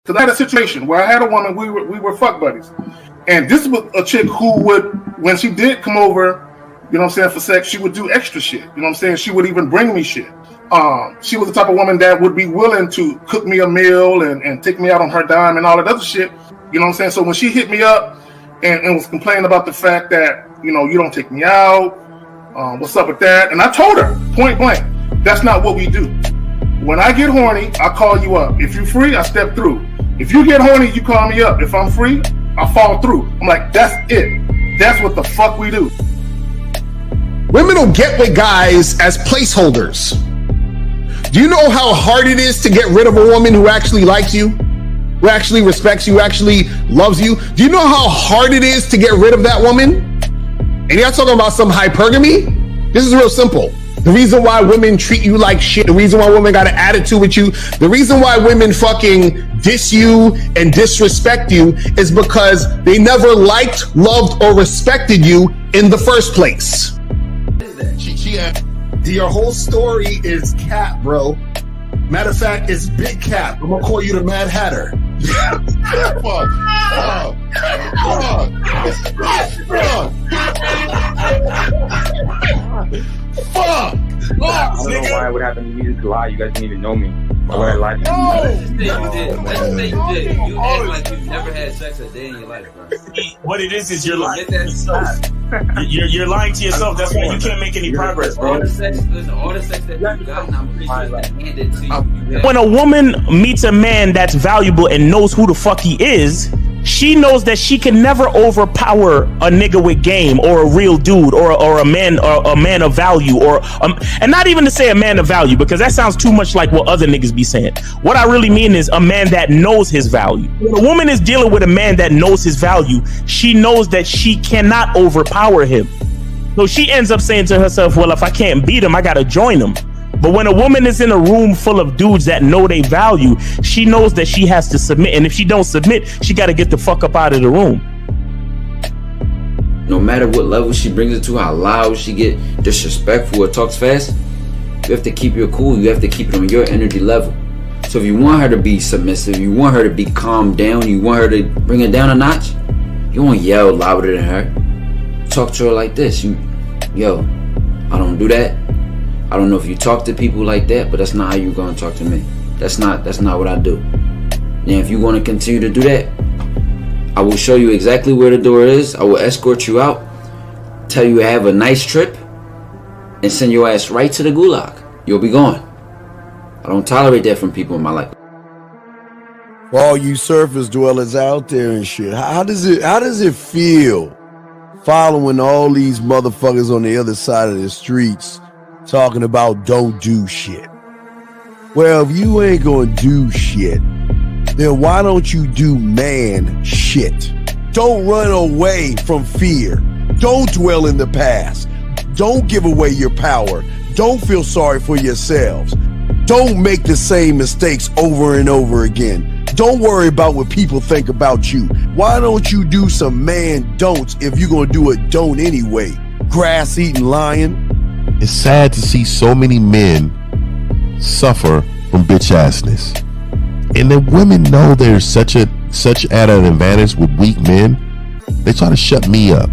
Because I had a situation where I had a woman, we were fuck buddies. And this was a chick who would, when she did come over, you know what I'm saying, for sex, she would do extra shit. You know what I'm saying? She would even bring me shit. She was the type of woman that would be willing to cook me a meal and take me out on her dime and all that other shit. You know what I'm saying? So when she hit me up and was complaining about the fact that, you know, you don't take me out, what's up with that? And I told her, point blank, that's not what we do. When I get horny, I call you up. If you're free, I step through. If you get horny, you call me up. If I'm free, I fall through. I'm like, that's it. That's what the fuck we do. Women will get with guys as placeholders. Do you know how hard it is to get rid of a woman who actually likes you, who actually respects you, who actually loves you? Do you know how hard it is to get rid of that woman? And you're not talking about some hypergamy? This is real simple. The reason why women treat you like shit, the reason why women got an attitude with you, the reason why women fucking diss you and disrespect you is because they never liked, loved, or respected you in the first place. Your whole story is cap, bro. Matter of fact, it's big cap. I'm gonna call you the Mad Hatter. Fuck. I don't know why it would happen to me to lie. You guys didn't even know me. Why would I lie to you? Let's just say you did. You act like you've never had sex a day in your life, bro. What it is you're lying to yourself. You're lying to yourself. That's why you can't make any progress, bro. All the sex that you've gotten, I'm pretty sure it's handed to you. When a woman meets a man that's valuable and knows who the fuck he is, she knows that she can never overpower a nigga with game or a real dude or a man of value and not even to say a man of value, because that sounds too much like what other niggas be saying. What I really mean is a man that knows his value. When a woman is dealing with a man that knows his value, she knows that she cannot overpower him. So she ends up saying to herself, well, if I can't beat him, I gotta join him. But when a woman is in a room full of dudes that know they value, she knows that she has to submit. And if she don't submit, she got to get the fuck up out of the room. No matter what level she brings it to, how loud she get disrespectful or talks fast, you have to keep your cool. You have to keep it on your energy level. So if you want her to be submissive, you want her to be calmed down, you want her to bring it down a notch, you won't yell louder than her. Talk to her like this. Yo, I don't do that. I don't know if you talk to people like that, but that's not how you're gonna talk to me. That's not what I do. Now, if you want to continue to do that, I will show you exactly where the door is. I will escort you out, tell you have a nice trip, and send your ass right to the gulag. You'll be gone. I don't tolerate that from people in my life. For all you surface dwellers out there and shit, how does it feel following all these motherfuckers on the other side of the streets talking about don't do shit? Well, if you ain't gonna do shit, then why don't you do man shit? Don't run away from fear. Don't dwell in the past. Don't give away your power. Don't feel sorry for yourselves. Don't make the same mistakes over and over again. Don't worry about what people think about you. Why don't you do some man don'ts if you're gonna do a don't anyway? Grass-eating lion. It's sad to see so many men suffer from bitch assness, and the women know they're such at an advantage with weak men. They try to shut me up.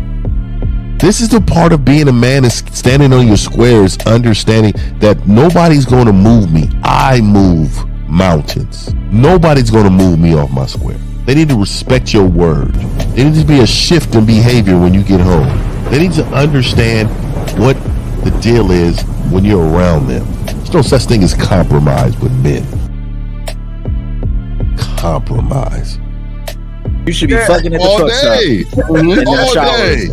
This is the part of being a man, is standing on your squares, understanding that nobody's going to move me. I move mountains. Nobody's going to move me off my square. They need to respect your word. There needs to be a shift in behavior when you get home. They need to understand what the deal is when you're around them. There's no such thing as compromise with men. Compromise. You should be fucking at the all truck day. stop. All day.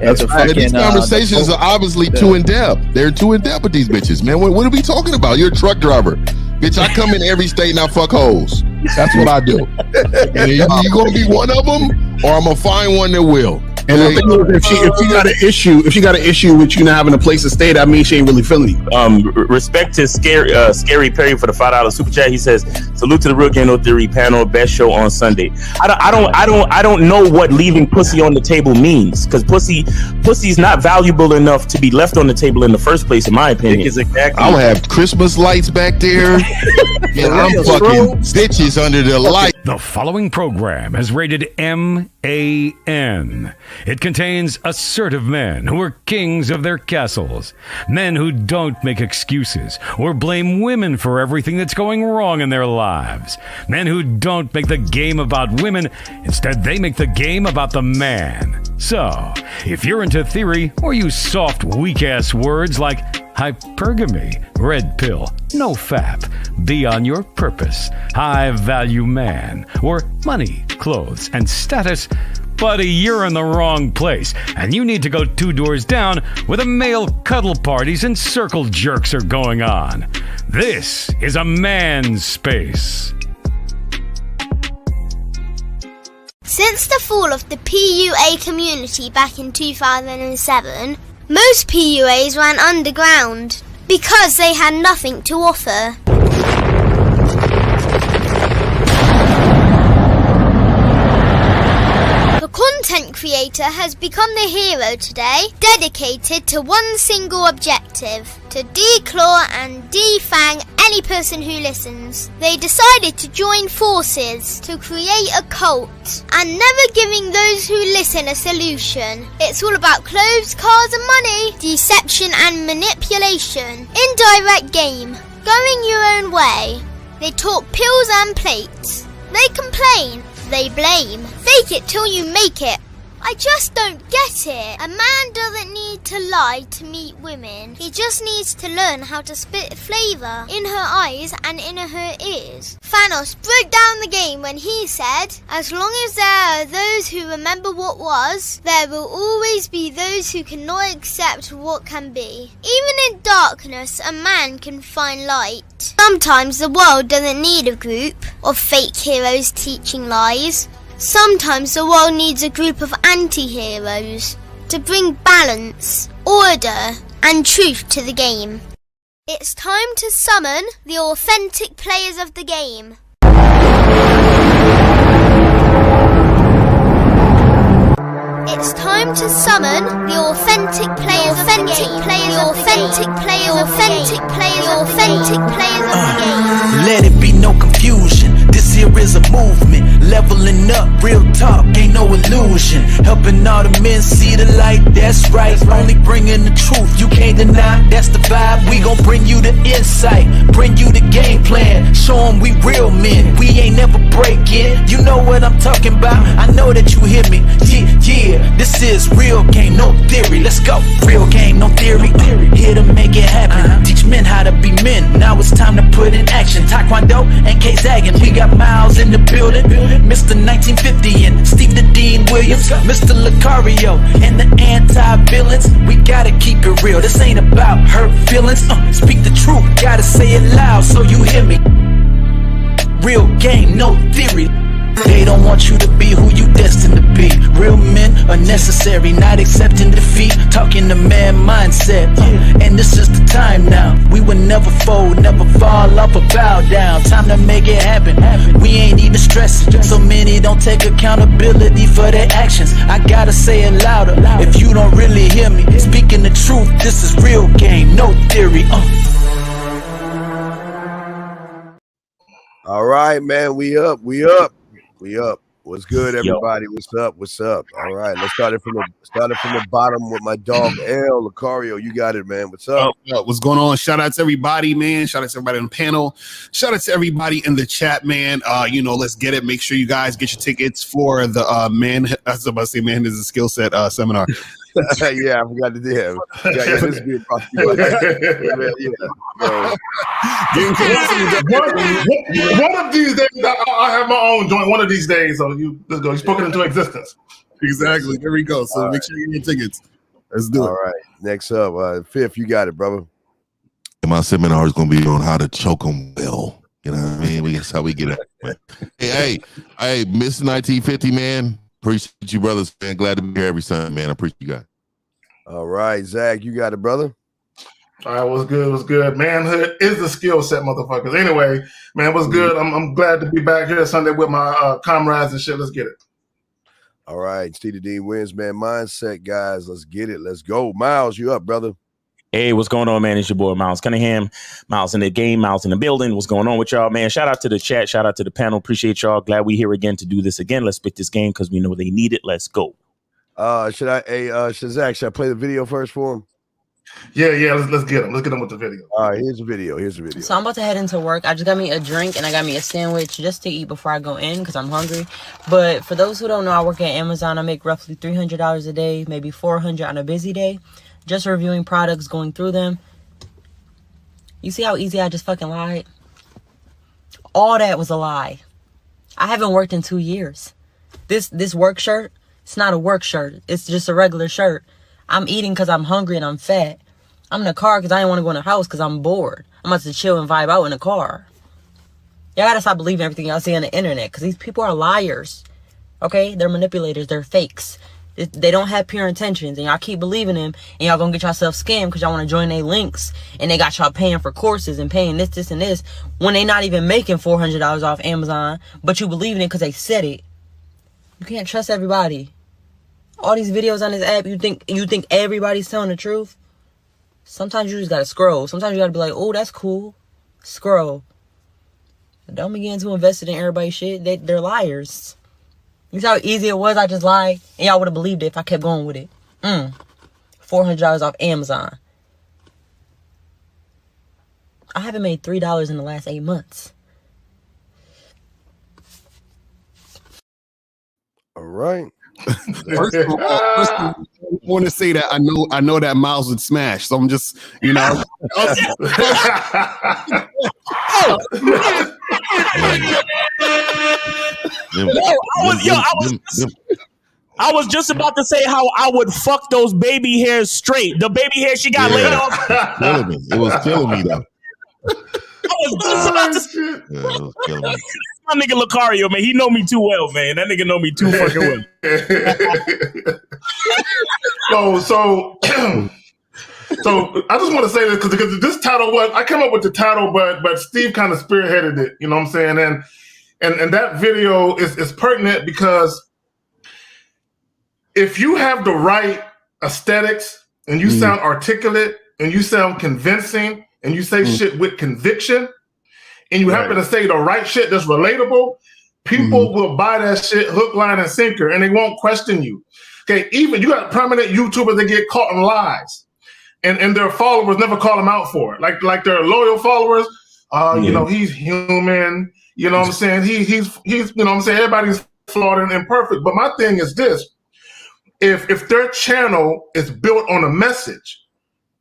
That's fucking, these conversations are obviously too in depth. They're too in depth with these bitches, man. What are we talking about? You're a truck driver. Bitch, I come in every state and I fuck hoes. That's what I do. And you gonna be one of them, or I'm gonna find one that will. And the thing is, if she got an issue with you not having a place to stay, that means she ain't really feeling you. Respect to Scary Perry for the $5 super chat. He says, Salute to the Real Game No Theory panel. Best show on Sunday. I don't know what leaving pussy on the table means, because pussy's not valuable enough to be left on the table in the first place, in my opinion. Exactly. I'll have Christmas lights back there. And I'm fucking bitches under the light. The following program is rated MAN. It contains assertive men who are kings of their castles, men who don't make excuses or blame women for everything that's going wrong in their lives, men who don't make the game about women, instead they make the game about the man. So, if you're into theory or use soft, weak-ass words like hypergamy, red pill, no fap, be on your purpose, high value man, or money, clothes, and status, buddy, you're in the wrong place, and you need to go 2 doors down where the male cuddle parties and circle jerks are going on. This is a man's space. Since the fall of the PUA community back in 2007, most PUAs ran underground because they had nothing to offer. The content creator has become the hero today, dedicated to one single objective: to declaw and defang any person who listens. They decided to join forces to create a cult, and never giving those who listen a solution. It's all about clothes, cars and money, deception and manipulation, indirect game, going your own way. They talk pills and plates. They complain. They blame. Fake it till you make it. I just don't get it. A man doesn't need to lie to meet women. He just needs to learn how to spit flavour in her eyes and in her ears. Thanos broke down the game when he said, as long as there are those who remember what was, there will always be those who cannot accept what can be. Even in darkness, a man can find light. Sometimes the world doesn't need a group of fake heroes teaching lies. Sometimes the world needs a group of anti-heroes to bring balance, order, and truth to the game. It's time to summon the authentic players of the game. It's time to summon the authentic players of the game. The authentic players of the game. Let it be no confusion. This here is a movement. Leveling up, real talk, ain't no illusion. Helping all the men see the light, that's right. Only bringing the truth, you can't deny, that's the vibe. We gon' bring you the insight, bring you the game plan. Show them we real men, we ain't never breaking. You know what I'm talking about, I know that you hear me. Yeah, this is real game, no theory. Let's go, real game, no theory. Here to make it happen, teach men how to be men. Now it's time to put in action. Taekwondo and K-Zagging, we got Miles in the building. Mr. 1950 and Steve the Dean Williams, Mr. Lucario and the anti-villains. We gotta keep it real, this ain't about hurt feelings. Speak the truth, gotta say it loud so you hear me. Real game, no theory. They don't want you to be who you destined to be. Real men are necessary, not accepting defeat. Talking the man mindset, and this is the time now. We will never fold, never fall off or bow down. Time to make it happen. We ain't even stressing. So many don't take accountability for their actions. I gotta say it louder if you don't really hear me. Speaking the truth, this is real game, no theory. All right, man, we up. What's good, everybody? What's up? All right, let's start it from the bottom with my dog L. Lucario. You got it, man. What's up? What's going on? Shout out to everybody, man. Shout out to everybody on the panel. Shout out to everybody in the chat, man. Let's get it. Make sure you guys get your tickets for the man. I was about to say, man, is a skill set seminar. Yeah, I forgot to do it. Yeah, this is good. One of these days, I have my own joint. One of these days, so let's go. You spoke it into existence. Exactly. There we go. So make sure you get your tickets. Let's do it. All right. Next up, Fifth, you got it, brother. My seminar is going to be on how to choke them well. You know what I mean? That's how we get it. Hey, Miss 1950, man. Appreciate you, brothers, man. Glad to be here every Sunday, man. I appreciate you guys. All right, Zach, you got it, brother. All right, what's good? What's good? Manhood is the skill set, motherfuckers. Anyway, man, what's good? I'm glad to be back here Sunday with my comrades and shit. Let's get it. All right, Steve Dean wins, man. Mindset, guys. Let's get it. Let's go. Miles, you up, brother? Hey, what's going on, man? It's your boy, Miles Cunningham. Miles in the game, Miles in the building. What's going on with y'all, man? Shout out to the chat. Shout out to the panel. Appreciate y'all. Glad we here again to do this again. Let's pick this game because we know they need it. Let's go. Shazak, should I play the video first for him? Yeah, let's get him. Let's get him with the video. All right, here's the video. So I'm about to head into work. I just got me a drink and I got me a sandwich just to eat before I go in because I'm hungry. But for those who don't know, I work at Amazon. I make roughly $300 a day, maybe $400 on a busy day. Just reviewing products, going through them. You see how easy I just fucking lied? All that was a lie. I haven't worked in 2 years. This work shirt, it's not a work shirt. It's just a regular shirt. I'm eating because I'm hungry and I'm fat. I'm in the car because I didn't want to go in the house because I'm bored. I'm about to chill and vibe out in the car. Y'all gotta stop believing everything y'all see on the internet because these people are liars. Okay? They're manipulators. They're fakes. They don't have pure intentions and y'all keep believing them and y'all gonna get yourself scammed because y'all want to join their links and they got y'all paying for courses and paying this, and this when they not even making $400 off Amazon, but you believe in it because they said it. You can't trust everybody. All these videos on this app, you think everybody's telling the truth? Sometimes you just gotta scroll. Sometimes you gotta be like, oh, that's cool. Scroll. But don't begin to invest in everybody's shit. They're liars. You see how easy it was? I just lied. And y'all would have believed it if I kept going with it. $400 off Amazon. I haven't made $3 in the last 8 months. All right. First of all, I want to say that I know that Miles would smash, so I'm just, I was just about to say how I would fuck those baby hairs straight. The baby hair she got laid off. It was killing me though. I was just about to say. Yeah, it was killing me. My nigga Lucario, man, he know me too well, man. That nigga know me too fucking well. So I just want to say this because this title I came up with the title, but Steve kind of spearheaded it. You know what I'm saying? And that video is pertinent because if you have the right aesthetics and you sound articulate and you sound convincing and you say shit with conviction, and you happen to say the right shit that's relatable, people will buy that shit hook, line, and sinker, and they won't question you. Okay, even you got prominent YouTubers that get caught in lies, and their followers never call them out for it. Like their loyal followers, you know, he's human. You know what I'm saying? He's you know what I'm saying? Everybody's flawed and imperfect. But my thing is this: if their channel is built on a message,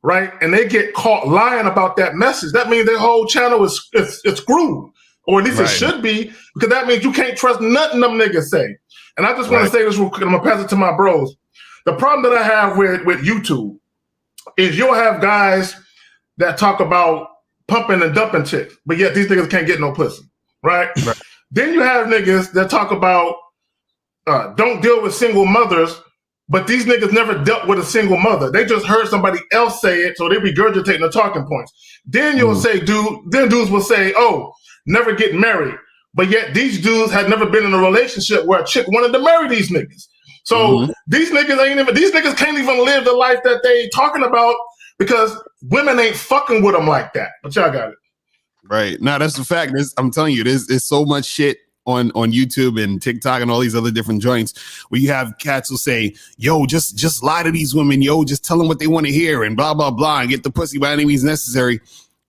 right, and they get caught lying about that message, that means their whole channel is screwed, or at least it should be, because that means you can't trust nothing them niggas say. And I just want to say this real quick. I'm gonna pass it to my bros. The problem that I have with YouTube is you'll have guys that talk about pumping and dumping chicks, but yet these niggas can't get no pussy, right? Then you have niggas that talk about don't deal with single mothers, but these niggas never dealt with a single mother. They just heard somebody else say it, so they regurgitating the talking points. Then you'll say, dudes will say, oh, never get married. But yet these dudes had never been in a relationship where a chick wanted to marry these niggas. So these niggas can't even live the life that they talking about because women ain't fucking with them like that. But y'all got it. Right. Now that's the fact. I'm telling you, there's so much shit on YouTube and TikTok and all these other different joints where you have cats who say, yo, just lie to these women, yo, just tell them what they want to hear and blah, blah, blah, and get the pussy by any means necessary.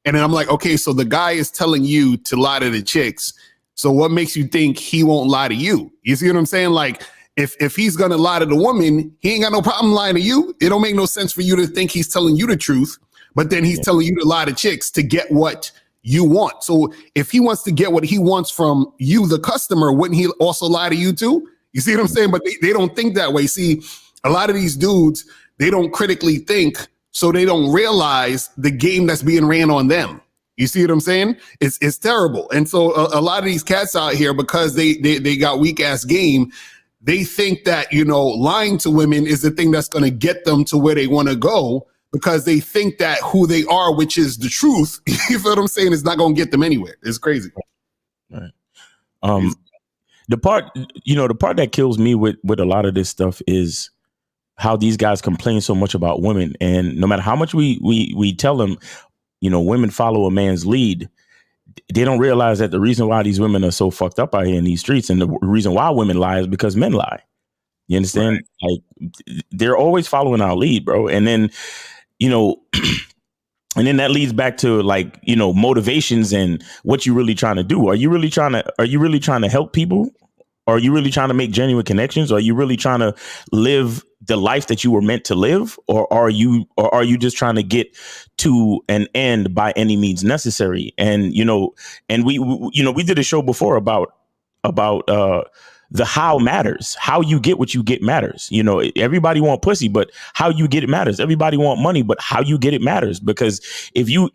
And then I'm like, okay, so the guy is telling you to lie to the chicks. So what makes you think he won't lie to you? You see what I'm saying? Like, if he's going to lie to the woman, he ain't got no problem lying to you. It don't make no sense for you to think he's telling you the truth, but then he's telling you to lie to chicks to get what you want. So if he wants to get what he wants from you, the customer, wouldn't he also lie to you too? You see what I'm saying? But they don't think that way. See, a lot of these dudes, they don't critically think, so they don't realize the game that's being ran on them. You see what I'm saying? It's terrible. And so a lot of these cats out here, because they got weak ass game, they think that, you know, lying to women is the thing that's going to get them to where they want to go. because they think that who they are, which is the truth, you feel what I'm saying, is not going to get them anywhere. It's crazy. Right. The part that kills me with a lot of this stuff is how these guys complain so much about women, and no matter how much we tell them, women follow a man's lead, they don't realize that the reason why these women are so fucked up out here in these streets, and the reason why women lie, is because men lie. You understand? Right. Like, they're always following our lead, bro. And then, and then that leads back to motivations and what you really trying to do. Are you really trying to help people? Are you really trying to make genuine connections? Are you really trying to live the life that you were meant to live? Or are you just trying to get to an end by any means necessary? And, we did a show before about the how matters. How you get what you get matters. Everybody want pussy, but how you get it matters. Everybody want money, but how you get it matters. Because if you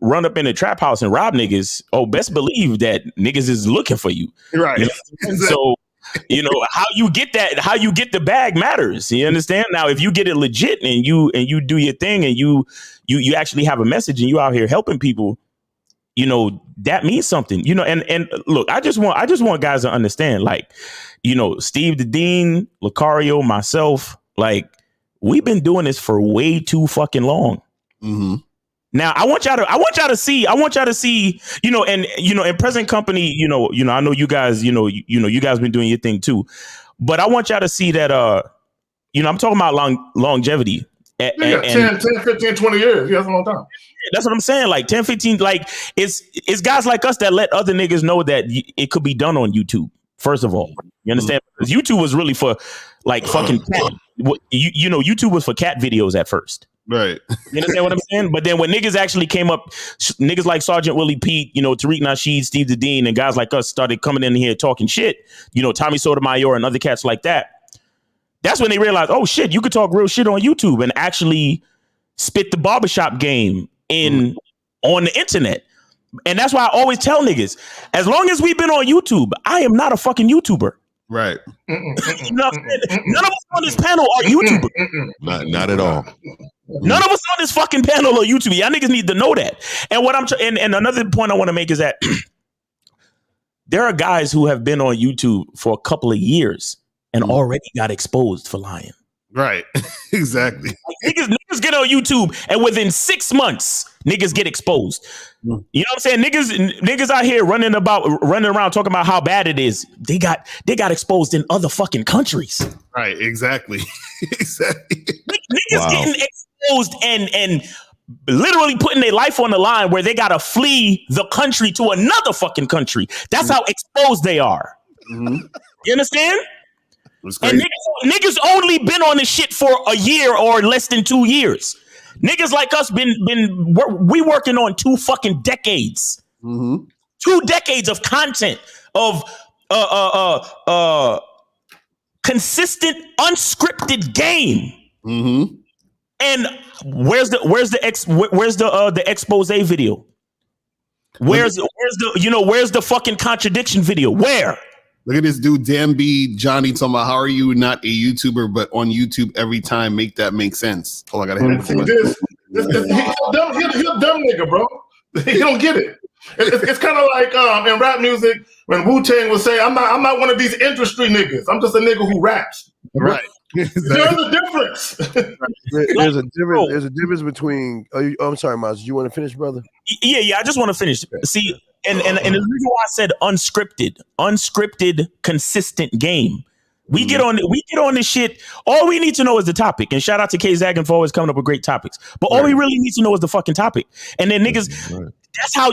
run up in a trap house and rob niggas, best believe that niggas is looking for you. Right. So, how you get the bag matters. You understand? Now, if you get it legit and you do your thing and you actually have a message and you out here helping people, that means something, and look, I just want guys to understand, Steve the Dean, Lucario, myself, we've been doing this for way too fucking long. Mm-hmm. Now I want y'all to see, in present company, I know you guys, you guys been doing your thing too, but I want y'all to see that, I'm talking about longevity. 10, 15, 20 years. Yeah, that's a long time. That's what I'm saying. 10, 15, it's guys like us that let other niggas know that it could be done on YouTube. First of all, you understand? Because YouTube was really for fucking cat. YouTube was for cat videos at first. Right. You understand what I'm saying? But then when niggas actually came up, niggas like Sergeant Willie Pete, Tariq Nasheed, Steve the Dean, and guys like us started coming in here talking shit, Tommy Sotomayor and other cats like that. That's when they realized, oh shit, you could talk real shit on YouTube and actually spit the barbershop game on the internet. And that's why I always tell niggas, as long as we've been on YouTube, I am not a fucking YouTuber. Right. None of us on this panel are YouTubers. Not at all. None of us on this fucking panel are YouTubers. Y'all niggas need to know that. And what and another point I want to make is that there are guys who have been on YouTube for a couple of years and already got exposed for lying. Right. Exactly. Niggas get on YouTube and within 6 months, niggas get exposed. You know what I'm saying? Niggas out here running around talking about how bad it is. They got exposed in other fucking countries. Right. Exactly. Exactly. Niggas getting exposed and literally putting their life on the line where they gotta flee the country to another fucking country. That's how exposed they are. Mm-hmm. You understand? And niggas only been on this shit for a year or less than 2 years. Niggas like us we working on 2 fucking decades. Mm-hmm. 2 decades of content of consistent unscripted game. Mm-hmm. And where's the expose video? Where's the fucking contradiction video? Where? Look at this dude, Dan B. Johnny, talking about how are you not a YouTuber, but on YouTube every time, make that make sense. Oh, I gotta hit him. He's a dumb nigga, bro. He don't get it. It's kind of like in rap music when Wu-Tang would say, I'm not one of these industry niggas. I'm just a nigga who raps. Right. There's a difference. There's a difference between. I'm sorry, Miles. Do you want to finish, brother? Yeah. I just want to finish. See, and the reason why I said unscripted, consistent game. We get on this shit. All we need to know is the topic. And shout out to K Zagan for always coming up with great topics. But all we really need to know is the fucking topic. And then niggas,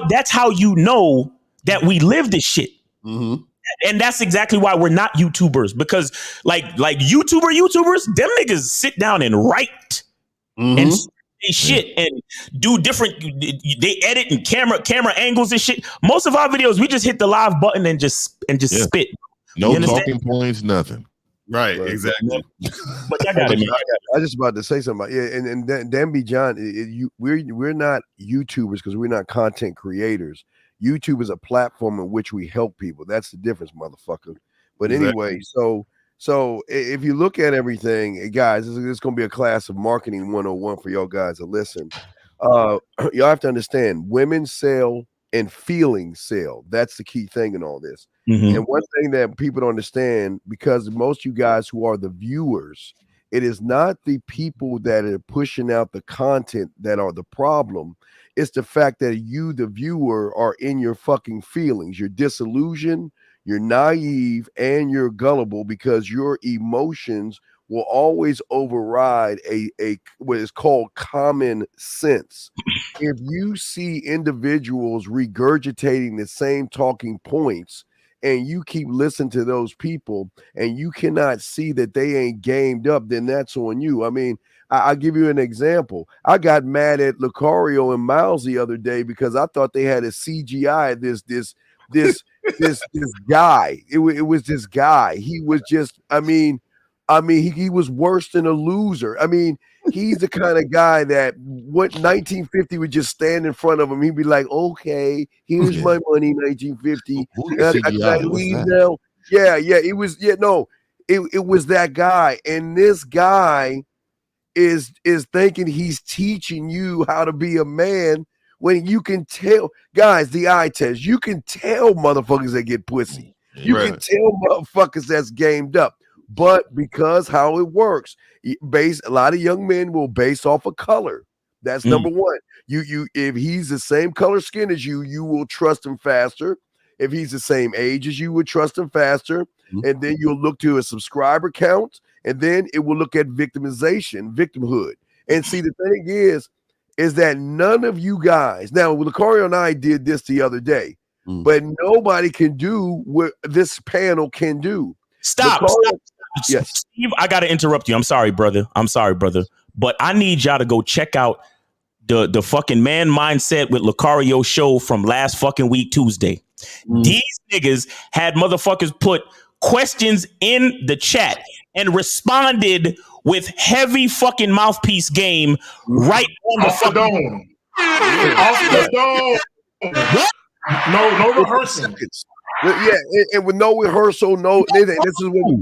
that's how you know that we live this shit. Mm-hmm. And that's exactly why we're not YouTubers, because like YouTubers, them niggas sit down and write and shit and do different. They edit and camera angles and shit. Most of our videos, we just hit the live button and just spit. No talking points, nothing. Right, exactly. But I got it, man. I was just about to say something. Yeah, and Dan B. John, we're not YouTubers because we're not content creators. YouTube is a platform in which we help people. That's the difference, motherfucker. But anyway, so So if you look at everything, guys, this is going to be a class of marketing 101 for y'all guys to listen. Y'all have to understand, women sell and feelings sell. That's the key thing in all this. Mm-hmm. And one thing that people don't understand, because most of you guys who are the viewers, it is not the people that are pushing out the content that are the problem. It's the fact that you, the viewer, are in your fucking feelings. You're disillusioned, you're naive, and you're gullible because your emotions will always override a what is called common sense. If you see individuals regurgitating the same talking points and you keep listening to those people and you cannot see that they ain't gamed up, then that's on you. I mean, I'll give you an example. I got mad at Lucario and Miles the other day because I thought they had a CGI this guy. It was this guy. He was just, he was worse than a loser. I mean, he's the kind of guy that 1950 would just stand in front of him. He'd be like, okay, here's my money, 1950. I leave now. Yeah. It was, it was that guy. And this guy is thinking he's teaching you how to be a man when you can tell, guys, the eye test, you can tell motherfuckers that get pussy. You can tell motherfuckers that's gamed up. But because how it works, a lot of young men will base off of color. That's number one. You if he's the same color skin as you, you will trust him faster. If he's the same age as you, would trust him faster. And then you'll look to a subscriber count, and then it will look at victimhood. And see, the thing is that none of you guys, now Lucario and I did this the other day, but nobody can do what this panel can do. Stop. Yes, Steve, I got to interrupt you. I'm sorry, brother. But I need y'all to go check out the fucking Man Mindset with Lucario show from last fucking week, Tuesday. These niggas had motherfuckers put questions in the chat and responded with heavy fucking mouthpiece game right on the fucking dome. Off the dome. What? No rehearsing. Yeah, and with no rehearsal, this is what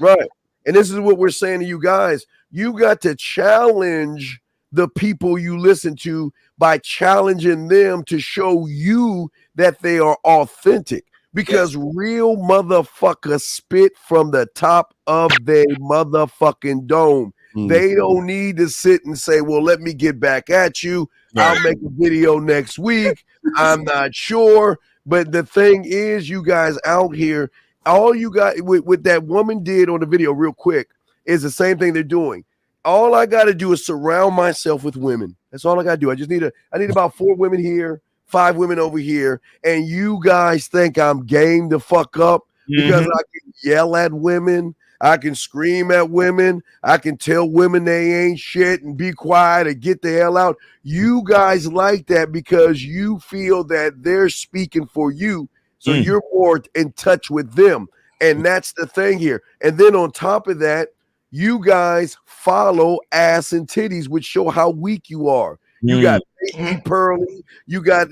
right. And this is what we're saying to you guys. You got to challenge the people you listen to by challenging them to show you that they are authentic. Because real motherfuckers spit from the top of their motherfucking dome. They don't need to sit and say, well, let me get back at you. I'll make a video next week. I'm not sure. But the thing is, you guys out here, all you got what that woman did on the video real quick is the same thing they're doing. All I got to do is surround myself with women. That's all I got to do. I need about 4 women here, 5 women over here. And you guys think I'm game the fuck up because I can yell at women. I can scream at women. I can tell women they ain't shit and be quiet and get the hell out. You guys like that because you feel that they're speaking for you. So you're more in touch with them. And that's the thing here. And then on top of that, you guys follow ass and titties, which show how weak you are. You got Baby Pearly. You got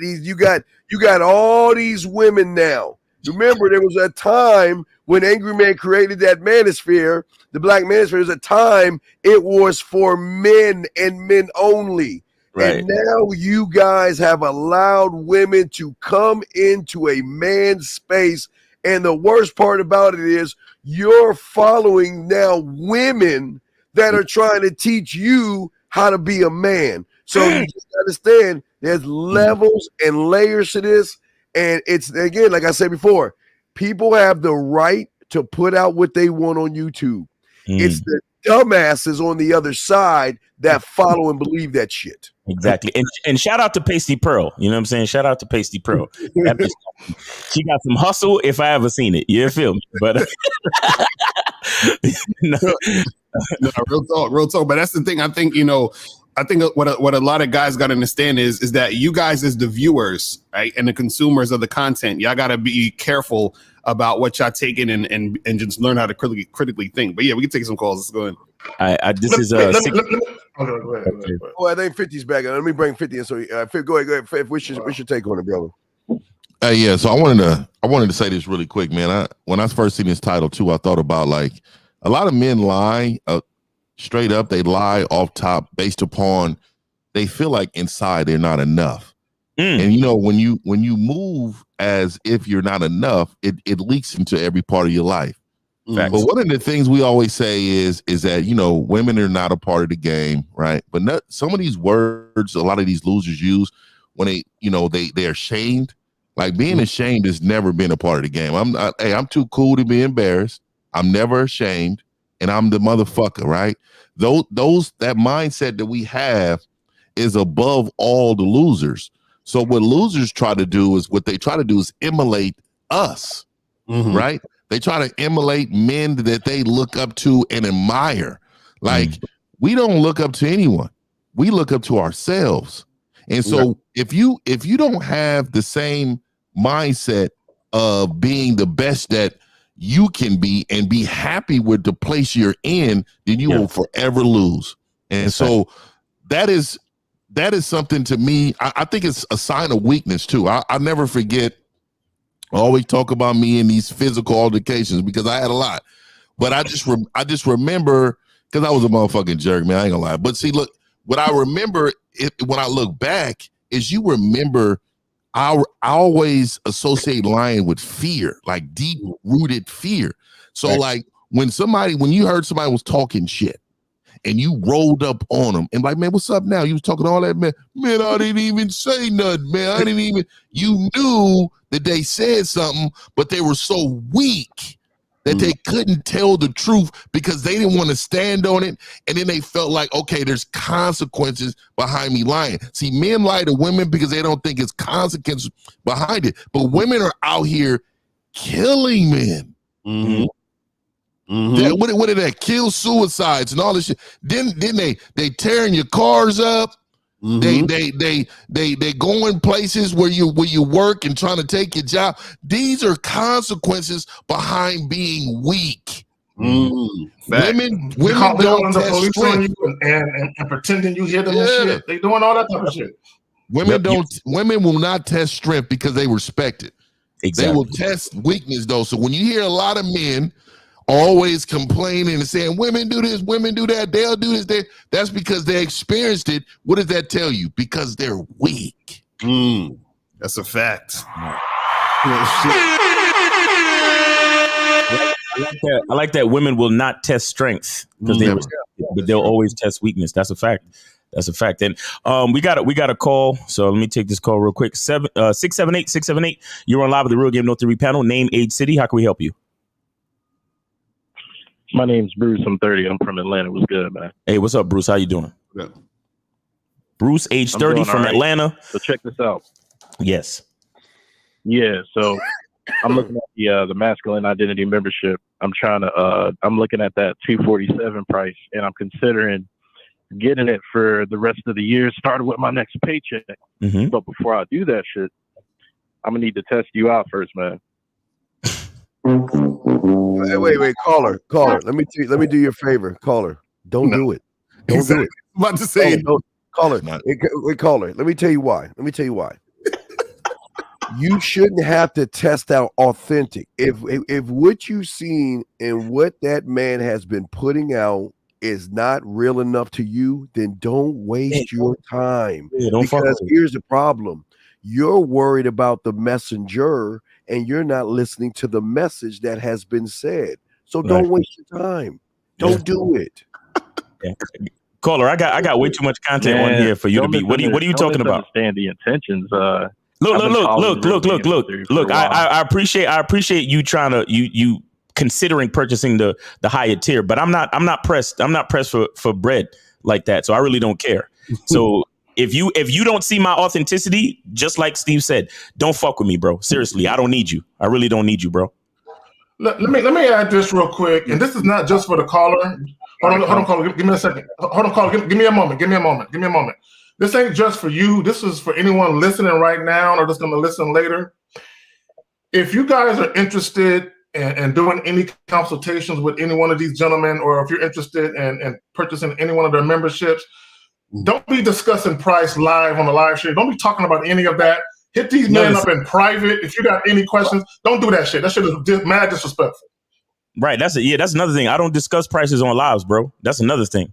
all these women now. Remember, there was a time when Angry Man created that manosphere, the black manosphere. There was a time it was for men and men only. Right. And now you guys have allowed women to come into a man's space. And the worst part about it is you're following now women that are trying to teach you how to be a man. So you just understand there's levels and layers to this. And it's, again, like I said before, people have the right to put out what they want on YouTube. It's the dumbasses on the other side that follow and believe that shit. Exactly. And shout out to Pasty Pearl. You know what I'm saying? Shout out to Pasty Pearl. She got some hustle if I ever seen it. You feel me? But no, real talk. But that's the thing. I think, what a lot of guys got to understand is that you guys as the viewers, right, and the consumers of the content, y'all got to be careful about what y'all taking and just learn how to critically think. But yeah, we can take some calls. Let's go in. This is go ahead. Oh, I think 50's back. Let me bring 50 in. So go ahead. What's your take on it, brother? Yeah, so I I wanted to say this really quick, man. When I first seen this title too, I thought about like a lot of men lie straight up. They lie off top based upon they feel like inside they're not enough. And you know, when you move as if you're not enough, it leaks into every part of your life. But one of the things we always say is that, you know, women are not a part of the game, right? But some of these words, a lot of these losers use when they, you know, they're ashamed. Like being ashamed has never been a part of the game. I'm too cool to be embarrassed. I'm never ashamed, and I'm the motherfucker, right? That mindset that we have is above all the losers. So what losers try to do is emulate us, right? They try to emulate men that they look up to and admire. Like we don't look up to anyone. We look up to ourselves. And so if you don't have the same mindset of being the best that you can be and be happy with the place you're in, then you will forever lose. And so that is something to me. I think it's a sign of weakness too. I never forget. I always talk about me in these physical altercations because I had a lot, but I just remember because I was a motherfucking jerk, man. I ain't gonna lie. But see, look, what I remember when I look back is you remember I always associate lying with fear, like deep rooted fear. So like when you heard somebody was talking shit and you rolled up on them and like, man, what's up now? You was talking all that, man, I didn't even say nothing, man. You knew that they said something, but they were so weak that they couldn't tell the truth because they didn't want to stand on it. And then they felt like, okay, there's consequences behind me lying. See, men lie to women because they don't think it's consequences behind it. But women are out here killing men. What did that kill suicides and all this shit? Then they tearing your cars up. They go in places where you work and trying to take your job. These are consequences behind being weak. Women don't test strength and pretending you hear them and shit. They doing all that type of shit. Women will not test strength because they respect it. Exactly. They will test weakness though. So when you hear a lot of men always complaining and saying women do this, women do that, they'll do this, that's because they experienced it. What does that tell you? Because they're weak. That's a fact. I like that women will not test strength because but they'll always test weakness. That's a fact. And we got a call. So let me take this call real quick. 678. You're on live with the Real Game No 3 panel. Name, age, city. How can we help you? My name's Bruce. I'm 30. I'm from Atlanta. What's good, man? Hey, what's up, Bruce? How you doing? Good. Bruce, age 30 from Atlanta. So check this out. Yes. Yeah. So I'm looking at the masculine identity membership. I'm looking at that $247 price, and I'm considering getting it for the rest of the year, starting with my next paycheck. But before I do that shit, I'm gonna need to test you out first, man. Wait, caller. Let me do you a favor, caller. Don't do it. Don't do it. I'm about to say caller. Wait, caller. Let me tell you why. You shouldn't have to test out authentic. If what you've seen and what that man has been putting out is not real enough to you, then don't waste your time. Because here's the problem. You're worried about the messenger and you're not listening to the message that has been said. So don't waste your time. Don't do it. Caller, I got way too much content on here for you to be. What are you talking about? Understand the intentions. Look. I appreciate you trying to you considering purchasing the higher tier, but I'm not pressed for bread like that. So I really don't care. So if you don't see my authenticity, just like Steve said, don't fuck with me, bro. Seriously, I don't need you. I really don't need you, bro. Let me add this real quick, and this is not just for the caller. Hold on, caller. Give me a second. Hold on, caller. Give me a moment. This ain't just for you. This is for anyone listening right now or just going to listen later. If you guys are interested in doing any consultations with any one of these gentlemen, or if you're interested in purchasing any one of their memberships, don't be discussing price live on the live show. Don't be talking about any of that. Hit these men up in private. If you got any questions, don't do that shit. That shit is mad disrespectful. Right. That's another thing. I don't discuss prices on lives, bro. That's another thing.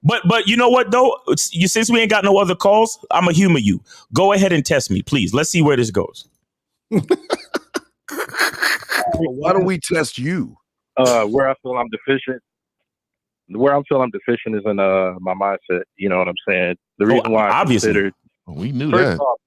But you know what though? Since we ain't got no other calls, I'ma humor you. Go ahead and test me, please. Let's see where this goes. Why don't we test you? Where I feel I'm deficient. Where I feel I'm deficient is in my mindset. You know what I'm saying? The reason why I considered. We knew first that. off,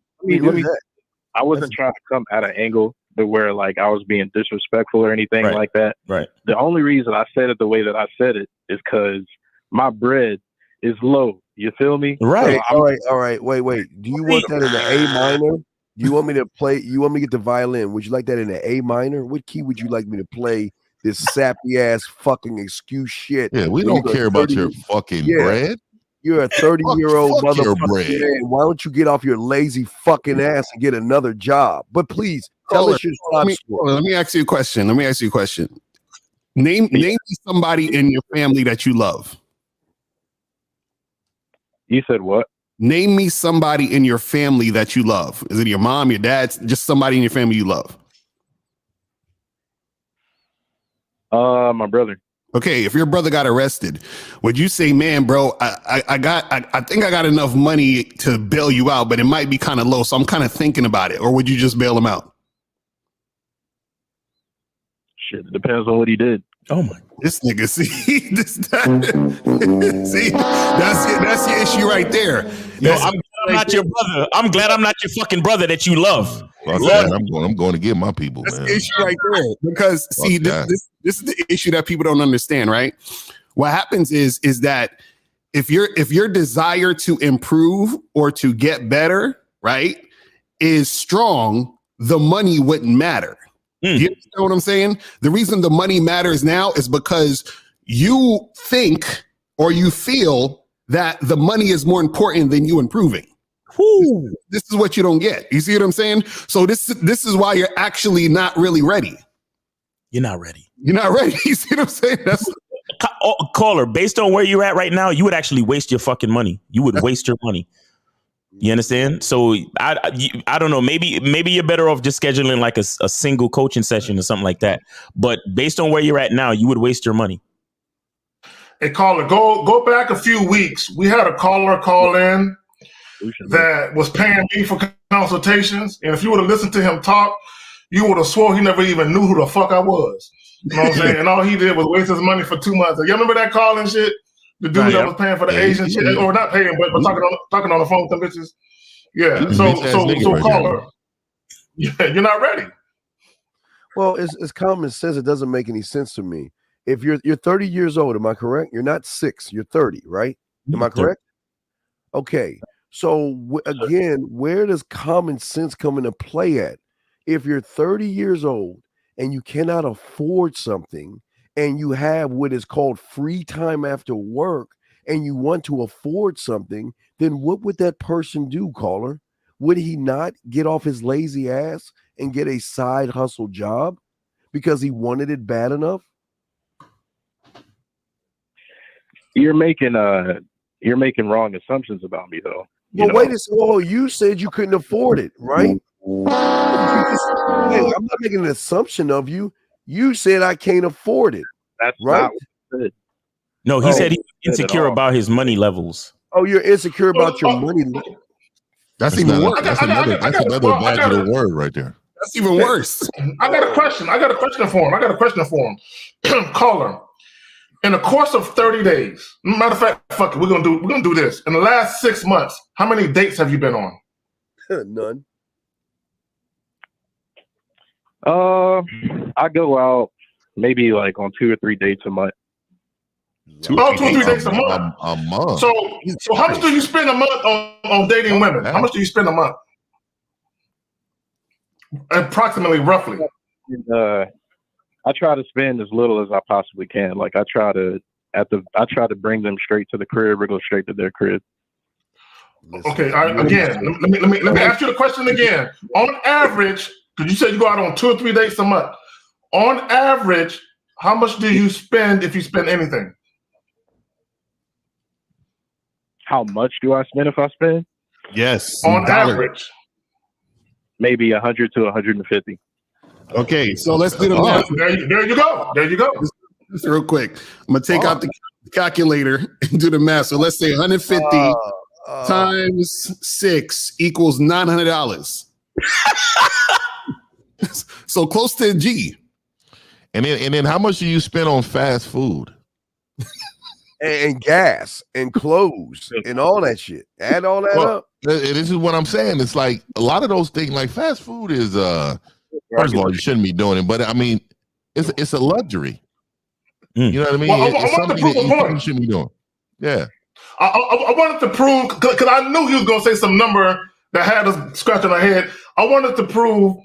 I wasn't trying to come at an angle to where like I was being disrespectful or anything like that. Right. The only reason I said it the way that I said it is because my bread is low. You feel me? Right. So all right. Wait. Do you want that in the A minor? Do you want me to play? You want me to get the violin? Would you like that in the A minor? What key would you like me to play this sappy ass fucking excuse shit? Yeah, we don't care about your fucking bread. You're a 30-year-old Fuck your motherfucking bread. man. Why don't you get off your lazy fucking ass and get another job? But please tell us your job story. Let me ask you a question. Name me somebody in your family that you love. You said what? Name me somebody in your family that you love. Is it your mom, your dad, just somebody in your family you love? My brother. Okay, if your brother got arrested, would you say, man, bro, I think I got enough money to bail you out, but it might be kind of low, so I'm kind of thinking about it, or would you just bail him out? Shit, it depends on what he did. Oh my! This nigga, see, that's your issue right there. Yo, I'm not your brother. I'm glad I'm not your fucking brother that you love. I'm going to get my people. That's man. the issue right there. Because see, this is the issue that people don't understand, right? What happens is that if your desire to improve or to get better, right, is strong, the money wouldn't matter. You understand what I'm saying? The reason the money matters now is because you think or you feel that the money is more important than you improving. This is what you don't get. You see what I'm saying? So this is why you're actually not really ready. You're not ready. You're not ready. You see what I'm saying? That's caller. Based on where you're at right now, you would actually waste your fucking money. You would waste your money. You understand? So I don't know. Maybe you're better off just scheduling like a single coaching session or something like that. But based on where you're at now, you would waste your money. Hey, caller, go back a few weeks. We had a caller call in that was paying me for consultations, and if you would have listened to him talk, you would have swore he never even knew who the fuck I was. You know what I'm saying? And all he did was waste his money for 2 months. Y'all remember that call and shit? The dude that was paying for the Asian shit, or not paying, but talking on the phone with them bitches. Yeah. So caller, you're not ready. Well, it's common sense. It doesn't make any sense to me. If you're 30 years old, am I correct? You're not 6. You're 30, right? Am I correct? Okay. So again, where does common sense come into play at? If you're 30 years old and you cannot afford something, and you have what is called free time after work, and you want to afford something, then what would that person do, caller? Would he not get off his lazy ass and get a side hustle job because he wanted it bad enough? You're making wrong assumptions about me, though. Well, wait a second. Oh, you said you couldn't afford it, right? Hey, I'm not making an assumption of you. You said I can't afford it. That's right. Not what I said. No, he said he's insecure about his money levels. Oh, you're insecure about your money. That's even worse. That's another badge of the word right there. That's even worse. I got a question for him. Caller. In the course of 30 days, matter of fact, fuck it, we're gonna do this. In the last 6 months, how many dates have you been on? None. I go out maybe like on 2 or 3 dates a month. 2 or 3 dates a month. A month. So how much do you spend a month on dating women? How much do you spend a month? Approximately, roughly. I try to spend as little as I possibly can. Like I try to bring them straight to the crib or go straight to their crib. Okay. Again, let me ask you the question again. On average, because you said you go out on 2 or 3 dates a month. On average, how much do you spend if you spend anything? How much do I spend if I spend? Yes. On average. maybe 100 to 150. Okay, so let's do the math. There you go. There you go. Just real quick, I'm gonna take out the calculator and do the math. So let's say 150 times 6 equals $900. So close to a G. And then how much do you spend on fast food? and gas and clothes and all that shit. Add all that up. This is what I'm saying. It's like a lot of those things, like fast food is first of all, you shouldn't be doing it, but I mean, it's a luxury. You know what I mean? Well, it's something that you shouldn't be doing. Yeah. I wanted to prove, because I knew he was going to say some number that had us scratching our head. I wanted to prove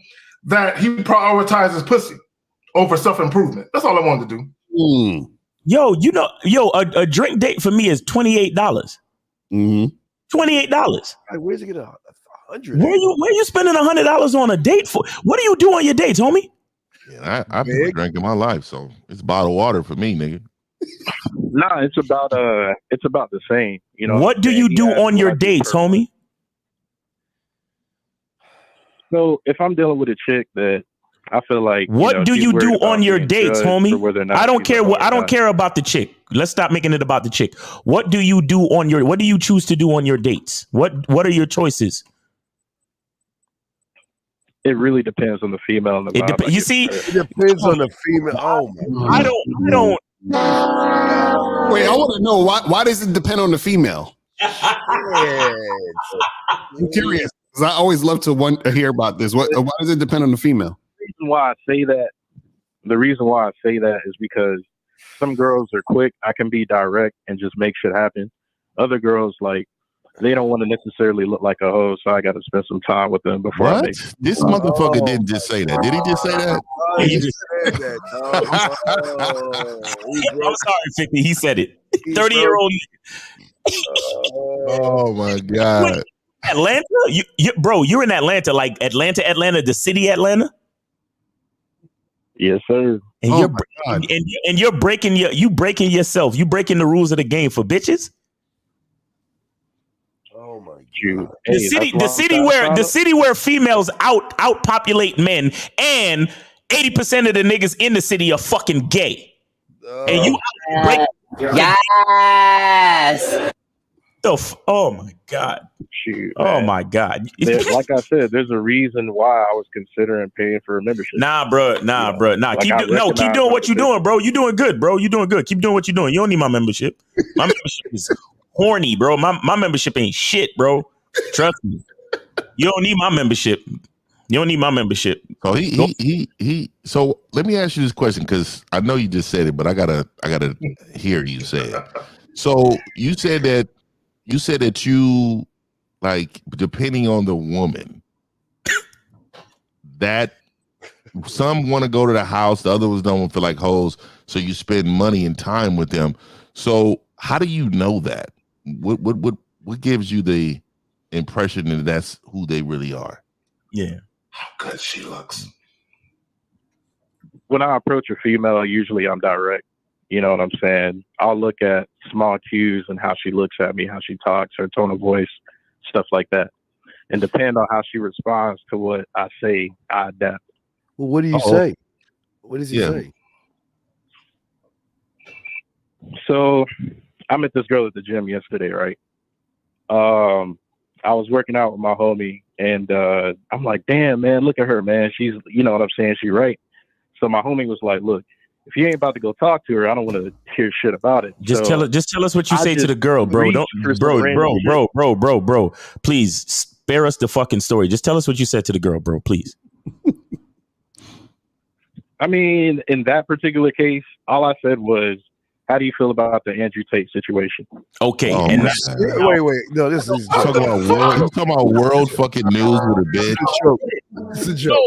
that he prioritizes pussy over self-improvement. That's all I wanted to do. Yo, a drink date for me is $28. $28. Like, where's it get $100? Where you spending $100 on a date for? What do you do on your dates, homie? Yeah, I've been drinking my life, so it's bottled water for me, nigga. Nah, it's about the same. You know. What do you do on your dates, homie? So if I'm dealing with a chick that I feel like, what do you do on your dates, homie? I don't care I don't care about the chick. Let's stop making it about the chick. What do you do what do you choose to do on your dates? What are your choices? It really depends on the female and the vibe. You see, it depends on the female. Oh my God. I don't. Wait, I want to know why does it depend on the female? I'm curious because I always love to hear about this. Why does it depend on the female? The reason why I say that is because some girls are quick. I can be direct and just make shit happen. Other girls, like, they don't want to necessarily look like a hoe, so I got to spend some time with them before I make it. This motherfucker didn't just say that. Did he just say that? He just said that, I'm sorry, 50. He said it. 30-year-old. Oh my God. Atlanta? Bro, you're in Atlanta, like Atlanta, the city Atlanta? Yes, sir. And you're breaking yourself. You breaking the rules of the game for bitches? Oh my God. The city where females outpopulate men, and 80% of the niggas in the city are fucking gay. And you break. Yes. Oh my God. Shoot, oh my God. Like I said, there's a reason why I was considering paying for a membership. Nah, bro. Like keep doing what you're doing, bro. You're doing good, bro. You're doing good. Keep doing what you're doing. You don't need my membership. My membership is horny, bro. My membership ain't shit, bro. Trust me. You don't need my membership. So so let me ask you this question, because I know you just said it, but I gotta hear you say it. So you said that you, like, depending on the woman, that some want to go to the house, the others don't feel like hoes, so you spend money and time with them. So how do you know that? What gives you the impression that that's who they really are? Yeah. How good she looks. When I approach a female, usually I'm direct. You know what I'm saying? I'll look at small cues and how she looks at me, how she talks, her tone of voice, stuff like that. And depending on how she responds to what I say, I adapt. Well, what do you say? What does he say? So I met this girl at the gym yesterday, right? I was working out with my homie, and I'm like, damn, man, look at her, man. She's, you know what I'm saying? She right. So my homie was like, look, if you ain't about to go talk to her, I don't want to hear shit about it. Just tell us what you say to the girl, bro. Bro. Please spare us the fucking story. Just tell us what you said to the girl, bro, please. I mean, in that particular case, all I said was, how do you feel about the Andrew Tate situation? Okay. Wait. No, this is talking about world fucking news with a bitch. It's a joke.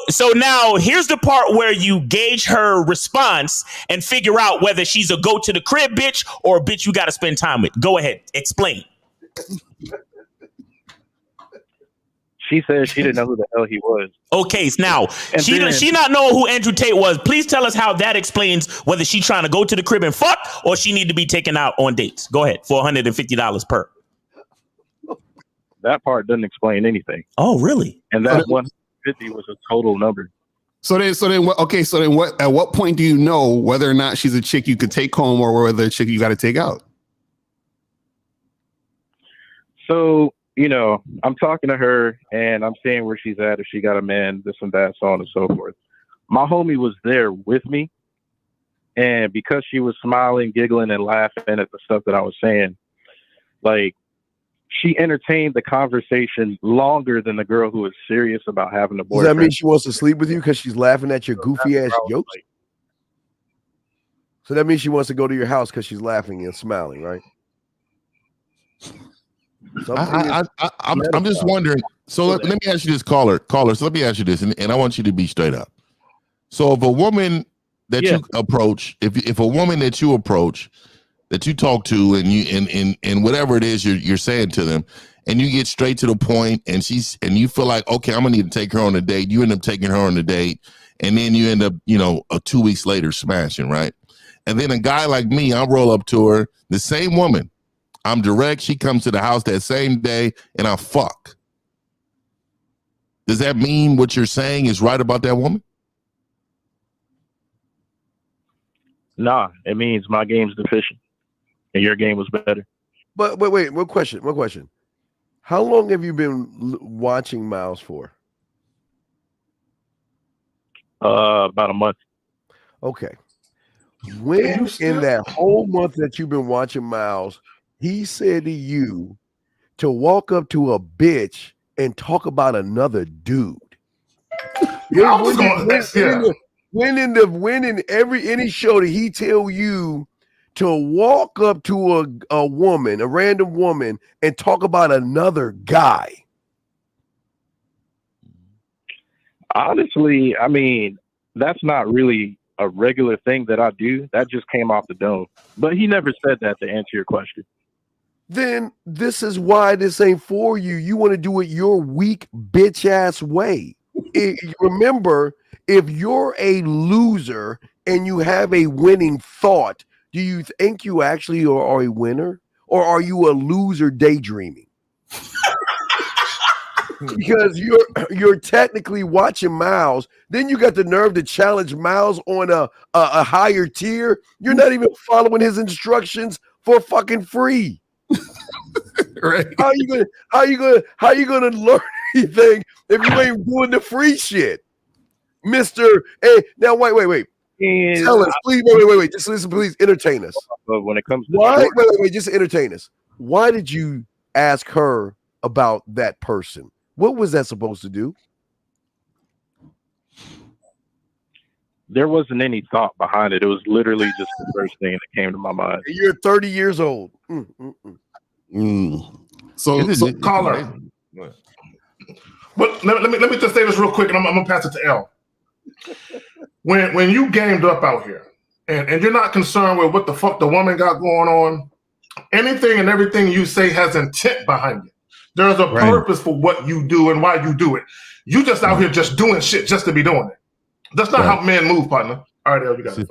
So now here's the part where you gauge her response and figure out whether she's a go to the crib bitch or a bitch you got to spend time with. Go ahead. Explain. She said she didn't know who the hell he was. Okay, now she not know who Andrew Tate was. Please tell us how that explains whether she trying to go to the crib and fuck or she need to be taken out on dates. Go ahead for $150 per. that part doesn't explain anything. Oh, really? And that 150 was a total number. So then, what? At what point do you know whether or not she's a chick you could take home or whether a chick you got to take out? So, I'm talking to her and I'm seeing where she's at, if she got a man, this and that, so on and so forth. My homie was there with me, and because she was smiling, giggling, and laughing at the stuff that I was saying, like, she entertained the conversation longer than the girl who was serious about having a boyfriend. Does that mean she wants to sleep with you because she's laughing at your goofy ass jokes? Like, so that means she wants to go to your house because she's laughing and smiling, right? I'm just wondering. So let me ask you this, caller. So let me ask you this, and I want you to be straight up. So if a woman that you approach, if a woman that you approach, that you talk to, and you and whatever it is you're saying to them, and you get straight to the point, and you feel like, okay, I'm gonna need to take her on a date. You end up taking her on a date, and then you end up, 2 weeks later smashing, right? And then a guy like me, I'll roll up to her, the same woman. I'm direct. She comes to the house that same day, and I fuck. Does that mean what you're saying is right about that woman? Nah, it means my game's deficient and your game was better. But wait, one question. How long have you been watching Miles for? About a month. Okay. When in that whole month that you've been watching Miles, he said to you to walk up to a bitch and talk about another dude. When in any show did he tell you to walk up to a woman, a random woman, and talk about another guy? Honestly, I mean, that's not really a regular thing that I do. That just came off the dome. But he never said that, to answer your question. Then this is why this ain't for you. You want to do it your weak bitch ass way. Remember, if you're a loser and you have a winning thought, do you think you actually are a winner, or are you a loser daydreaming? Because you're technically watching Miles, then you got the nerve to challenge Miles on a higher tier. You're not even following his instructions for fucking free. Right? How you gonna learn anything if you ain't doing the free shit, Mister? Hey, now wait. Tell us, please. Wait. Just listen, please. Entertain us. But when it comes to wait. Just entertain us. Why did you ask her about that person? What was that supposed to do? There wasn't any thought behind it. It was literally just the first thing that came to my mind. You're 30 years old. So caller. But let me just say this real quick, and I'm gonna pass it to L. When you gamed up out here, and you're not concerned with what the fuck the woman got going on, anything and everything you say has intent behind it. There's a purpose for what you do and why you do it. You just out here just doing shit just to be doing it. That's not how men move, partner. All right, L, you got it.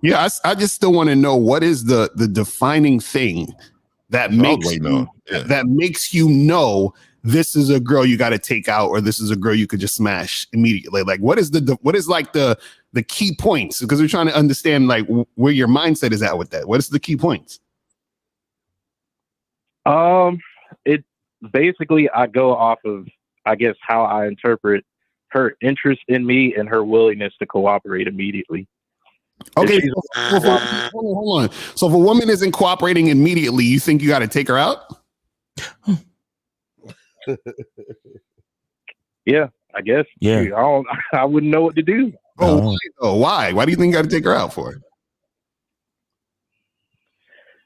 Yeah, I just still want to know, what is the defining thing that makes you know this is a girl you got to take out, or this is a girl you could just smash immediately? Like, what is like the key points? Because we're trying to understand like where your mindset is at with that. What is the key points? It basically, I go off of, I guess, how I interpret her interest in me and her willingness to cooperate immediately. Okay, hold on. So if a woman isn't cooperating immediately, you think you got to take her out? Yeah, I guess. Yeah. I wouldn't know what to do. Why? Why do you think you got to take her out for?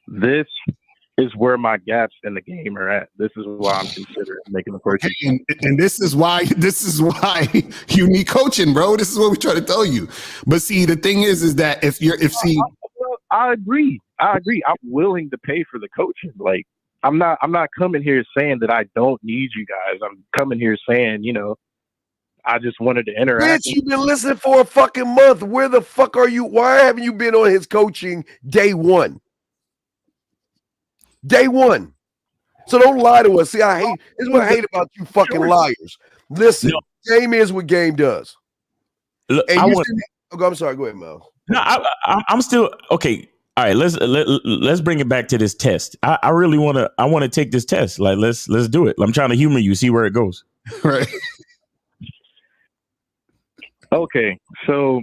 This is where my gaps in the game are at. This is why I'm considering making the purchase. Okay, and this is why you need coaching, bro. This is what we try to tell you. But see, the thing is that I agree. I'm willing to pay for the coaching. Like, I'm not coming here saying that I don't need you guys. I'm coming here saying, I just wanted to interact. Bitch, you've been listening for a fucking month. Where the fuck are you? Why haven't you been on his coaching day one? Day one. So don't lie to us. See, I hate. This is what I hate about you fucking liars. Listen, game is what game does. Look, I'm sorry. Go ahead, Mel. No, I'm still okay. All right, let's bring it back to this test. I really want to take this test. Like let's do it. I'm trying to humor you, see where it goes. Right. Okay, so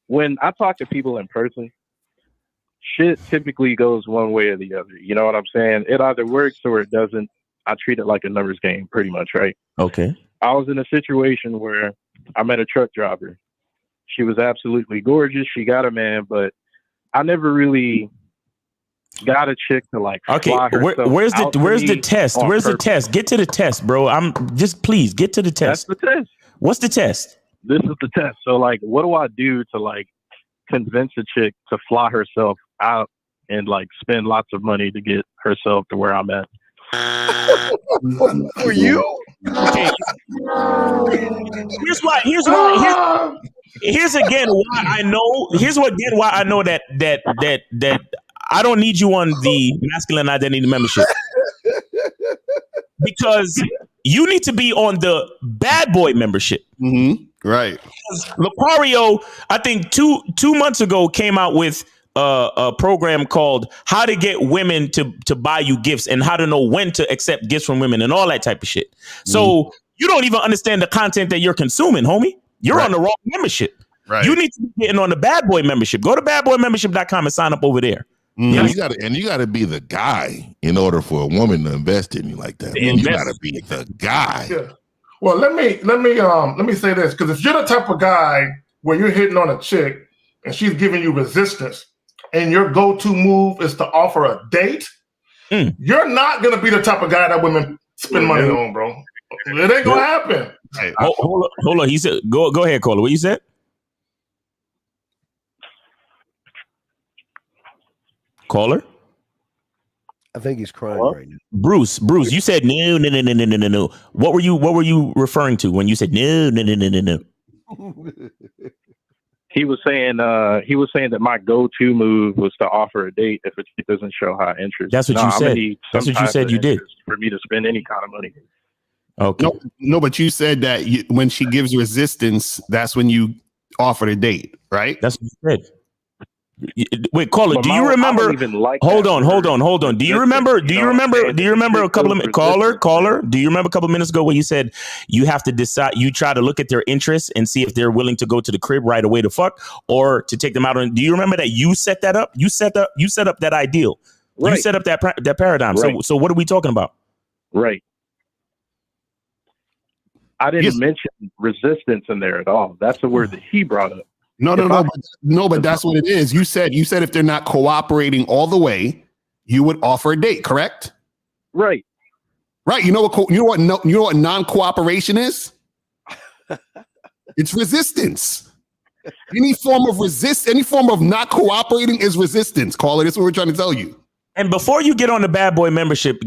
when I talk to people in person, shit typically goes one way or the other. You know what I'm saying? It either works or it doesn't. I treat it like a numbers game, pretty much, right? Okay. I was in a situation where I met a truck driver. She was absolutely gorgeous. She got a man, but I never really got a chick to like. Okay, where's the test? Where's the test? Get to the test, bro. Please get to the test. That's the test. What's the test? This is the test. So like, what do I do to like convince a chick to fly herself out and like spend lots of money to get herself to where I'm at? For you? Okay. Here's again why I know. Here's why I know that I don't need you on the masculine identity membership, because you need to be on the bad boy membership. Mm-hmm. Right. Lucario, I think two months ago, came out with a program called How to Get Women to Buy You Gifts and How to Know When to Accept Gifts from Women and all that type of shit. So you don't even understand the content that you're consuming, homie. You're on the wrong membership. Right. You need to be getting on the bad boy membership. Go to badboymembership.com and sign up over there. Yeah, you gotta be the guy in order for a woman to invest in you like that. Man, you gotta be the guy. Yeah. Well, let me say this, because if you're the type of guy where you're hitting on a chick and she's giving you resistance, and your go-to move is to offer a date, you're not gonna be the type of guy that women spend money on, bro. It ain't gonna happen. Hey, hold on. He said, "Go ahead, caller. What you said?" Caller? I think he's crying right now. Bruce, you said no. What were you referring to when you said no? He was saying that my go-to move was to offer a date if it doesn't show high interest. That's what you said. That's what you said you did. For me to spend any kind of money. Okay. No, but you said that when she gives resistance, that's when you offer a date, right? That's what you said. Wait, caller, do you remember? Hold on. Do you remember a couple of caller? Do you remember a couple of minutes ago when you said you have to decide? You try to look at their interests and see if they're willing to go to the crib right away to fuck or to take them out. Do you remember that you set that up? You set up that ideal. Right. You set up that paradigm. Right. So what are we talking about? Right. I didn't mention resistance in there at all. That's the word that he brought up. No, but that's what it is. You said if they're not cooperating all the way, you would offer a date, correct? Right. You know what non-cooperation is? It's resistance. Any form of not cooperating is resistance. Call it. That's what we're trying to tell you. And before you get on the bad boy membership,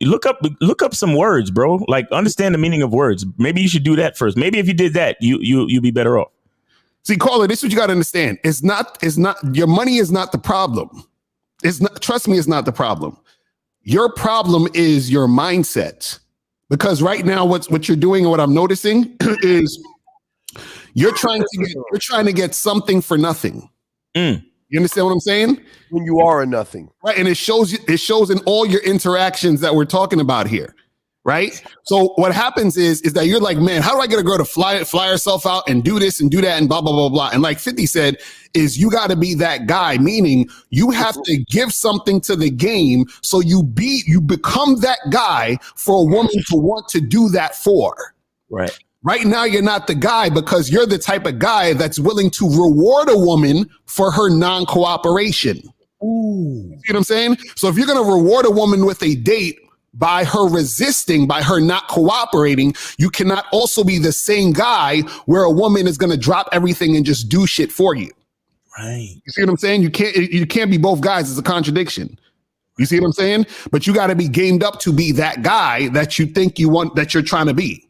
look up some words, bro. Like understand the meaning of words. Maybe you should do that first. Maybe if you did that, you'd be better off. See, caller, this is what you got to understand. It's not your money is not the problem. Trust me, it's not the problem. Your problem is your mindset. Because right now, what you're doing and what I'm noticing is you're trying to get something for nothing. You understand what I'm saying? When you are a nothing. Right. And it shows in all your interactions that we're talking about here. Right. So what happens is that you're like, man, how do I get a girl to fly herself out and do this and do that and blah, blah, blah, blah. And like 50 said, is you got to be that guy, meaning you have to give something to the game. So you become that guy for a woman to want to do that for. Right. Right now, you're not the guy because you're the type of guy that's willing to reward a woman for her non-cooperation. Ooh. See what I'm saying? So if you're going to reward a woman with a date, by her resisting, by her not cooperating, you cannot also be the same guy where a woman is going to drop everything and just do shit for you. Right. You see what I'm saying? You can't be both guys. It's a contradiction. You see what I'm saying? But you got to be gamed up to be that guy that you think you want, that you're trying to be.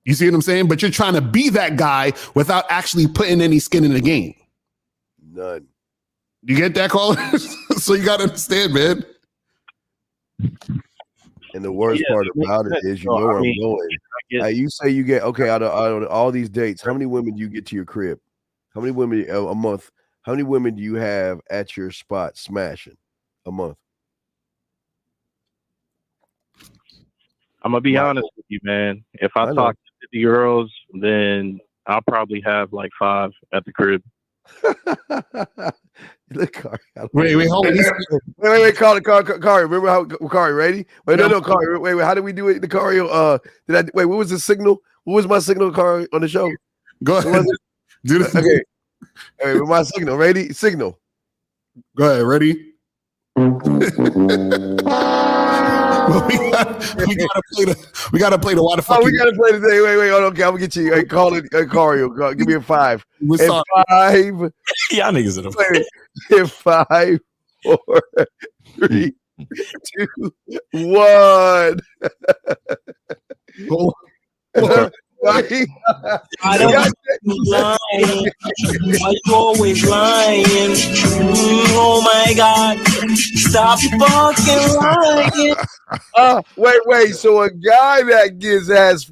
You see what I'm saying? But you're trying to be that guy without actually putting any skin in the game. None. You get that, caller? So you got to understand, man. And the worst part about it is, you know where I'm going. You say you get out of all these dates. How many women do you get to your crib? How many women a month? How many women do you have at your spot smashing a month? I'm gonna be honest with you, man. If I talk to 50 girls, then I'll probably have like 5 at the crib. Wait, hold on. Wait, Kari. Remember how Kari? Ready? Wait, no, Kari. Wait. How did we do it? The Kari. What was the signal? What was my signal, Kari, on the show? Go ahead. Do this. Okay. All right, with my signal. Ready? Signal. Go ahead. Ready? we gotta play the why the fuck. Oh, we gotta play the thing. Wait, hold on. Okay, I'm gonna get you. Hey, call it, Kari. Give me a 5. And 5. Y'all niggas in a 5, 4, 3, 2, 1. Why you always lying? Oh my God! Stop fucking lying. Wait. So a guy that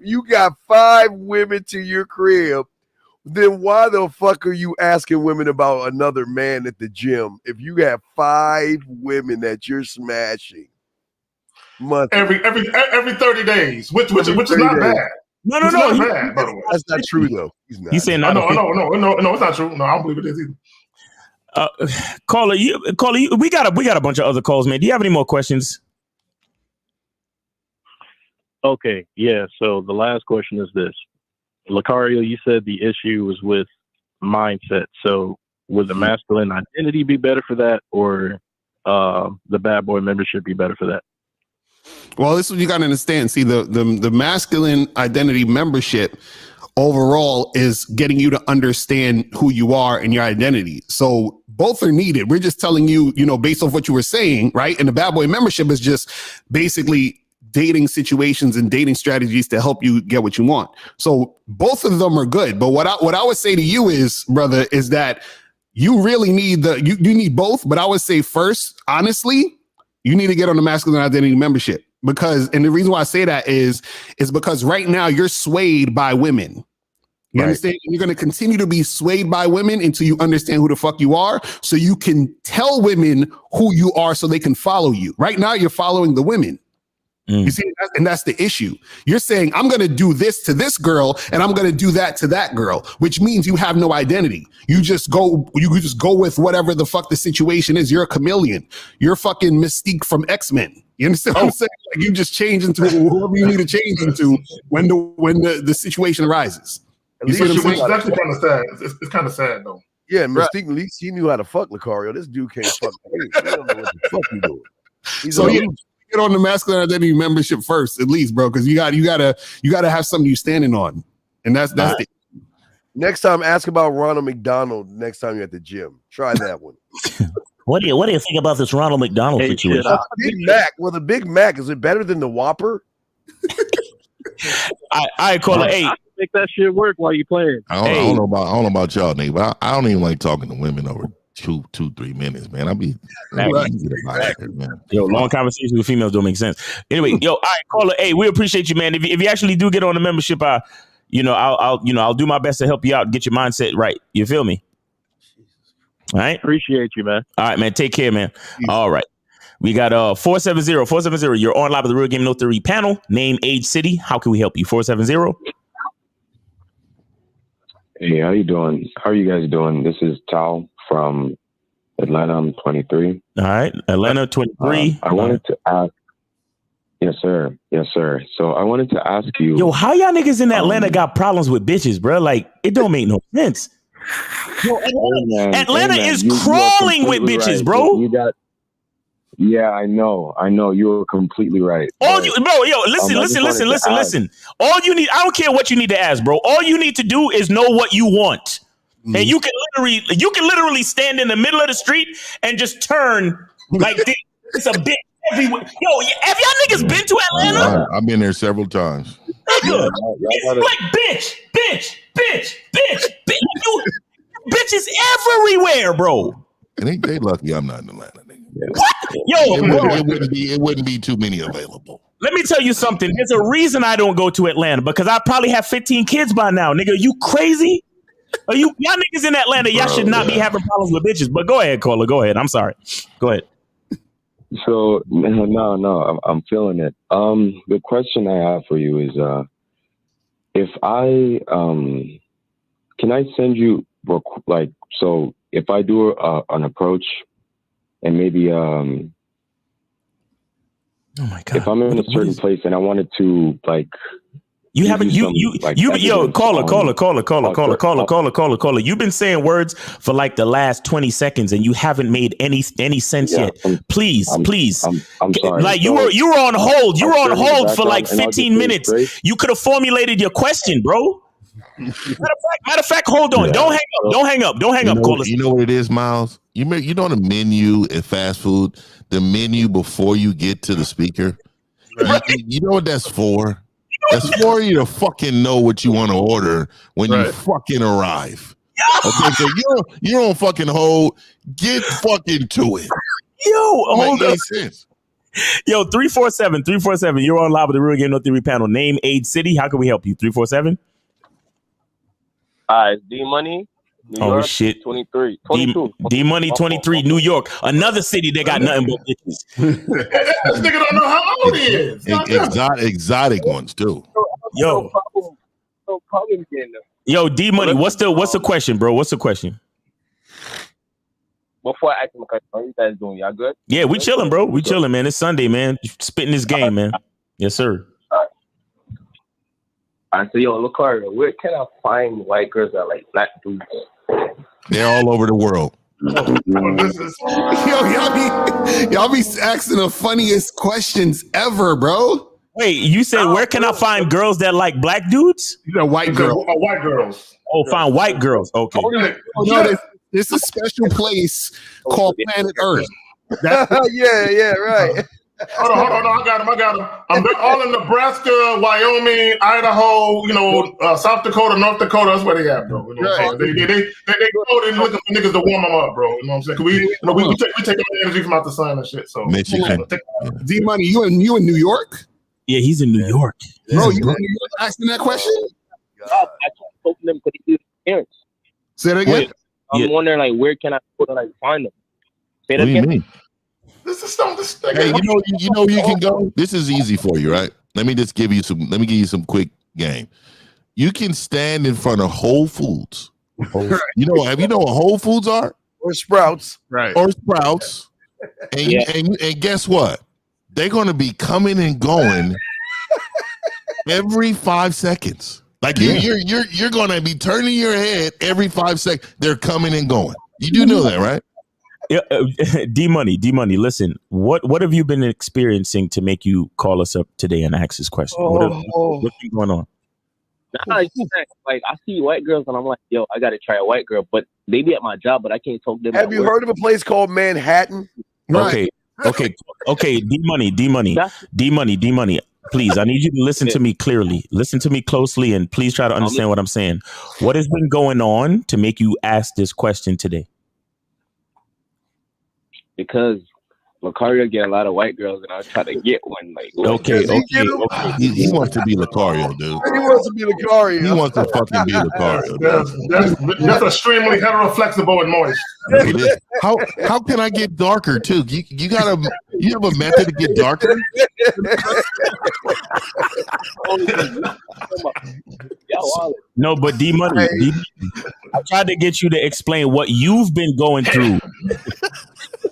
you got 5 women to your crib. Then why the fuck are you asking women about another man at the gym if you have 5 women that you're smashing? Every 30 days, which is not bad. No. That's not true though. He's saying no, it's not true. No, I don't believe it is either. Caller, we got a bunch of other calls, man. Do you have any more questions? Okay, yeah. So the last question is this. Lucario, you said the issue was with mindset. So would the masculine identity be better for that, or the bad boy membership be better for that? Well, this is what you got to understand. See, the masculine identity membership overall is getting you to understand who you are and your identity. So both are needed. We're just telling you, based off what you were saying, right? And the bad boy membership is just basically dating situations and dating strategies to help you get what you want. So both of them are good. But what I would say to you is, brother, is that you really need you need both. But I would say first, honestly, you need to get on the masculine identity membership and the reason why I say that is because right now you're swayed by women. You understand? You're going to continue to be swayed by women until you understand who the fuck you are, so you can tell women who you are so they can follow you. Right now you're following the women. You see, and that's the issue. You're saying, I'm going to do this to this girl and I'm going to do that to that girl, which means you have no identity. You just go with whatever the fuck the situation is. You're a chameleon. You're fucking Mystique from X-Men. You understand what I'm saying? Like, you just change into whoever you need to change into when the situation arises. You see what I'm saying? It's actually kind of sad. It's kind of sad though. Yeah, Mystique, at least he knew how to fuck Lucario. This dude can't fuck. He don't know what the fuck he doing. He's get on the masculine identity membership first, at least, bro, because you gotta have something you standing on, and that's the next time. Ask about Ronald McDonald next time you're at the gym. Try that one. What do you think about this Ronald McDonald situation? Big Mac. Well, the Big Mac, is it better than the Whopper? I call it 8. Make that shit work while you playing. I don't know about y'all, nigga, but I don't even like talking to women over 2-3 minutes, man. I'll be man. Yo, long conversations with females don't make sense. Anyway, all right, caller. Hey, we appreciate you, man. If you actually do get on the membership, I'll do my best to help you out, get your mindset right. You feel me? All right. Appreciate you, man. All right, man. Take care, man. All right. We got 470. You're on live with the Real Game No Theory panel. Name, age, city. How can we help you? 470. Hey, how you doing? How are you guys doing? This is Tao from Atlanta. I'm 23. All right, Atlanta, 23. I wanted to ask. Yes, sir. So I wanted to ask you. Yo, how y'all niggas in Atlanta got problems with bitches, bro? Like, it don't make no sense. Yo, Atlanta is crawling with bitches, right. Bro. You got. Yeah, I know. You were completely right. Listen. All you need, I don't care what you need to ask, bro. All you need to do is know what you want. And you can literally stand in the middle of the street and just turn like this. It's a bitch everywhere. Yo, have y'all niggas been to Atlanta? I've been there several times. It's like bitch. You bitches everywhere, bro. And they lucky I'm not in Atlanta. What? It wouldn't be too many available. Let me tell you something. There's a reason I don't go to Atlanta because I probably have 15 kids by now. Nigga, are you crazy? Are y'all niggas in Atlanta? Y'all should not be having problems with bitches. But go ahead, Caller. Go ahead. I'm sorry. Go ahead. So no, I'm feeling it. The question I have for you is, if I can I send you like, so if I do an approach and maybe oh my God. If I'm in a certain place and I wanted to like, caller. You've been saying words for like the last 20 seconds and you haven't made any sense yet. Please. I'm sorry. Like you were on hold. You were on hold for like 15 minutes. You could have formulated your question, bro. Matter of fact, hold on. Don't hang up, caller. You know what it is, Miles? You know the menu at fast food, the menu before you get to the speaker. You know what that's for? That's for you to fucking know what you want to order when you fucking arrive. Okay, so you don't fucking hold. Get fucking to it. Yo, hold on. Yo, 347. You're on live with the Real Game No Theory panel. Name, age, city. How can we help you? 347. D Money. New York, shit. 23. 22. D Money 23, New York. Another city that got nothing but bitches. This nigga don't know how old he is. Exotic ones too. Yo. No problem getting them. Yo, D Money, what's the question, bro? What's the question? Before I ask my question, how you guys doing? Y'all good? Yeah, we chilling, bro. We chilling, man. It's Sunday, man. Spitting this game, man. Yes, sir. All right, so yo, look, where can I find white girls that like black dudes? They're all over the world. Y'all be asking the funniest questions ever, bro. Wait, you said where can I find girls that like black dudes? You know, white girls. White girls. Oh, find white girls. Okay. There's a special place called Planet Earth. Yeah, right. Hold on. I got him. I'm all in Nebraska, Wyoming, Idaho, South Dakota, North Dakota. That's where they at, bro. You know what I'm saying? They go there looking for niggas to warm them up, bro. You know what I'm saying? Cause we take energy from out the sun and shit. So Michigan. D Money, you in New York? Yeah, he's in New York. Bro, you in New York asking that question? I can't talk to them because they do parents. Say that again. I'm wondering like where can I go to like find them? Say that What do you again. mean? This is something. Hey, you know you can go. This is easy for you, right? Let me give you some quick game. You can stand in front of Whole Foods. Have you know what Whole Foods are? Or Sprouts. Right. Or Sprouts. And guess what? They're gonna be coming and going every 5 seconds. Like you're gonna be turning your head every 5 seconds. They're coming and going. You do know that, right? D Money. Listen, what have you been experiencing to make you call us up today and ask this question? What's been going on? Like I see white girls and I'm like, yo, I gotta try a white girl, but they be at my job, but I can't talk to them. Have you heard of a place called Manhattan? Okay. D Money. Please, I need you to listen to me clearly. Listen to me closely, and please try to understand what I'm saying. What has been going on to make you ask this question today? Because Lucario get a lot of white girls, and I was trying to get one. Like, okay. He wants to be Lucario, dude. He wants to be Lucario. He wants to fucking be Lucario. That's extremely heteroflexible and moist. How can I get darker too? You have a method to get darker? No, but D Money, I tried to get you to explain what you've been going through.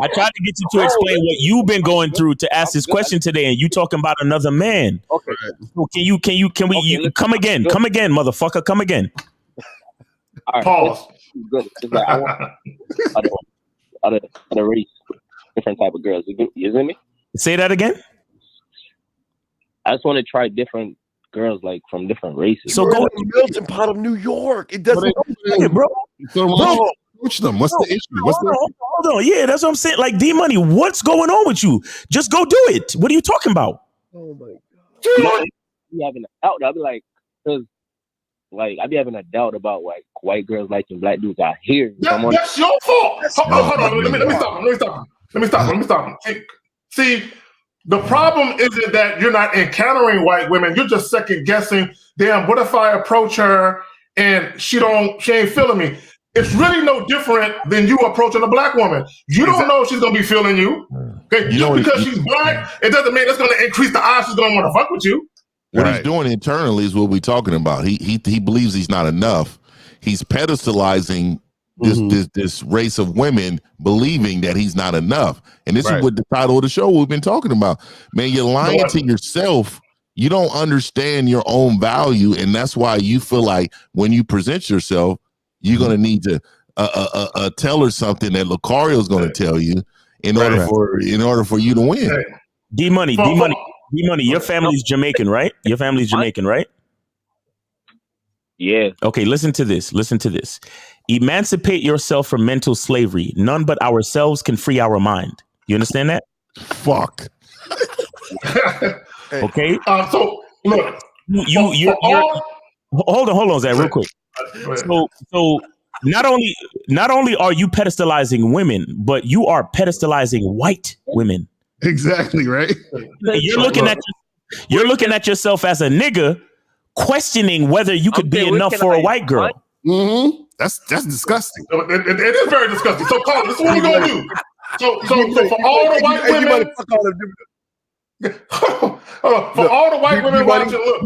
I tried to get you to explain what you've been going through to ask this question today, and you talking about another man. Okay. So can we come again, motherfucker, come again. All right. Pause. Good. It's like I want other race, different type of girls. You see me? Say that again. I just want to try different girls, like from different races. So go to the melting pot of New York. It doesn't, bro. Coach them. What's the issue? Hold on. Yeah, that's what I'm saying. Like D Money, what's going on with you? Just go do it. What are you talking about? Oh my God. I be having a doubt. I'll be like, because like I be having a doubt about like white girls liking black dudes out here. That's your fault. Hold on. Let me stop him. Let me stop. See, the problem isn't that you're not encountering white women. You're just second guessing. Damn, what if I approach her and she ain't feeling me? It's really no different than you approaching a black woman. You don't know if she's gonna be feeling you. Okay, just because she's black, it doesn't mean it's gonna increase the odds she's gonna want to fuck with you. What he's doing internally is what we're talking about. He believes he's not enough. He's pedestalizing this race of women, believing that he's not enough. And this is what the title of the show we've been talking about. Man, you're lying to yourself. You don't understand your own value, and that's why you feel like when you present yourself, you're gonna need to tell her something that Lucario's gonna tell you in order for you to win. D Money. Your family's Jamaican, right? Your family's Jamaican, right? Yeah. Okay, listen to this. Emancipate yourself from mental slavery. None but ourselves can free our mind. You understand that? Fuck. Okay. So look, you're hold on, Zach, real quick. So not only are you pedestalizing women, but you are pedestalizing white women. Exactly, right? You're looking at yourself as a nigga, questioning whether you could be enough for a white girl. Mm-hmm. That's disgusting. It is very disgusting. So, Colin, this is what we're gonna do. So for all the white women, for all the white women watching, look.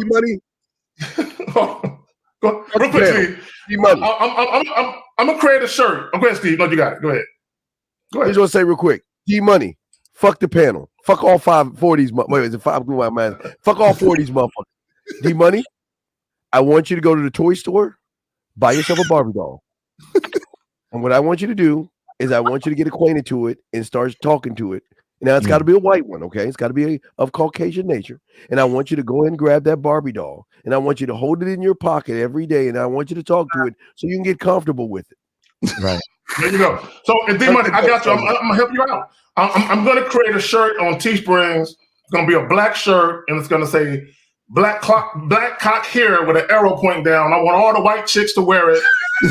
Real quick, Steve. I'm gonna create a shirt. Go ahead, Steve. No, you got it. Go ahead. I just want to say real quick, G Money, fuck the panel. Fuck all four of these. Wait, is it five? Man, fuck all four of these motherfuckers. D Money, I want you to go to the toy store, buy yourself a Barbie doll, and what I want you to do is I want you to get acquainted to it and start talking to it. Now it's got to be a white one, okay? It's got to be of Caucasian nature, and I want you to go ahead and grab that Barbie doll, and I want you to hold it in your pocket every day, and I want you to talk to it so you can get comfortable with it. Right. There you go. So, D Money, I got you. I'm gonna help you out. I'm gonna create a shirt on Teesprings. It's gonna be a black shirt, and it's gonna say black cock here with an arrow pointing down. I want all the white chicks to wear it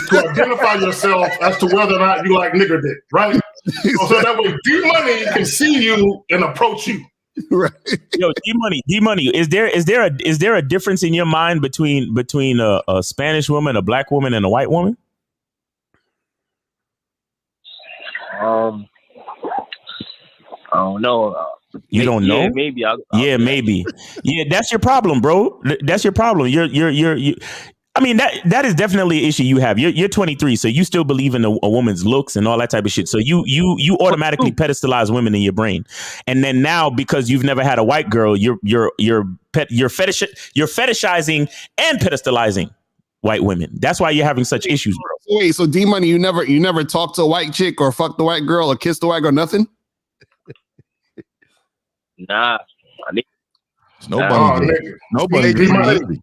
to identify yourself as to whether or not you like nigger dick, right? So that way D Money can see you and approach you. Right. Yo, D Money, is there a difference in your mind between a Spanish woman, a black woman, and a white woman? I don't know. You don't know? Maybe. Maybe. Yeah, that's your problem, bro. That's your problem. You're. I mean, that is definitely an issue you have. You're 23, so you still believe in a woman's looks and all that type of shit. So you automatically pedestalize women in your brain, and then now because you've never had a white girl, you're fetishizing and pedestalizing white women. That's why you're having such issues, bro. Wait, so D Money, you never talked to a white chick or fucked the white girl or kissed the white girl, nothing? Nah. Nobody did.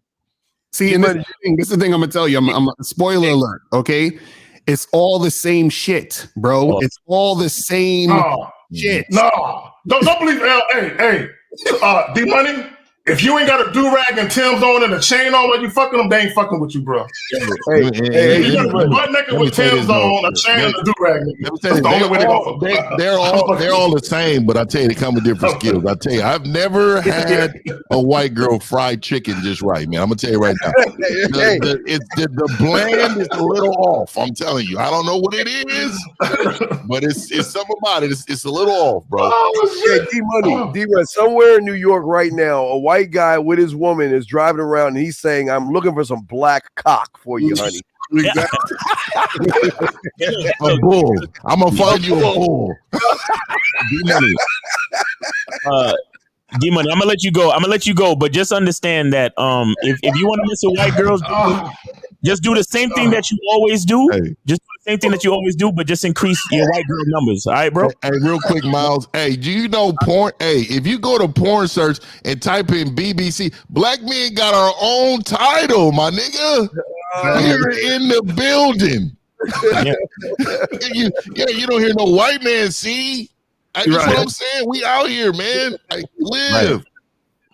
See, and this is the thing I'm gonna tell you. I'm spoiler alert. Okay, it's all the same shit, bro. It's all the same shit. No, don't believe. Hey, D Money. If you ain't got a do-rag and Tim's on and a chain on when you fucking them, they ain't fucking with you, bro. Hey, you got to be butt naked with Tim's on, a chain and a do-rag. That's the only way to go. They're all the same, but I tell you, they come with different skills. I tell you, I've never had a white girl fried chicken just right, man. I'm gonna tell you right now. The blend is a little off. I'm telling you, I don't know what it is, but it's something about it. It's a little off, bro. D Money, somewhere in New York right now, a white guy with his woman is driving around and he's saying, "I'm looking for some black cock for you, honey." A bull. I'm gonna find you a bull. D Money, I'm gonna let you go. But just understand that if you want to mess with white girls, just do the same thing that you always do. Hey. Just do the same thing that you always do, but just increase your white girl numbers. All right, bro? Hey, real quick, Miles. Hey, do you know porn? Hey, if you go to porn search and type in BBC, black men got our own title, my nigga. We're in the building. You don't hear no white man see. That's what I'm saying. We out here, man. I live.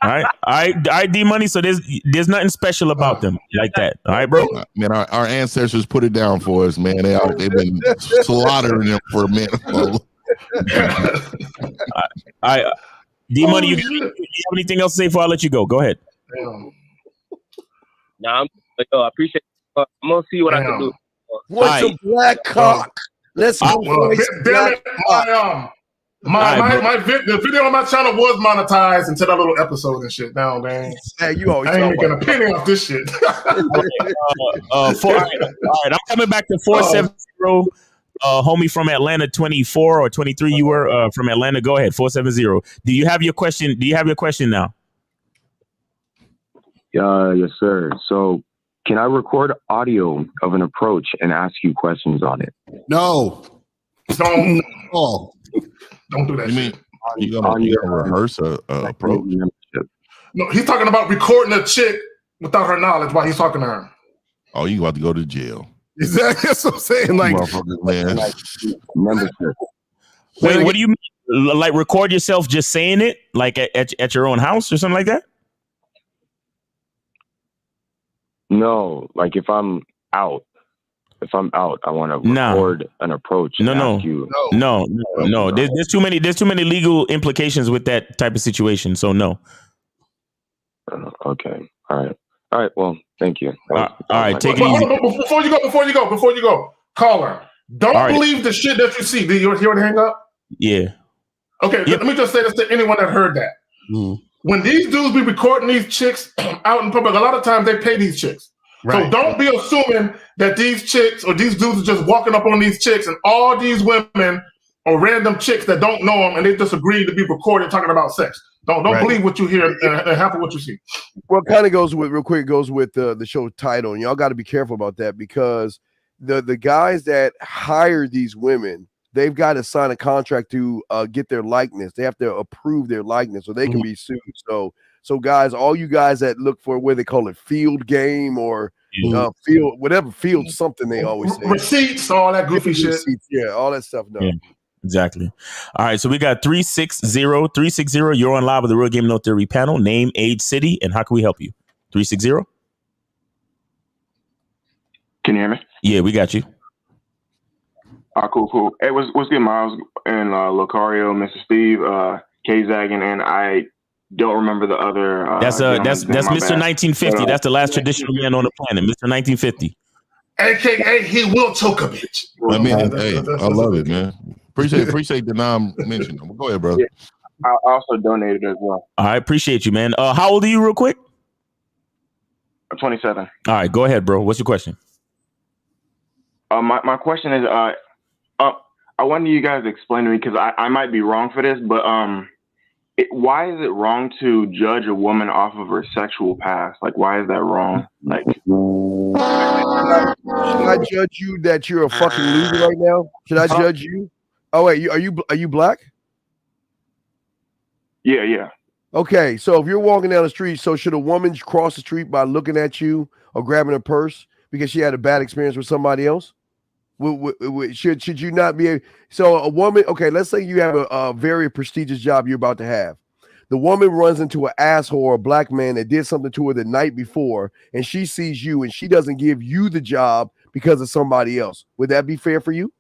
Right. All right, D Money. So there's nothing special about them like that. All right, bro. Man, our ancestors put it down for us, man. They've been slaughtering them for a minute. I D Money, you have anything else to say before I let you go? Go ahead. Nah, I appreciate it. I'm gonna see what I can do. What's a black cock? Let's go find some black cock. The video on my channel was monetized until that little episode and shit. Now, man, hey, you always I ain't making a penny off this shit. All right, I'm coming back to 470. Homie from Atlanta, 24 or 23. You were from Atlanta. Go ahead, 470. Do you have your question? Do you have your question now? Yes, sir. So, can I record audio of an approach and ask you questions on it? No. Don't. Oh. Don't do that. You mean you gonna rehearse a approach? No, he's talking about recording a chick without her knowledge while he's talking to her. Oh, you about to go to jail? Exactly. That's what I'm saying. Like, man. Wait, what do you mean? Like record yourself just saying it, like at your own house or something like that? No, like if I'm out, I want to record an approach. No. There's too many legal implications with that type of situation. So no. Okay. All right. Well, thank you. All right. Take it easy. Before you go, caller, don't believe the shit that you see. Did you hear it hang up? Yeah. Okay. Let me just say this to anyone that heard that. When these dudes be recording these chicks out in public, a lot of times they pay these chicks. Right. So don't be assuming that these chicks or these dudes are just walking up on these chicks and all these women or random chicks that don't know them and they just agree to be recorded talking about sex. Don't believe what you hear and half of what you see. Well, kind of goes with the show title, and y'all got to be careful about that because the guys that hire these women, they've got to sign a contract to get their likeness. They have to approve their likeness so they can be sued. So guys, all you guys that look for what they call it, field game or field something they always say. Receipts, all that goofy shit. Yeah, all that stuff. No. Yeah, exactly. All right, so we got 360. You're on live with the Real Game No Theory panel. Name, age, city, and how can we help you? 360. Can you hear me? Yeah, we got you. Cool. Hey, what's good, Miles and Locario, Mr. Steve, K-Zaggin, and I don't remember the other. That's Mr. 1950. That's the last traditional man on the planet, Mr. 1950. AKA he will choke a bitch. I mean, hey, I love it, man. Appreciate the non-mention. Go ahead, brother. Yeah, I also donated as well. I appreciate you, man. How old are you, real quick? I'm 27. All right, go ahead, bro. What's your question? My question is, I wanted you guys to explain to me because I might be wrong for this, but why is it wrong to judge a woman off of her sexual past? Like, why is that wrong? Like, should I judge you that you're a fucking loser right now? Should I judge you? Oh wait, are you black? Yeah. Okay, so if you're walking down the street, so should a woman cross the street by looking at you or grabbing a purse because she had a bad experience with somebody else? Should you not be so a woman? Okay, let's say you have a very prestigious job you're about to have. The woman runs into an asshole or a black man that did something to her the night before, and she sees you and she doesn't give you the job because of somebody else. Would that be fair for you?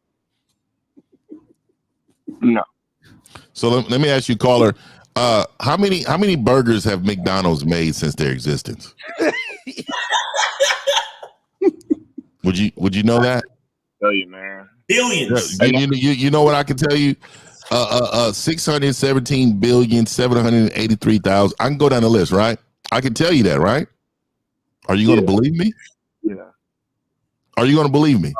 No. So let me ask you, caller, how many burgers have McDonald's made since their existence? Would you know that? Tell you, man. Billions. You know what I can tell you? 617,783,000. I can go down the list, right? I can tell you that, right? Are you going to believe me? Yeah. Are you going to believe me?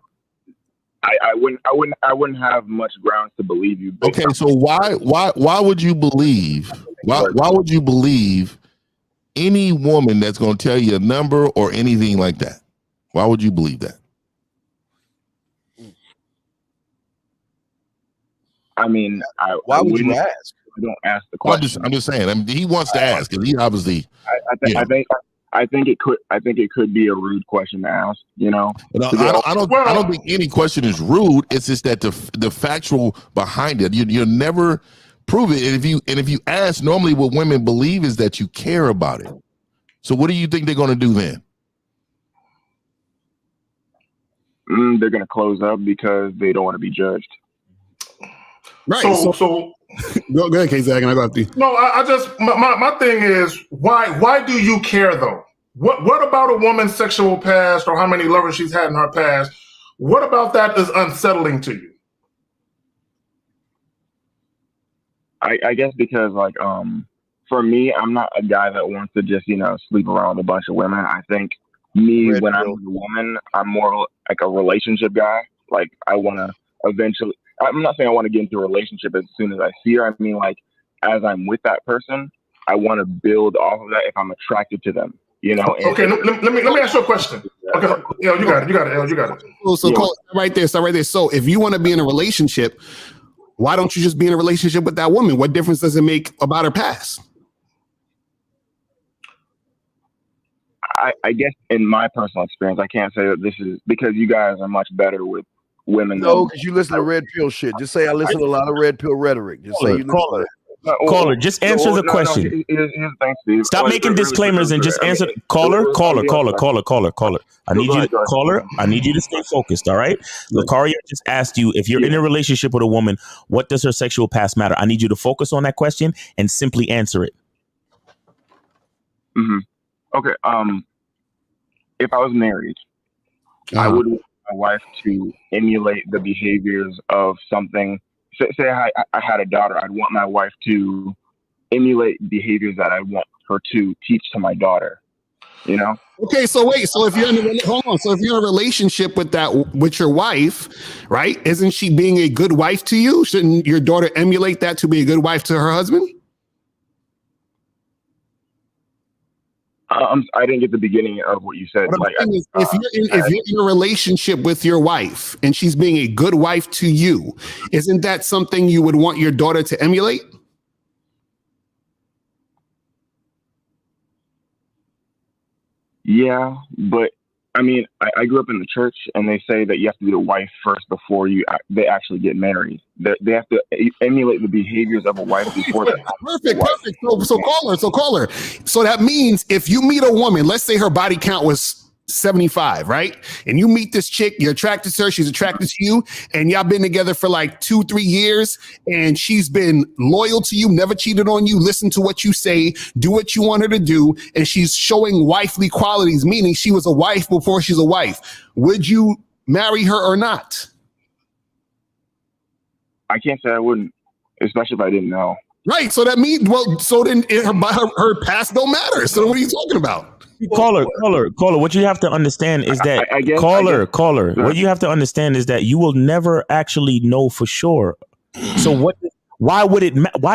I wouldn't have much grounds to believe you. Okay, so why would you believe? Why would you believe any woman that's going to tell you a number or anything like that? Why would you believe that? I mean, why would you ask? I don't ask the question. I'm just saying. I mean, he wants to ask, and he obviously. I think it could be a rude question to ask. You know, I don't think any question is rude. It's just that the factual behind it, you'll never prove it. And if you ask, normally what women believe is that you care about it. So what do you think they're going to do then? They're going to close up because they don't want to be judged. Right. So go ahead, Casey. I got you. No, I just my thing is why do you care though? What about a woman's sexual past or how many lovers she's had in her past? What about that is unsettling to you? I guess because like for me, I'm not a guy that wants to just sleep around with a bunch of women. I think when I'm with a woman, I'm more like a relationship guy. Like I want to eventually. I'm not saying I want to get into a relationship as soon as I see her. I mean, like as I'm with that person, I want to build off of that if I'm attracted to them. Okay, let me ask you a question. Okay, you got it. So call it right there. So right there. So if you want to be in a relationship, why don't you just be in a relationship with that woman? What difference does it make about her past? I guess in my personal experience, I can't say that this is because you guys are much better with women. No, because you listen to red pill shit. Just say I listen to a lot of red pill rhetoric. Just say you listen. Caller, just answer the question. Here's the thing, Steve. Stop making disclaimers and just answer. Caller. I need you, caller. I need you to stay focused. All right. Lucaria just asked you if you're in a relationship with a woman, what does her sexual past matter? I need you to focus on that question and simply answer it. Mm-hmm. Okay. If I was married, I would want my wife to emulate the behaviors of something. Say I had a daughter, I'd want my wife to emulate behaviors that I want her to teach to my daughter. Okay, so wait. So if you're in a relationship with your wife, right? Isn't she being a good wife to you? Shouldn't your daughter emulate that to be a good wife to her husband? I didn't get the beginning of what you said. If you're in a relationship with your wife and she's being a good wife to you, isn't that something you would want your daughter to emulate? Yeah, but I mean, I grew up in the church, and they say that you have to be the wife first before they actually get married. They have to emulate the behaviors of a wife before that. Perfect. So caller. So that means if you meet a woman, let's say her body count was 75, right? And you meet this chick, you're attracted to her, she's attracted to you, and y'all been together for like 2-3 years, and she's been loyal to you, never cheated on you, listen to what you say, do what you want her to do, and she's showing wifely qualities, meaning she was a wife before she's a wife. Would you marry her or not? I can't say I wouldn't, especially if I didn't know. Right. So that means, so then her past don't matter. So what are you talking about? Caller. What you have to understand is that what you have to understand is that you will never actually know for sure. So why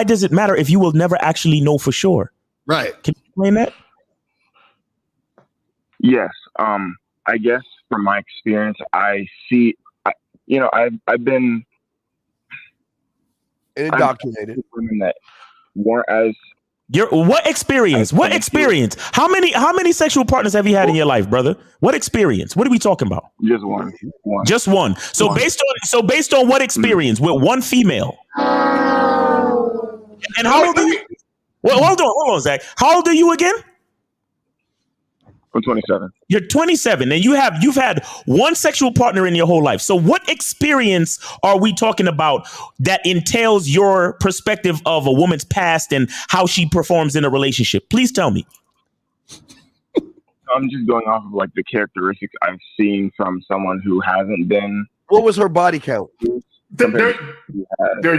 does it matter if you will never actually know for sure? Right. Can you explain that? Yes. I guess from my experience, I see, I've been indoctrinated. Women that weren't as. What experience? How many sexual partners have you had in your life, brother? What experience? What are we talking about? Just one. Just one. So based on what experience with one female? And how old are you? Well, hold on, Zach. How old are you again? I'm 27. You're 27, and you've had one sexual partner in your whole life. So what experience are we talking about that entails your perspective of a woman's past and how she performs in a relationship? Please tell me. I'm just going off of like the characteristics I've seen from someone who hasn't been. What was her body count? There you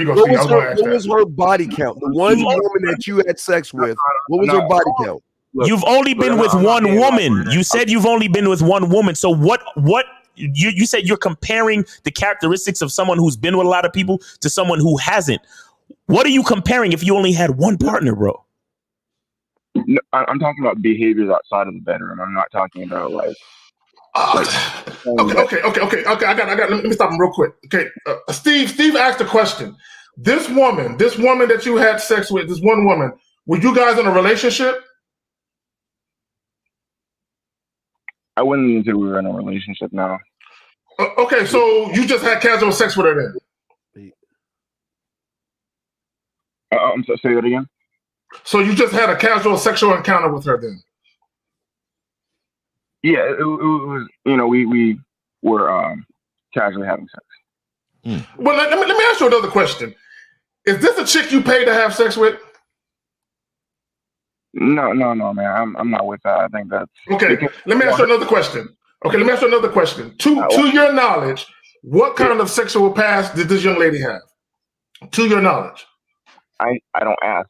go. What was her body count? The one woman that you had sex with, what was her body count? You've only been with one woman. You said you've only been with one woman. So what you said you're comparing the characteristics of someone who's been with a lot of people to someone who hasn't. What are you comparing if you only had one partner, bro? No, I'm talking about behaviors outside of the bedroom. I'm not talking about like. Okay. I got. Let me stop him real quick. Okay, Steve asked a question. This woman that you had sex with, this one woman, were you guys in a relationship? I wouldn't even say we were in a relationship now. Okay, so you just had casual sex with her then? I'm sorry, say that again? So you just had a casual sexual encounter with her then? Yeah, it was, we were casually having sex. Well, let me ask you another question. Is this a chick you paid to have sex with? No, man. I'm not with that. I think that's okay. Let me ask you another question. To your knowledge, what kind of sexual past did this young lady have? To your knowledge, I don't ask.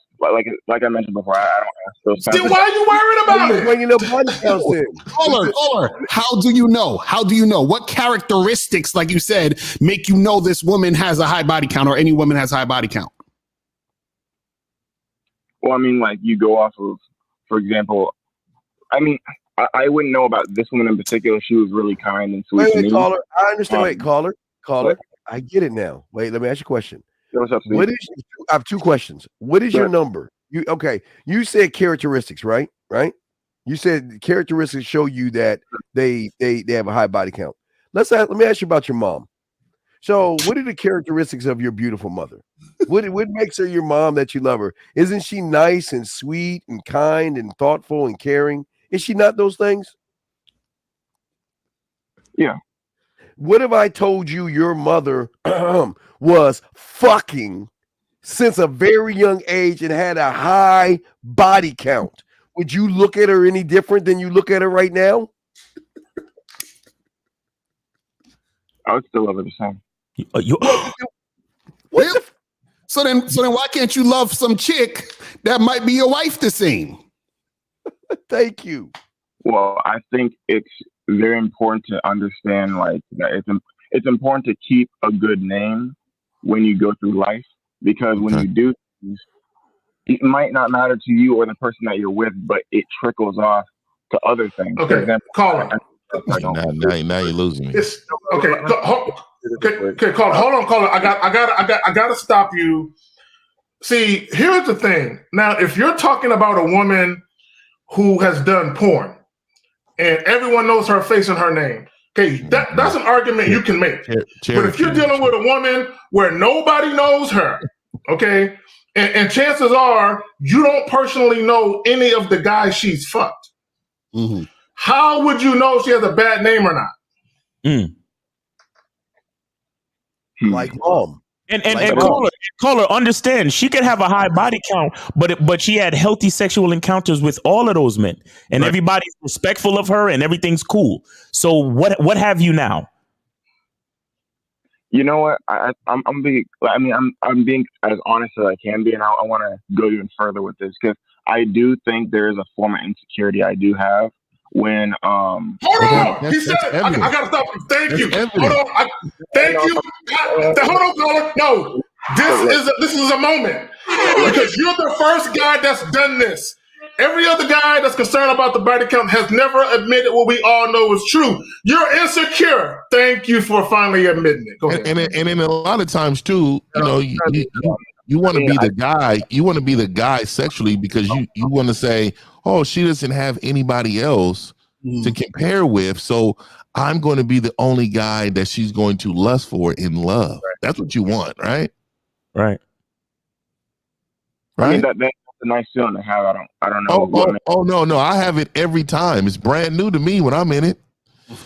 Like I mentioned before, I don't ask those. Then why are you worried about it? Bringing up body counts in. Caller, how do you know? How do you know? What characteristics, like you said, make you know this woman has a high body count or any woman has a high body count? Well, I mean, like you go off of, for example, I mean, I wouldn't know about this woman in particular. She was really kind and sweet. Wait, caller. I understand. Caller. I get it now. Wait, let me ask you a question. What's up, Steve? I have two questions. What is your number? You said characteristics, right? You said characteristics show you that they have a high body count. Let me ask you about your mom. So, what are the characteristics of your beautiful mother? What makes her your mom that you love her? Isn't she nice and sweet and kind and thoughtful and caring? Is she not those things? Yeah. What if I told you your mother was fucking since a very young age and had a high body count? Would you look at her any different than you look at her right now? I would still love her the same. So then why can't you love some chick that might be your wife the same? Thank you. Well, I think it's very important to understand, like, that it's important to keep a good name when you go through life, because when you do things, it might not matter to you or the person that you're with, but it trickles off to other things. Okay, For example, Colin. Now you're losing me. Okay, Colin. Hold on, Colin. I gotta stop you. See, here's the thing. Now, if you're talking about a woman who has done porn and everyone knows her face and her name, okay, that's an argument you can make. But if you're dealing with a woman where nobody knows her, okay, and chances are you don't personally know any of the guys she's fucked, how would you know if she has a bad name or not? Like mom. And caller, understand, she could have a high body count, but she had healthy sexual encounters with all of those men, and everybody's respectful of her, and everything's cool. So what have you now? You know what? I'm being as honest as I can be, and I want to go even further with this, because I do think there is a form of insecurity I do have when hold on. He said it. I gotta stop him. Thank you. Hold on. Thank you. Hold on, caller. No, this is a moment, because you're the first guy that's done this. Every other guy that's concerned about the body count has never admitted what we all know is true. You're insecure. Thank you for finally admitting it. Go ahead. And then a lot of times too, you want to be the guy. You want to be the guy sexually because you want to say, oh, she doesn't have anybody else to compare with, so I'm going to be the only guy that she's going to lust for in love. Right. That's what you want, right? Right. I mean, that's a nice feeling to have. I don't know. Oh no, I have it every time. It's brand new to me when I'm in it.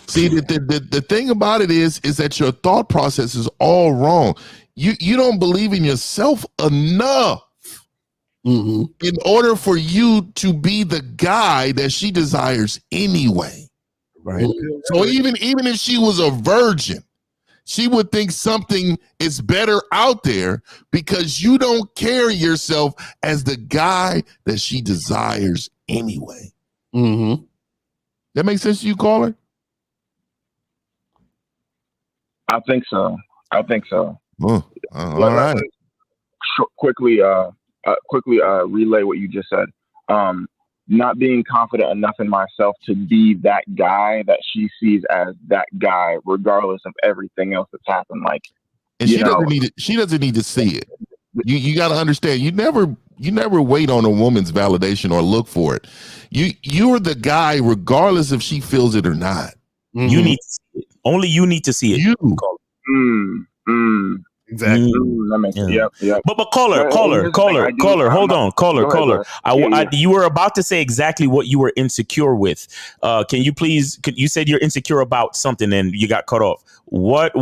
See, the thing about it is that your thought process is all wrong. You don't believe in yourself enough in order for you to be the guy that she desires anyway. Right. So even if she was a virgin, she would think something is better out there because you don't carry yourself as the guy that she desires anyway. That makes sense to you, caller? I think so. All right. Quickly relay what you just said. Not being confident enough in myself to be that guy that she sees as that guy, regardless of everything else that's happened. Like, and she doesn't need to see it. You got to understand. You never wait on a woman's validation or look for it. You're the guy, regardless if she feels it or not. You need to see it. Only you need to see it. Exactly. That makes sense. Yep. But caller, hold on, caller. You were about to say exactly what you were insecure with. You said you're insecure about something and you got cut off. What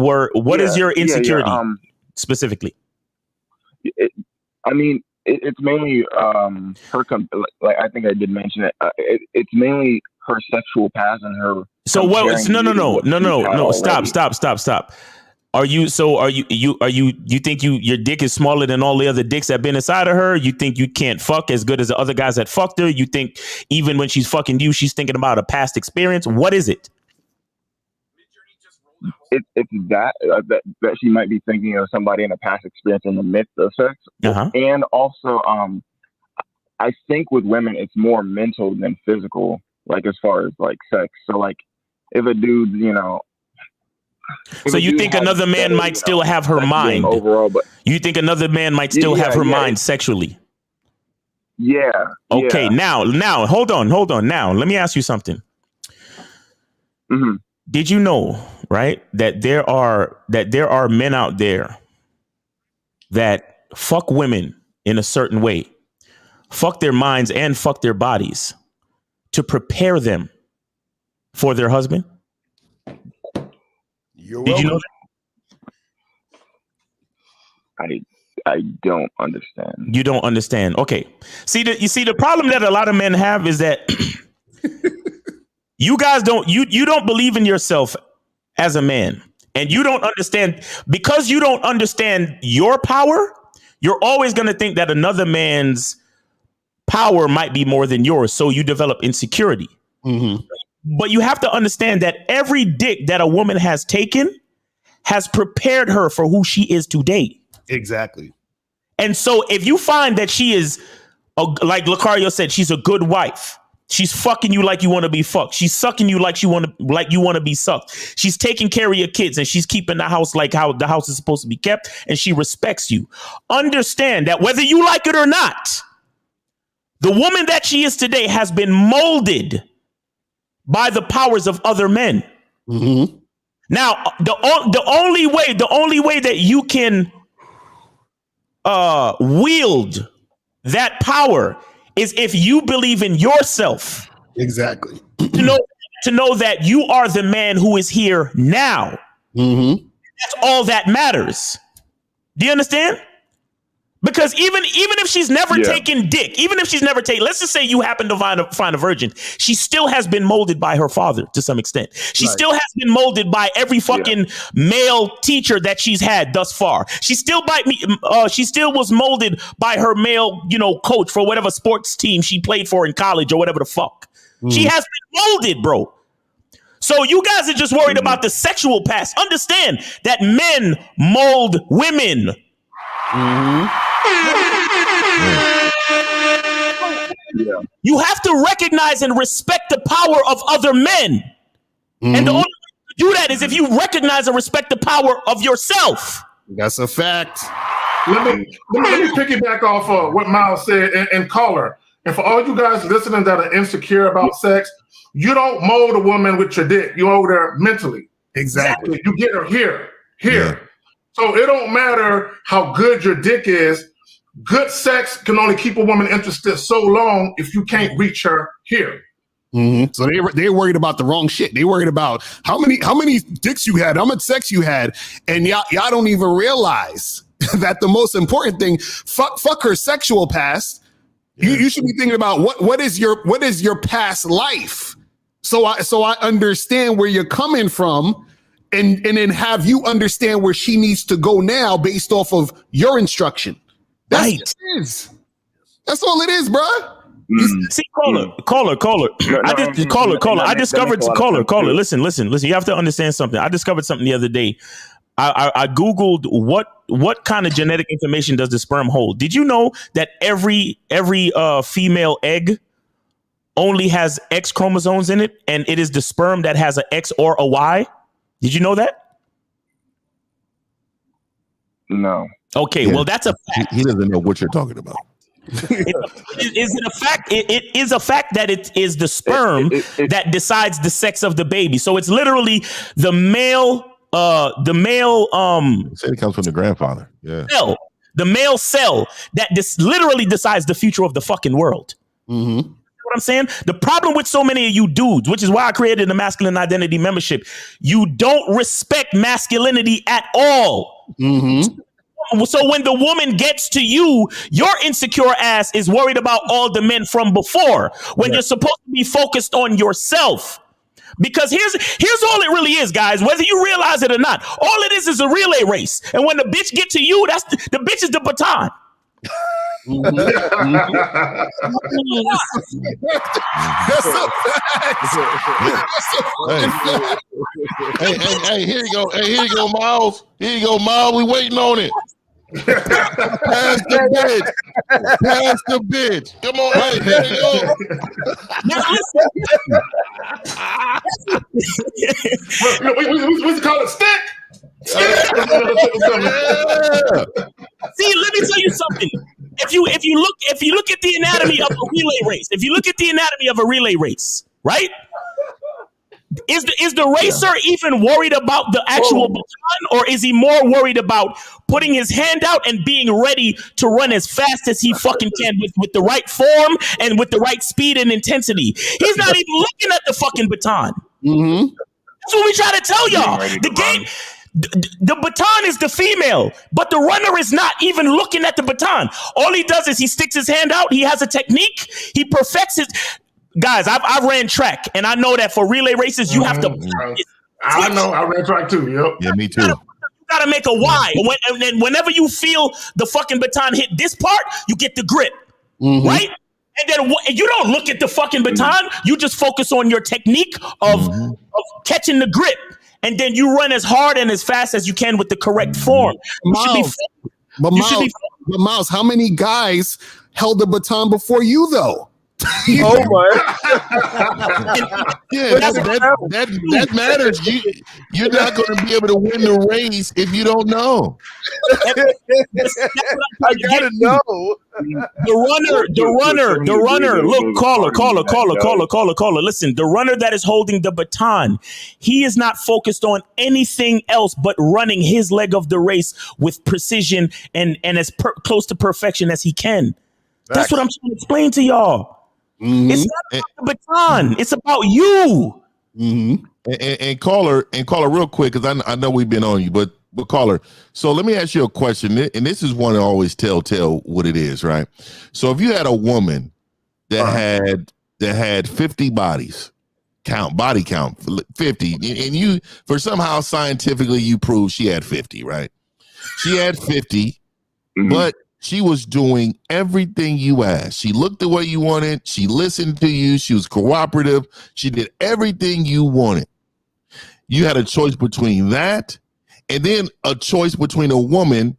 is your insecurity specifically? It's mainly her. Like I think I did mention it. It's mainly her sexual past and her. So what? No. Stop. Are you think your dick is smaller than all the other dicks that been inside of her? You think you can't fuck as good as the other guys that fucked her? You think even when she's fucking you, she's thinking about a past experience? What is it? It's that she might be thinking of somebody in a past experience in the midst of sex, and also I think with women it's more mental than physical. Like as far as like sex, so like if a dude, so you think another man might still have her mind overall, but you think another man might still have her mind sexually? Yeah. Okay. Yeah. Now, hold on. Now, let me ask you something. Mm-hmm. Did you know, right, that there are men out there that fuck women in a certain way, fuck their minds and fuck their bodies to prepare them for their husband? Did you know that? I don't understand. You don't understand. Okay. You see the problem that a lot of men have is that you guys don't believe in yourself as a man, and you don't understand, because you don't understand your power. You're always going to think that another man's power might be more than yours. So you develop insecurity. Mm-hmm. But you have to understand that every dick that a woman has taken has prepared her for who she is today. Exactly. And so if you find that she is, like Lucario said, she's a good wife. She's fucking you like you want to be fucked. She's sucking you like you want to be sucked. She's taking care of your kids and she's keeping the house like how the house is supposed to be kept, and she respects you. Understand that whether you like it or not, the woman that she is today has been molded by the powers of other men. Mm-hmm. Now, the only way that you can wield that power is if you believe in yourself. Exactly. to know that you are the man who is here now. Mm-hmm. That's all that matters. Do you understand? Because even if she's never taken dick, even if she's never taken, let's just say you happen to find a virgin, she still has been molded by her father to some extent. She still has been molded by every fucking male teacher that she's had thus far. She still was molded by her male, coach for whatever sports team she played for in college or whatever the fuck. She has been molded, bro. So you guys are just worried about the sexual past. Understand that men mold women. You have to recognize and respect the power of other men. And the only way to do that is if you recognize and respect the power of yourself. That's a fact. Let me piggyback off of what Miles said and Caller. And for all you guys listening that are insecure about sex, you don't mold a woman with your dick. You mold her mentally. Exactly. You get her here. Yeah. So it don't matter how good your dick is. Good sex can only keep a woman interested so long if you can't reach her here. Mm-hmm. So they're worried about the wrong shit. They worried about how many dicks you had, how much sex you had, and y'all don't even realize that the most important thing, fuck her sexual past. You should be thinking about what is your past life. So I understand where you're coming from. And then have you understand where she needs to go now based off of your instruction. That's what it is. That's all it is, bro. See, caller. I discovered caller. Listen. You have to understand something. I discovered something the other day. I Googled what kind of genetic information does the sperm hold? Did you know that every female egg only has X chromosomes in it, and it is the sperm that has an X or a Y? Did you know that? No. Okay, well, that's a fact. He doesn't know what you're talking about. Is it a fact? It is a fact that it is the sperm that decides the sex of the baby. So it's literally the male. Said it comes from the grandfather. Yeah. The male cell that literally decides the future of the fucking world. Mm-hmm. What I'm saying? The problem with so many of you dudes, which is why I created the masculine identity membership, you don't respect masculinity at all. Mm-hmm. So when the woman gets to you, your insecure ass is worried about all the men from before when you're supposed to be focused on yourself. Because here's all it really is, guys. Whether you realize it or not, all it is a relay race. And when the bitch get to you, that's the bitch is the baton. Hey, here you go. Hey, here you go, Miles. Here you go, Miles. We waiting on it. Pass the bitch. Come on, hey, there you go. What's it called? A stick? See, let me tell you something. If you look at the anatomy of a relay race, right? Is the racer even worried about the actual baton, or is he more worried about putting his hand out and being ready to run as fast as he fucking can with the right form and with the right speed and intensity? He's not even looking at the fucking baton. That's what we try to tell y'all. The game. The baton is the female, but the runner is not even looking at the baton. All he does is he sticks his hand out. He has a technique. He perfects his. Guys, I've ran track, and I know that for relay races, you have to. I know. I ran track too. Yep. Yeah, me too. You gotta make a Y. And whenever you feel the fucking baton hit this part, you get the grip, right? And then you don't look at the fucking baton. You just focus on your technique of catching the grip. And then you run as hard and as fast as you can with the correct form. Miles, how many guys held the baton before you, though? Oh my! Yeah, that matters. You're not going to be able to win the race if you don't know. I gotta know. The runner. Look, caller. Listen, the runner that is holding the baton, he is not focused on anything else but running his leg of the race with precision and as close to perfection as he can. That's what I'm trying to explain to y'all. It's not about the baton. It's about you. And caller, real quick, because I know we've been on you, but caller. So let me ask you a question, and this is one to always tell what it is, right? So if you had a woman that had 50 bodies, body count 50, and you for somehow scientifically you proved she had 50, right? She had 50, but she was doing everything you asked. She looked the way you wanted. She listened to you. She was cooperative. She did everything you wanted. You had a choice between that and then a choice between a woman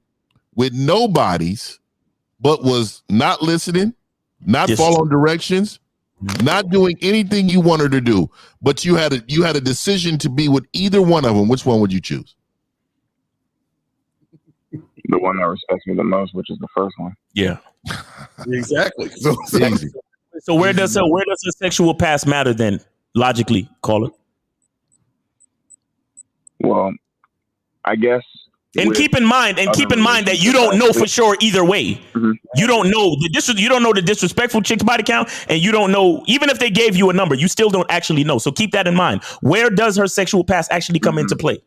with no bodies, but was not listening, not following directions, not doing anything you want her to do. But you had a decision to be with either one of them. Which one would you choose? The one that respects me the most, which is the first one. Yeah, exactly. So where does a sexual past matter then? Logically, caller. Well, I guess. And keep in mind that you don't know for sure either way. You don't know the disrespectful chick's body count, and you don't know even if they gave you a number, you still don't actually know. So keep that in mind. Where does her sexual past actually come into play?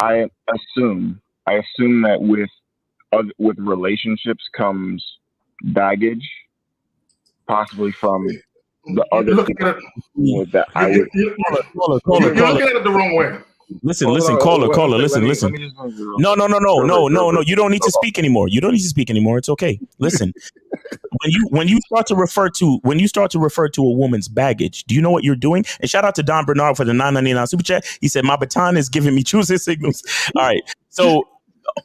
I assume that with relationships comes baggage, possibly from the other people that I would. You're looking at it the wrong way. Listen, caller, listen. No. You don't need to speak anymore. It's okay. Listen, when you start to refer to a woman's baggage, do you know what you're doing? And shout out to Don Bernard for the $9.99 super chat. He said, "My baton is giving me choosing signals." All right, so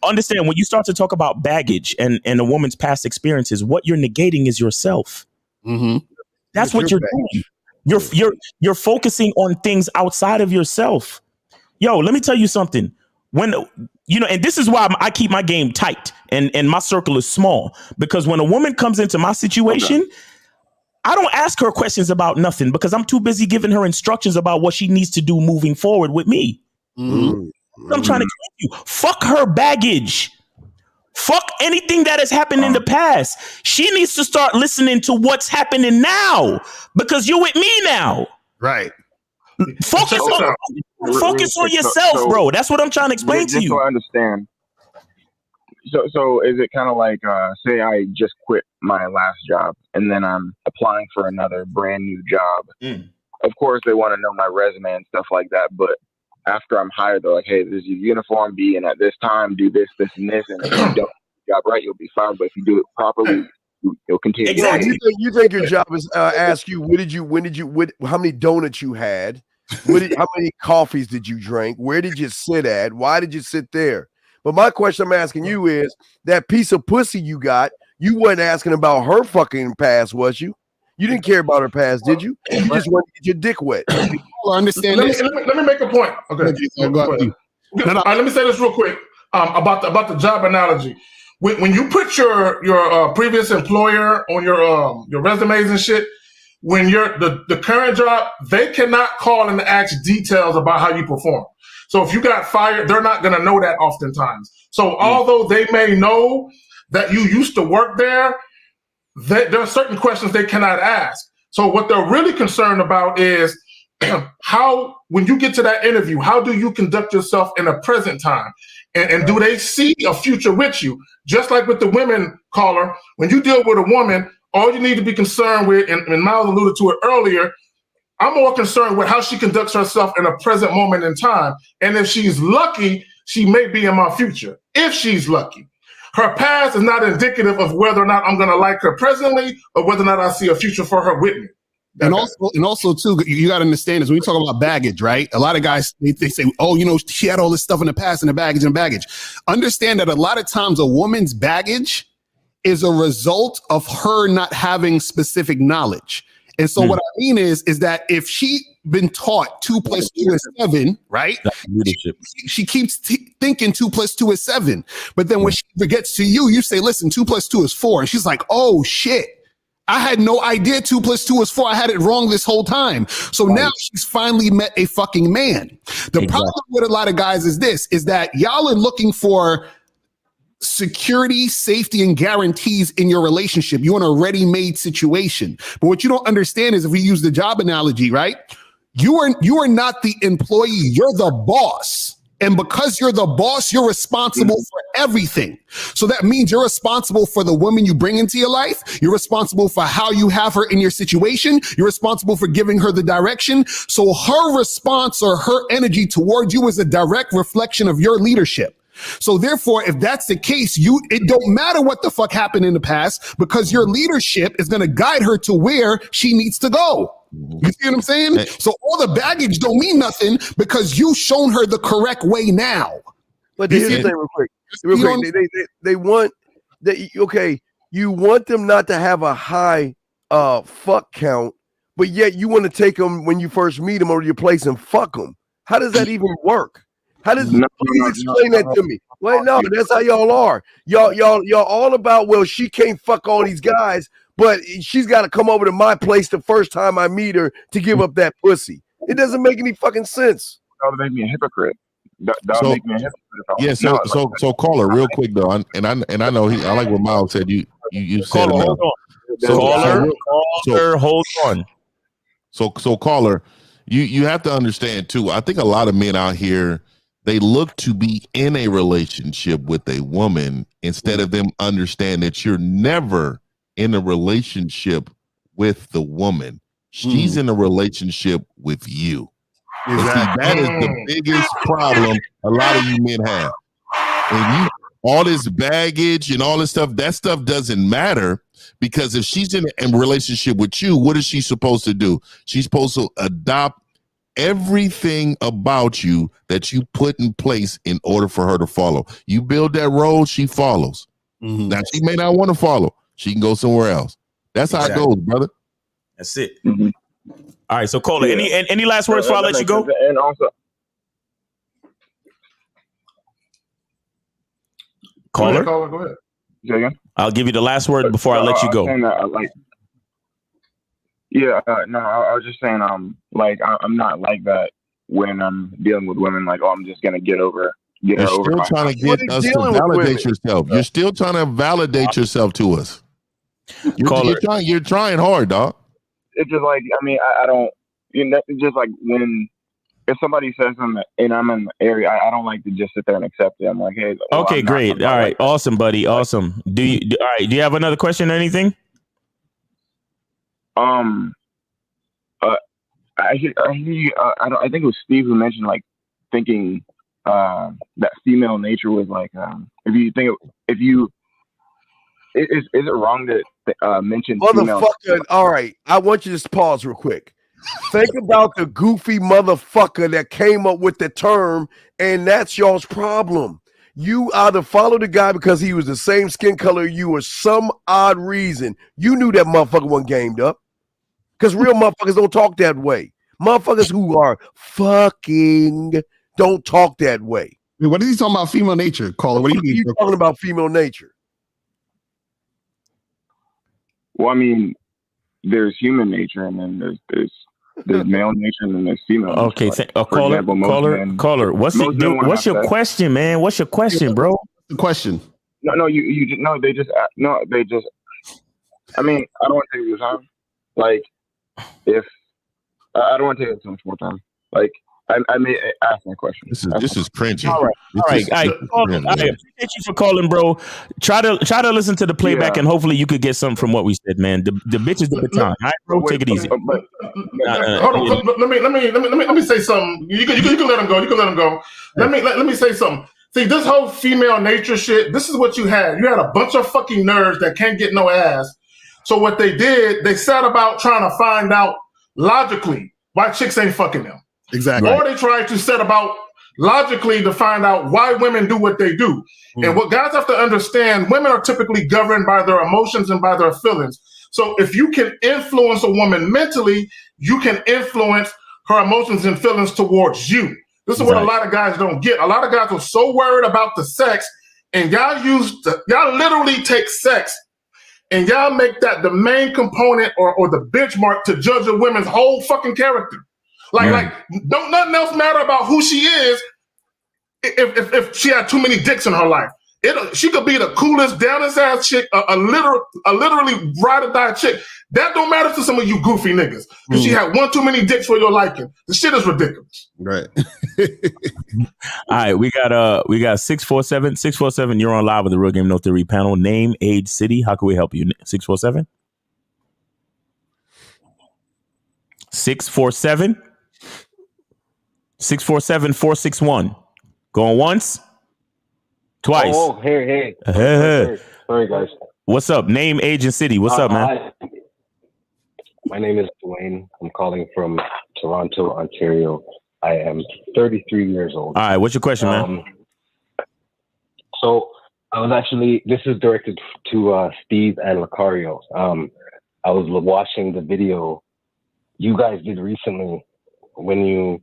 understand when you start to talk about baggage and a woman's past experiences, what you're negating is yourself. That's what you're doing. You're focusing on things outside of yourself. Yo, let me tell you something. When and this is why I keep my game tight and my circle is small, because when a woman comes into my situation, I don't ask her questions about nothing because I'm too busy giving her instructions about what she needs to do moving forward with me. I'm trying to tell you, fuck her baggage. Fuck anything that has happened in the past. She needs to start listening to what's happening now because you're with me now. Right. Focus on yourself, bro. That's what I'm trying to explain to you. So I understand. So is it kind of like, say I just quit my last job and then I'm applying for another brand new job. Of course, they want to know my resume and stuff like that. But after I'm hired, they're like, hey, this is your uniform, be in at this time, do this, this, and this. And if you don't do the job right, you'll be fired. But if you do it properly, you'll continue. Exactly. You think your job is ask you, how many donuts you had? How many coffees did you drink? Where did you sit at? Why did you sit there? But my question I'm asking you is, that piece of pussy you got, you wasn't asking about her fucking past, was you? You didn't care about her past, did you? You just wanted to get your dick wet. Understand this. Let me make a point. Okay. Let me say this real quick about the job analogy. When you put your previous employer on your resumes and shit, when you're the current job, they cannot call and ask details about how you perform. So if you got fired, they're not going to know that oftentimes. So although they may know that you used to work there, there are certain questions they cannot ask. So what they're really concerned about is how, when you get to that interview, how do you conduct yourself in the present time? And do they see a future with you? Just like with the women caller, when you deal with a woman, all you need to be concerned with, and Miles alluded to it earlier, I'm more concerned with how she conducts herself in a present moment in time. And if she's lucky, she may be in my future. If she's lucky. Her past is not indicative of whether or not I'm going to like her presently or whether or not I see a future for her with me. And also too, you got to understand is when you talk about baggage, right? A lot of guys, they say, oh, she had all this stuff in the past and the baggage. Understand that a lot of times a woman's baggage is a result of her not having specific knowledge. And so what I mean is that if she been taught 2 + 2 is 7, right? She keeps thinking 2 + 2 is 7. But then when she gets to you, you say, listen, 2 + 2 is 4. And she's like, oh shit. I had no idea 2 + 2 is 4. I had it wrong this whole time. So now she's finally met a fucking man. The problem with a lot of guys is that y'all are looking for security, safety, and guarantees in your relationship. You're in a ready-made situation. But what you don't understand is, if we use the job analogy, right? You are not the employee. You're the boss. And because you're the boss, you're responsible for everything. So that means you're responsible for the woman you bring into your life. You're responsible for how you have her in your situation. You're responsible for giving her the direction. So her response or her energy towards you is a direct reflection of your leadership. So therefore, if that's the case, it don't matter what the fuck happened in the past, because your leadership is going to guide her to where she needs to go. You see what I'm saying? So all the baggage don't mean nothing because you've shown her the correct way now. But here's the thing, real quick. They want you want them not to have a high fuck count, but yet you want to take them when you first meet them over to your place and fuck them. How does that even work? How does please explain that to me? Wait, no, that's how y'all are. Y'all all about, well, she can't fuck all these guys, but she's got to come over to my place the first time I meet her to give up that pussy. It doesn't make any fucking sense. That would make me a hypocrite. That would make me a hypocrite. So caller, real quick though, and I know I like what Miles said. You said hold on. So caller, you have to understand too. I think a lot of men out here, they look to be in a relationship with a woman instead of them understand that you're never in a relationship with the woman. She's in a relationship with you. Exactly. See, that is the biggest problem a lot of you men have. And all this baggage and all this stuff, that stuff doesn't matter, because if she's in a relationship with you, what is she supposed to do? She's supposed to adopt everything about you that you put in place in order for her to follow. You build that road, she follows. Now, she may not want to follow. She can go somewhere else. That's how it goes, brother. That's it. All right, so caller, any last words before I let you go? And also, caller, go ahead. Say again? I'll give you the last word before I let you go. I was just saying, I'm not like that when I'm dealing with women. Like, I'm just gonna get over. You're still trying to get us to validate yourself. You're still trying to validate yourself to us. You're trying hard, dog. It's just like, I don't. just like when if somebody says something and I'm in the area, I don't like to just sit there and accept it. I'm like, hey, well, Okay, I'm great. All right, awesome, buddy. Awesome. All right? Do you have another question or anything? I hear you. I think it was Steve who mentioned like thinking that female nature was like is it wrong to mention female? Motherfucker, all right. I want you to pause real quick. Think about the goofy motherfucker that came up with the term, and that's y'all's problem. You either follow the guy because he was the same skin color you or some odd reason. You knew that motherfucker wasn't gamed up. Because real motherfuckers don't talk that way. Motherfuckers who are fucking don't talk that way. What is he talking about? Female nature, caller. What are you talking about? Female nature. Well, I mean, there's human nature, and then there's male nature, and then there's female. Okay, nature. Like, for example, caller. What's your question, man? What's your question, bro? The question. No, they just. I mean, I don't want to take your time. Like, if I don't want to take too much more time. Like, I may ask my question. This is cringy. All right. I appreciate you for calling, bro. Try to listen to the playback, and hopefully you could get something from what we said, man. The bitch is the baton. All right, bro, take it easy. Hold on, let me say something. You can let him go. You can let him go. Let me say something. See, this whole female nature shit. This is what you had. You had a bunch of fucking nerds that can't get no ass. So what they did, they set about trying to find out logically why chicks ain't fucking them. Exactly. Or they try to set about logically to find out why women do what they do. And what guys have to understand, women are typically governed by their emotions and by their feelings. So if you can influence a woman mentally, you can influence her emotions and feelings towards you. This is what a lot of guys don't get. A lot of guys are so worried about the sex, and y'all literally take sex and y'all make that the main component or the benchmark to judge a woman's whole fucking character. Like, don't nothing else matter about who she is if she had too many dicks in her life. She could be the coolest, downest ass chick, a literally ride or die chick. That don't matter to some of you goofy niggas. Because she had one too many dicks for your liking. The shit is ridiculous. Right. All right, we got 647. 647, you're on live with the Real Game No Theory panel. Name, age, city. How can we help you? 647? 647? 647-461. Going once? Twice. Oh, hey. Sorry, guys. What's up? Name, age, and city. What's up, man? My name is Dwayne. I'm calling from Toronto, Ontario. I am 33 years old. All right, what's your question, man? So I was actually, this is directed to Steve and Lucario. I was watching the video you guys did recently when you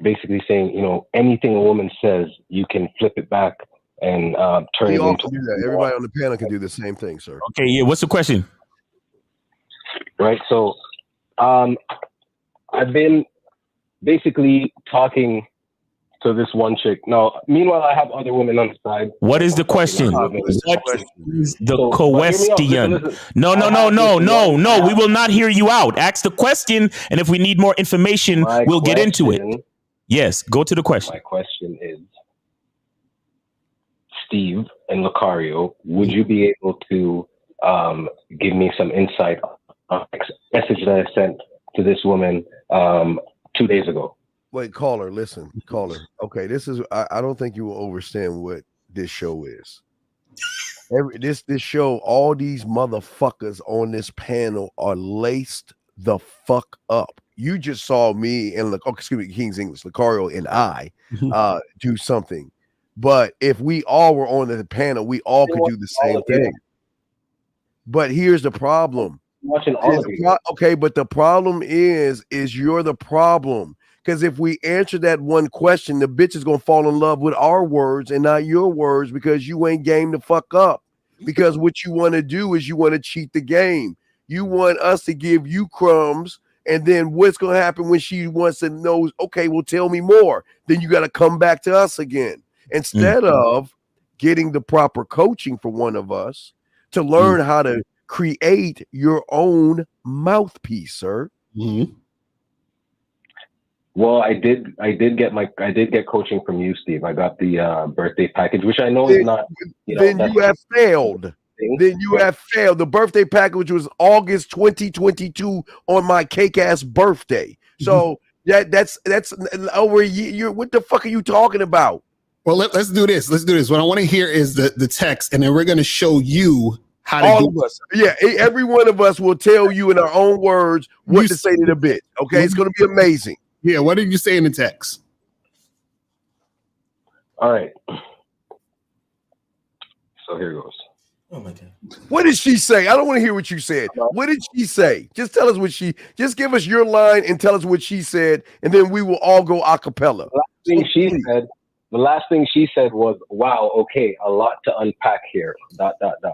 basically saying, anything a woman says, you can flip it back and turn it into. Do that. Everybody on the panel can do the same thing, sir. Okay, yeah. What's the question? Right. So, I've been basically talking to this one chick. Now, meanwhile, I have other women on the side. What is the question? What is the question? No. We will not hear you out. Ask the question, and if we need more information, we'll get into it. Yes, go to the question. My question is, Steve and Lucario, would you be able to give me some insight on the message that I sent to this woman 2 days ago? Wait, caller, listen, caller. Okay, this is I don't think you will understand what this show is. This show, all these motherfuckers on this panel are laced the fuck up. You just saw me and King's English, Lucario and I do something. But if we all were on the panel, we all could do the same thing. But here's the problem. Watching all of you. Okay, but the problem is you're the problem. Because if we answer that one question, the bitch is gonna fall in love with our words and not your words because you ain't game to fuck up. Because what you want to do is you want to cheat the game. You want us to give you crumbs, and then what's gonna happen when she wants to know? Okay, well, tell me more. Then you got to come back to us again instead of getting the proper coaching for one of us to learn how to create your own mouthpiece, sir. Well, I did get coaching from you, Steve. I got the birthday package, which I know is not. Then you have failed. Then you have failed. The birthday package was August 2022 on my cake ass birthday. So that's over a year. What the fuck are you talking about? Well, let's do this. Let's do this. What I want to hear is the text, and then we're going to show you how to all of us. Yeah, every one of us will tell you in our own words what to say to the bit. Okay, it's going to be amazing. Yeah, what did you say in the text? All right. So here goes. Oh my God. What did she say? I don't want to hear what you said. What did she say? Just tell us just give us your line and tell us what she said, and then we will all go a cappella. The last thing she said was, wow, okay, a lot to unpack here. ... All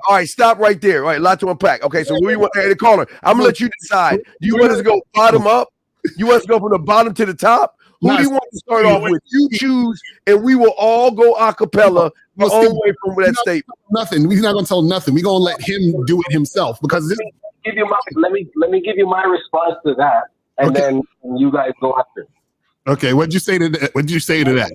right, stop right there. All right, a lot to unpack. Okay, so where you want to call her? I'm going to let you decide. Do you want us to go bottom up? You want us to go from the bottom to the top? Who do you want to start off with? You choose, and we will all go a cappella the whole way from that statement. Nothing. We're not going to tell nothing. We're going to let him do it himself because this. Let me give you my response to that, and then you guys go after. Okay, what'd you say to that? What'd you say to that?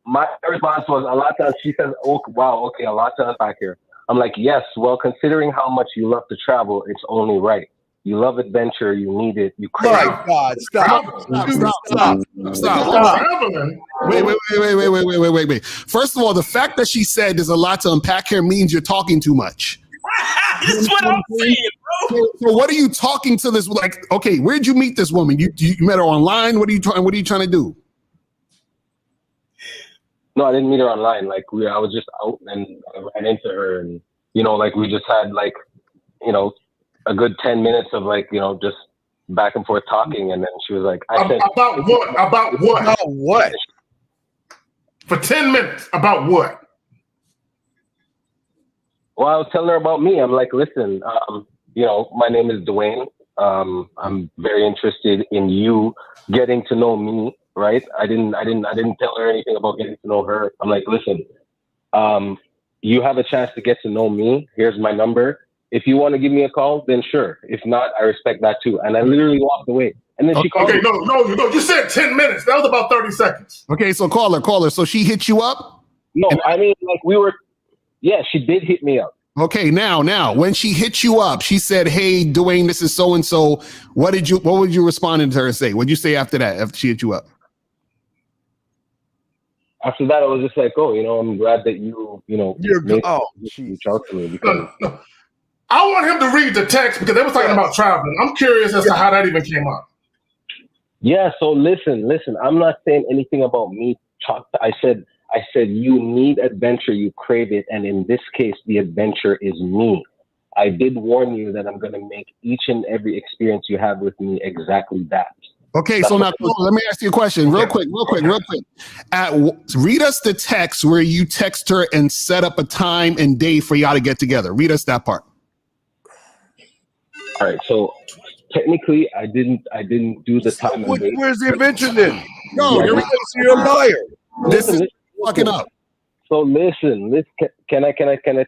My response was a lot to. She says, "Oh wow, okay, a lot to unpack here." I'm like, "Yes, well, considering how much you love to travel, it's only right. You love adventure, you need it, you crave." My God, stop. Wait. First of all, the fact that she said there's a lot to unpack here means you're talking too much. That's what I'm saying, bro. So what are you talking to this? Like, okay, where'd you meet this woman? You met her online? What are you trying to do? No, I didn't meet her online. Like I was just out and I ran into her, and like we just had a good 10 minutes of just back and forth talking, and then she was like, About what? For 10 minutes, about what? Well, I was telling her about me. I'm like, listen, my name is Dwayne. I'm very interested in you getting to know me. Right? I didn't tell her anything about getting to know her. I'm like, listen, you have a chance to get to know me. Here's my number. If you want to give me a call, then sure. If not, I respect that too. And I literally walked away. And then she called me. No. You said 10 minutes. That was about 30 seconds. Okay, so call her. So she hit you up? No, I mean, yeah, she did hit me up. Okay, now, when she hit you up, she said, "Hey, Dwayne, this is so and so." What would you respond to her and say? What'd you say after that? After she hit you up? After that, I was just like, "Oh, I'm glad that you reach out to me because." No. I want him to read the text because they were talking about traveling. I'm curious as to how that even came up. Yeah. So listen. I'm not saying anything about me. I said you need adventure, you crave it, and in this case, the adventure is me. I did warn you that I'm going to make each and every experience you have with me exactly that. Okay, so now let me ask you a question real quick. Read us the text where you text her and set up a time and day for y'all to get together. Read us that part. All right, so technically I didn't do the time and day. Where's the adventure then? No, you're a liar. This is fucking up. So listen, can I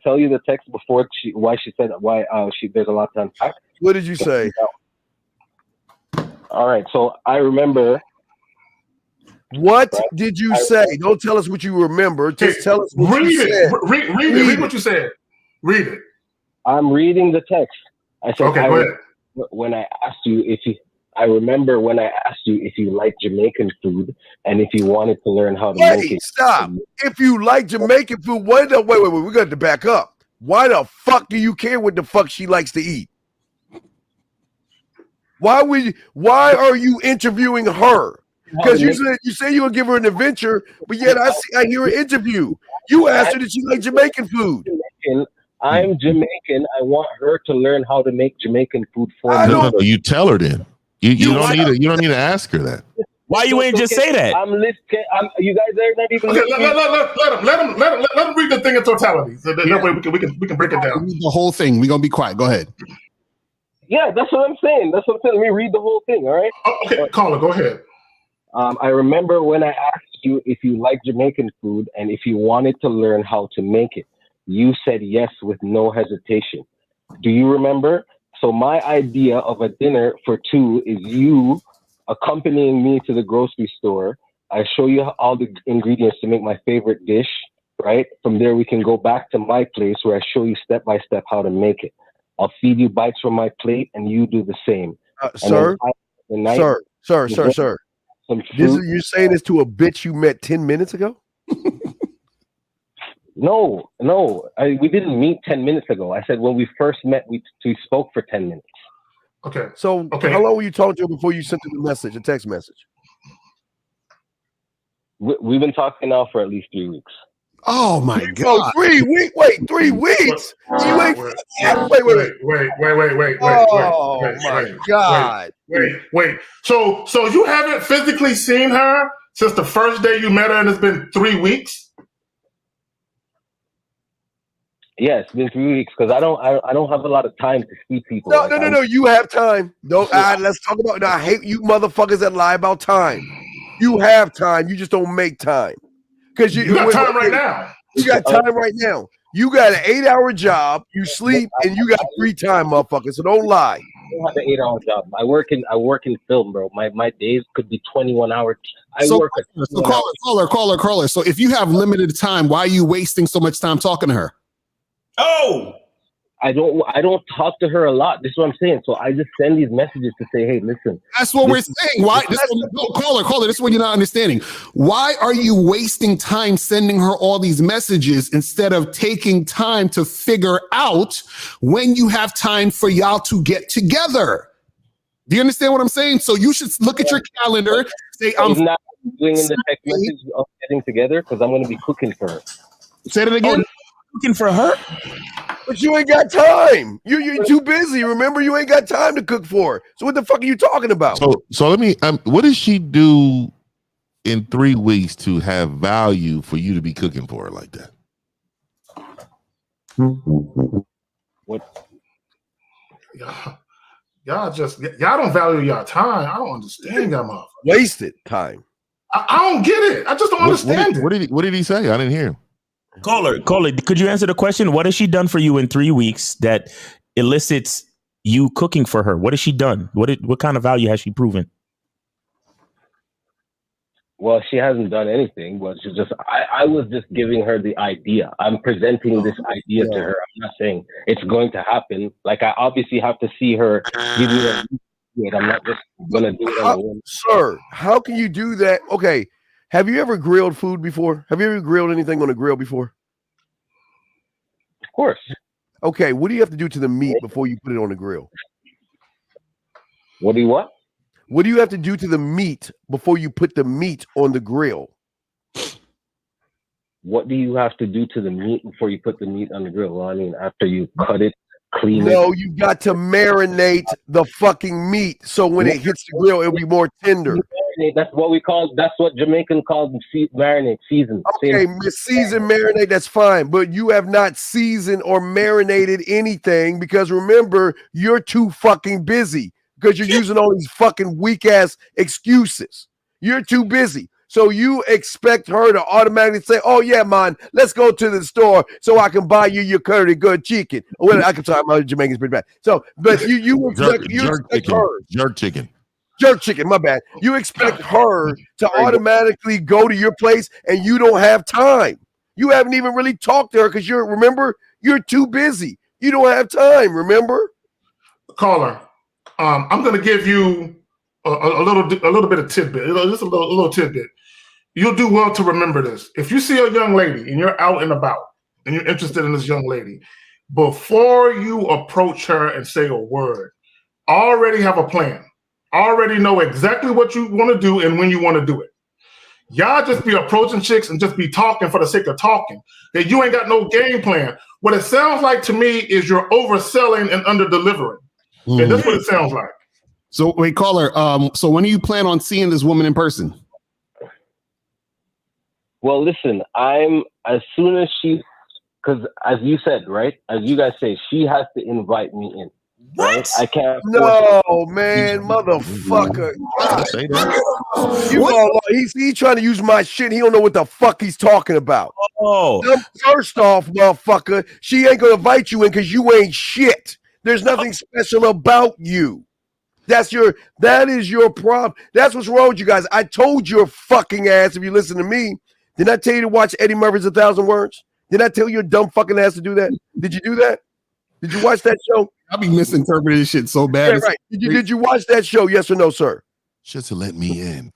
tell you the text before why she said there's a lot to unpack? What did you say? All right, so I remember. What did you say? Don't tell us what you remember. Just tell us what you said. Read what you said. Read it. I'm reading the text. I said, okay, go ahead. When I asked you I remember when I asked you if you like Jamaican food and if you wanted to learn how to make it. Stop. If you like Jamaican food, wait, we got to back up. Why the fuck do you care what the fuck she likes to eat? Why are you interviewing her? Because you say you would give her an adventure, but yet I hear an interview. You asked her that she like Jamaican food. I'm Jamaican. I want her to learn how to make Jamaican food for me. No, you tell her then. You don't need to ask her that. Why you ain't just say that? You guys are not even. Okay, let him read the thing in totality. So that way we can break it down. The whole thing. We're gonna be quiet. Go ahead. Yeah, that's what I'm saying. Let me read the whole thing. All right. Okay, caller, go ahead. I remember when I asked you if you like Jamaican food and if you wanted to learn how to make it. You said yes with no hesitation. Do you remember? So my idea of a dinner for two is you accompanying me to the grocery store. I show you all the ingredients to make my favorite dish, right? From there, we can go back to my place where I show you step by step how to make it. I'll feed you bites from my plate, and you do the same. Sir, you're saying this to a bitch you met 10 minutes ago? No, we didn't meet 10 minutes ago. I said when we first met, we spoke for 10 minutes. Okay. So how long were you talking to her before you sent her the message, a text message? We've been talking now for at least 3 weeks. Oh my God! Oh, 3 weeks? Wait, 3 weeks? You ain't. Wait. Oh my God! Wait. So you haven't physically seen her since the first day you met her, and it's been 3 weeks. Yeah, it's been 3 weeks because I don't have a lot of time to see people. No. You have time. Let's talk about. I hate you motherfuckers that lie about time. You have time. You just don't make time. Because you got time right now. You got time right now. You got an 8-hour job. You sleep and you got free time, motherfucker. So don't lie. I don't have an 8-hour job. I work in film, bro. My days could be 21 hours. Caller. So if you have limited time, why are you wasting so much time talking to her? Oh, I don't talk to her a lot. This is what I'm saying. So I just send these messages to say, hey, listen. That's what we're saying. Why? Caller. This is what you're not understanding. Why are you wasting time sending her all these messages instead of taking time to figure out when you have time for y'all to get together? Do you understand what I'm saying? So you should look at your calendar. Say, I'm not doing in the text message of getting together because I'm going to be cooking for her. Say it again. Cooking for her? But you ain't got time. You're too busy. Remember, you ain't got time to cook for her. So what the fuck are you talking about? So let me. What does she do in 3 weeks to have value for you to be cooking for her like that? What? Y'all don't value y'all time. I don't understand y'all motherfuckers. Wasted time. I don't get it. I just don't understand it. What did he say? I didn't hear him. Caller, could you answer the question? What has she done for you in 3 weeks that elicits you cooking for her? What has she done? What kind of value has she proven? Well, she hasn't done anything, but she just I was just giving her the idea. I'm presenting this idea to her. I'm not saying it's going to happen. Like, I obviously have to see her give me a I'm not just gonna do it on a whim. Sir, how can you do that? Okay. Have you ever grilled food before? Have you ever grilled anything on a grill before? Of course. Okay, what do you have to do to the meat before you put it on the grill? What do you what? What do you have to do to the meat before you put the meat on the grill? What do you have to do to the meat before you put the meat on the grill? Well, I mean, after you cut it, clean it. No, you got to marinate the fucking meat so when it hits the grill, it'll be more tender. That's what Jamaican calls marinate, season. Okay, season marinate, that's fine. But you have not seasoned or marinated anything because remember, you're too fucking busy because you're using all these fucking weak ass excuses. You're too busy. So you expect her to automatically say, oh yeah, man, let's go to the store so I can buy you your curry good chicken. Well, I can talk about Jamaican's pretty bad. So, but you expect jerk chicken, my bad. You expect her to automatically go to your place and you don't have time. You haven't even really talked to her because you're too busy. You don't have time, remember? Caller, I'm going to give you a little bit of tidbit, just a little tidbit. You'll do well to remember this. If you see a young lady and you're out and about and you're interested in this young lady, before you approach her and say a word, already have a plan. Already know exactly what you want to do and when you want to do it. Y'all just be approaching chicks and just be talking for the sake of talking. That you ain't got no game plan. What it sounds like to me is you're overselling and under-delivering. And that's what it sounds like. So wait, caller. So when do you plan on seeing this woman in person? Well, listen, as soon as because as you said, right, as you guys say, she has to invite me in. Right? I can't. No, man, motherfucker. He's trying to use my shit. He don't know what the fuck he's talking about. Oh, first off, motherfucker, she ain't gonna invite you in because you ain't shit. There's nothing special about you. That is your problem. That's what's wrong with you guys. I told your fucking ass, if you listen to me, didn't I tell you to watch Eddie Murphy's 1,000 Words? Did I tell your dumb fucking ass to do that? Did you do that? Did you watch that show? I'll be misinterpreting shit so bad. Yeah, right. Did you watch that show? Yes or no, sir? Just to let me in.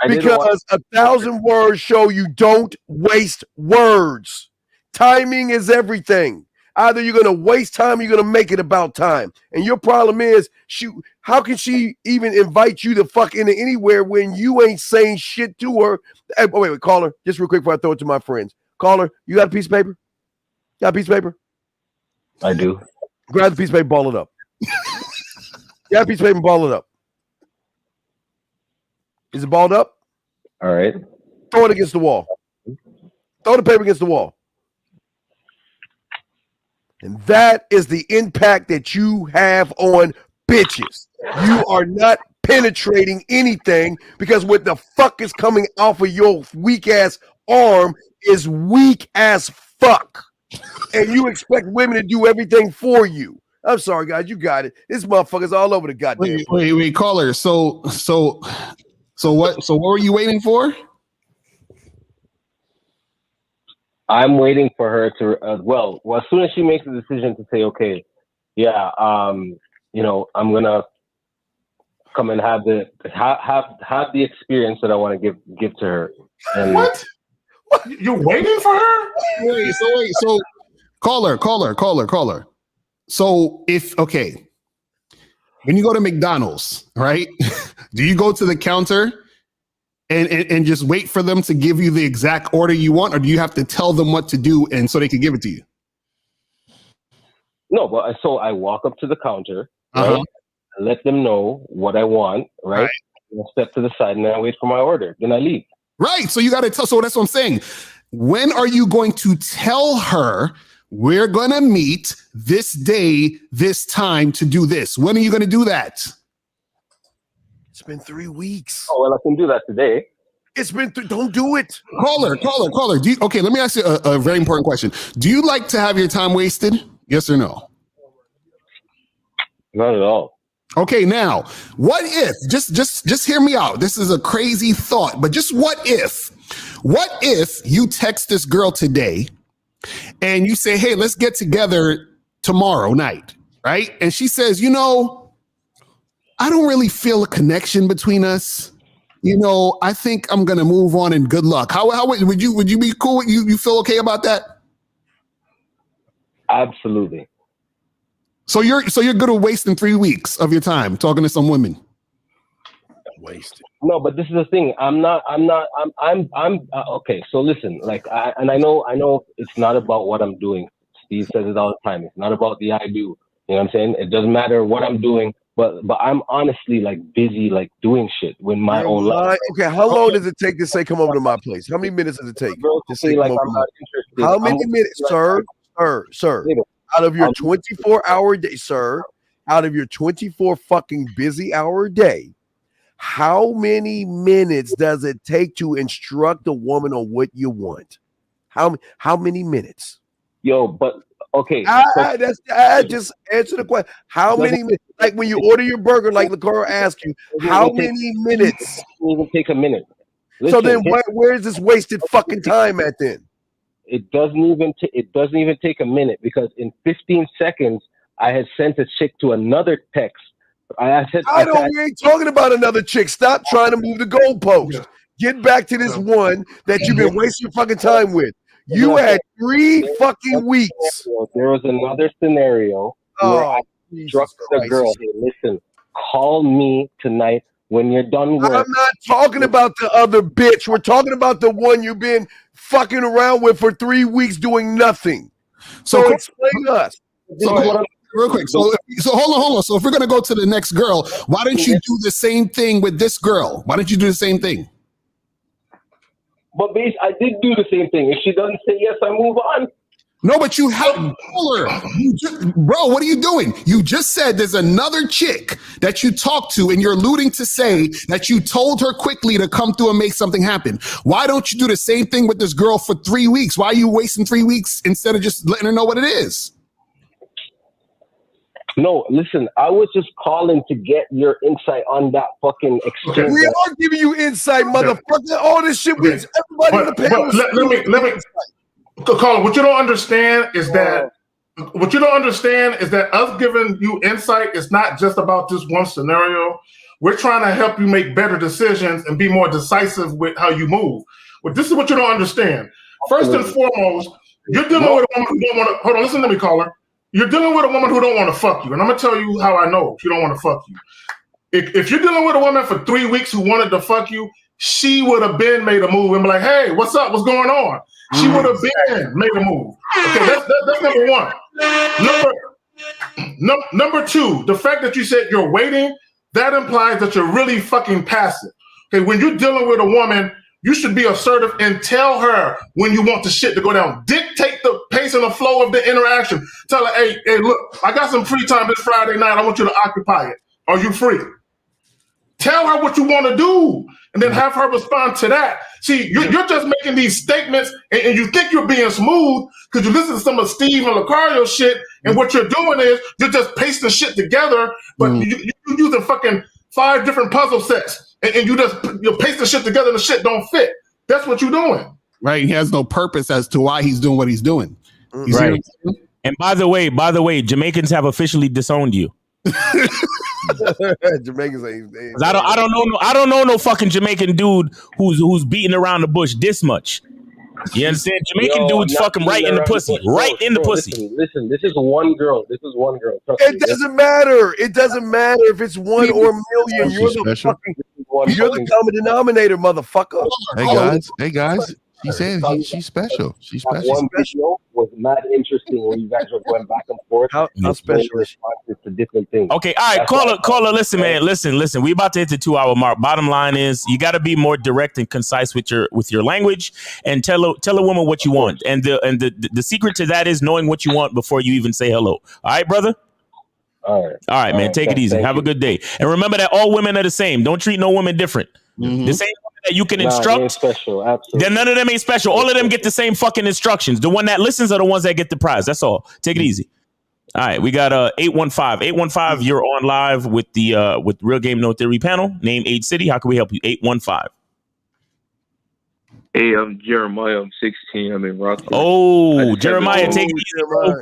Because 1,000 Words show you don't waste words. Timing is everything. Either you're going to waste time or you're going to make it about time. And your problem is, how can she even invite you to fuck into anywhere when you ain't saying shit to her? Hey, wait, caller, just real quick before I throw it to my friends. Caller, you got a piece of paper? Got a piece of paper? I do. Grab the piece of paper, ball it up. Grab a piece of paper and ball it up. Is it balled up? All right. Throw it against the wall. Throw the paper against the wall. And that is the impact that you have on bitches. You are not penetrating anything because what the fuck is coming off of your weak ass arm is weak as fuck. And you expect women to do everything for you. I'm sorry, guys. You got it. This motherfucker's all over the goddamn. Wait, caller. So what were you waiting for? I'm waiting for her to, well, as soon as she makes the decision to say, okay, yeah, I'm gonna come and have the experience that I want to give to her. And what? You're waiting for her? Wait. So caller. So when you go to McDonald's, right? Do you go to the counter and just wait for them to give you the exact order you want, or do you have to tell them what to do and so they can give it to you? No, but so I walk up to the counter, right? I let them know what I want, right? I step to the side and then I wait for my order. Then I leave. Right. So you got to tell. So that's what I'm saying. When are you going to tell her we're going to meet this day, this time to do this? When are you going to do that? It's been 3 weeks. Oh, well, I can do that today. It's been don't do it. Caller. Okay, let me ask you a very important question. Do you like to have your time wasted? Yes or no? Not at all. Okay, now, what if, just hear me out. This is a crazy thought, but just what if you text this girl today and you say, hey, let's get together tomorrow night, right? And she says, I don't really feel a connection between us. I think I'm gonna move on and good luck. How would you be cool? You feel okay about that? Absolutely. So you're good at wasting 3 weeks of your time talking to some women. Wasted. No, but this is the thing. I'm okay. So listen, I know it's not about what I'm doing. Steve says it all the time. It's not about the I do. You know what I'm saying? It doesn't matter what I'm doing, but I'm honestly busy doing shit with my own life. Okay, how long does it take to say come over to my place? How many minutes does it take to say come over to my place? How many minutes, sir? Out of your 24-hour day, sir, out of your 24 fucking busy hour day, how many minutes does it take to instruct a woman on what you want? How many minutes? Yo, but okay. Just answer the question. How many minutes? Like when you order your burger, like Lacora asked you, how many minutes? It doesn't even take a minute. So then where is this wasted fucking time at then? It doesn't even take a minute because in 15 seconds I had sent a chick to another text. We ain't talking about another chick. Stop trying to move the goalpost. Get back to this one that you've been wasting your fucking time with. You had 3 fucking weeks. There was another scenario where I struck the girl. Hey, listen, call me tonight when you're done work. I'm not talking about the other bitch. We're talking about the one you've been fucking around with for 3 weeks doing nothing. So explain us. Real quick. So hold on. So if we're gonna go to the next girl, why don't you do the same thing with this girl? Why don't you do the same thing? But I did do the same thing. If she doesn't say yes, I move on. No, but you have her. Bro, what are you doing? You just said there's another chick that you talked to, and you're alluding to say that you told her quickly to come through and make something happen. Why don't you do the same thing with this girl for 3 weeks? Why are you wasting 3 weeks instead of just letting her know what it is? No, listen, I was just calling to get your insight on that fucking exchange. We are giving you insight, motherfucker. All this shit, everybody in the panel. Let me, Carla, what you don't understand is that us giving you insight is not just about this one scenario. We're trying to help you make better decisions and be more decisive with how you move. But this is what you don't understand. First and foremost, you're dealing with a woman who don't want to. Hold on, listen to me, caller. You're dealing with a woman who don't want to fuck you, and I'm gonna tell you how I know she don't want to fuck you. If you're dealing with a woman for 3 weeks who wanted to fuck you, she would have been made a move and be like, "Hey, what's up? What's going on?" She would have been made a move. Okay, that's number one. Number two, the fact that you said you're waiting, that implies that you're really fucking passive. Okay, when you're dealing with a woman, you should be assertive and tell her when you want the shit to go down. Dictate the pace and the flow of the interaction. Tell her, hey, look, I got some free time this Friday night. I want you to occupy it. Are you free? Tell her what you want to do, and then have her respond to that. See, you're just making these statements, and you think you're being smooth because you listen to some of Steve and Lucario shit, and what you're doing is you're just pasting shit together, but you're using fucking 5 different puzzle sets, and you're pasting shit together, and the shit don't fit. That's what you're doing. Right? He has no purpose as to why he's doing what he's doing. Right. And by the way, Jamaicans have officially disowned you. Jamaicans ain't. I don't know no fucking Jamaican dude who's beating around the bush this much. You understand? Jamaican dudes fucking right in the pussy. Right in the pussy. Listen, this is one girl. It doesn't matter. It doesn't matter if it's 1 or a million. You're the common denominator, motherfucker. Hey guys. She said she's special. She's special. One video was not interesting when you guys were going back and forth. How special? Responses to different things. Okay, all right, caller. Listen, man. Listen. We about to hit the 2-hour mark. Bottom line is, you got to be more direct and concise with your language, and tell a woman what you want. And the secret to that is knowing what you want before you even say hello. All right, brother. All right, man. Take it easy. Have a good day. And remember that all women are the same. Don't treat no woman different. The same woman that you can instruct. Special, absolutely. Then none of them ain't special. All of them get the same fucking instructions. The one that listens are the ones that get the prize. That's all. Take it easy. All right, we got 815. 815, you're on live with the with Real Game No Theory panel. Name, age, city. How can we help you? 815. Hey, I'm Jeremiah. I'm 16. I'm in Rockford. Oh, Jeremiah, take it easy, bro.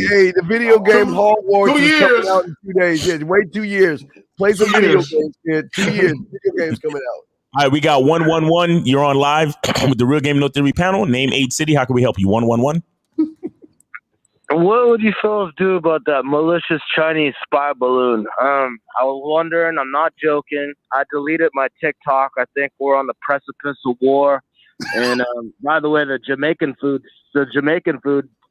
Hey, the video game Hogwarts is coming out in 2 days. Yeah, wait 2 years. Play some video games, kid. 2 years. Video games coming out. All right, we got 111. You're on live with the Real Game No Theory panel. Name, age, city. How can we help you? 111. What would you fellas do about that malicious Chinese spy balloon? I was wondering, I'm not joking. I deleted my TikTok. I think we're on the precipice of war. And by the way, the Jamaican food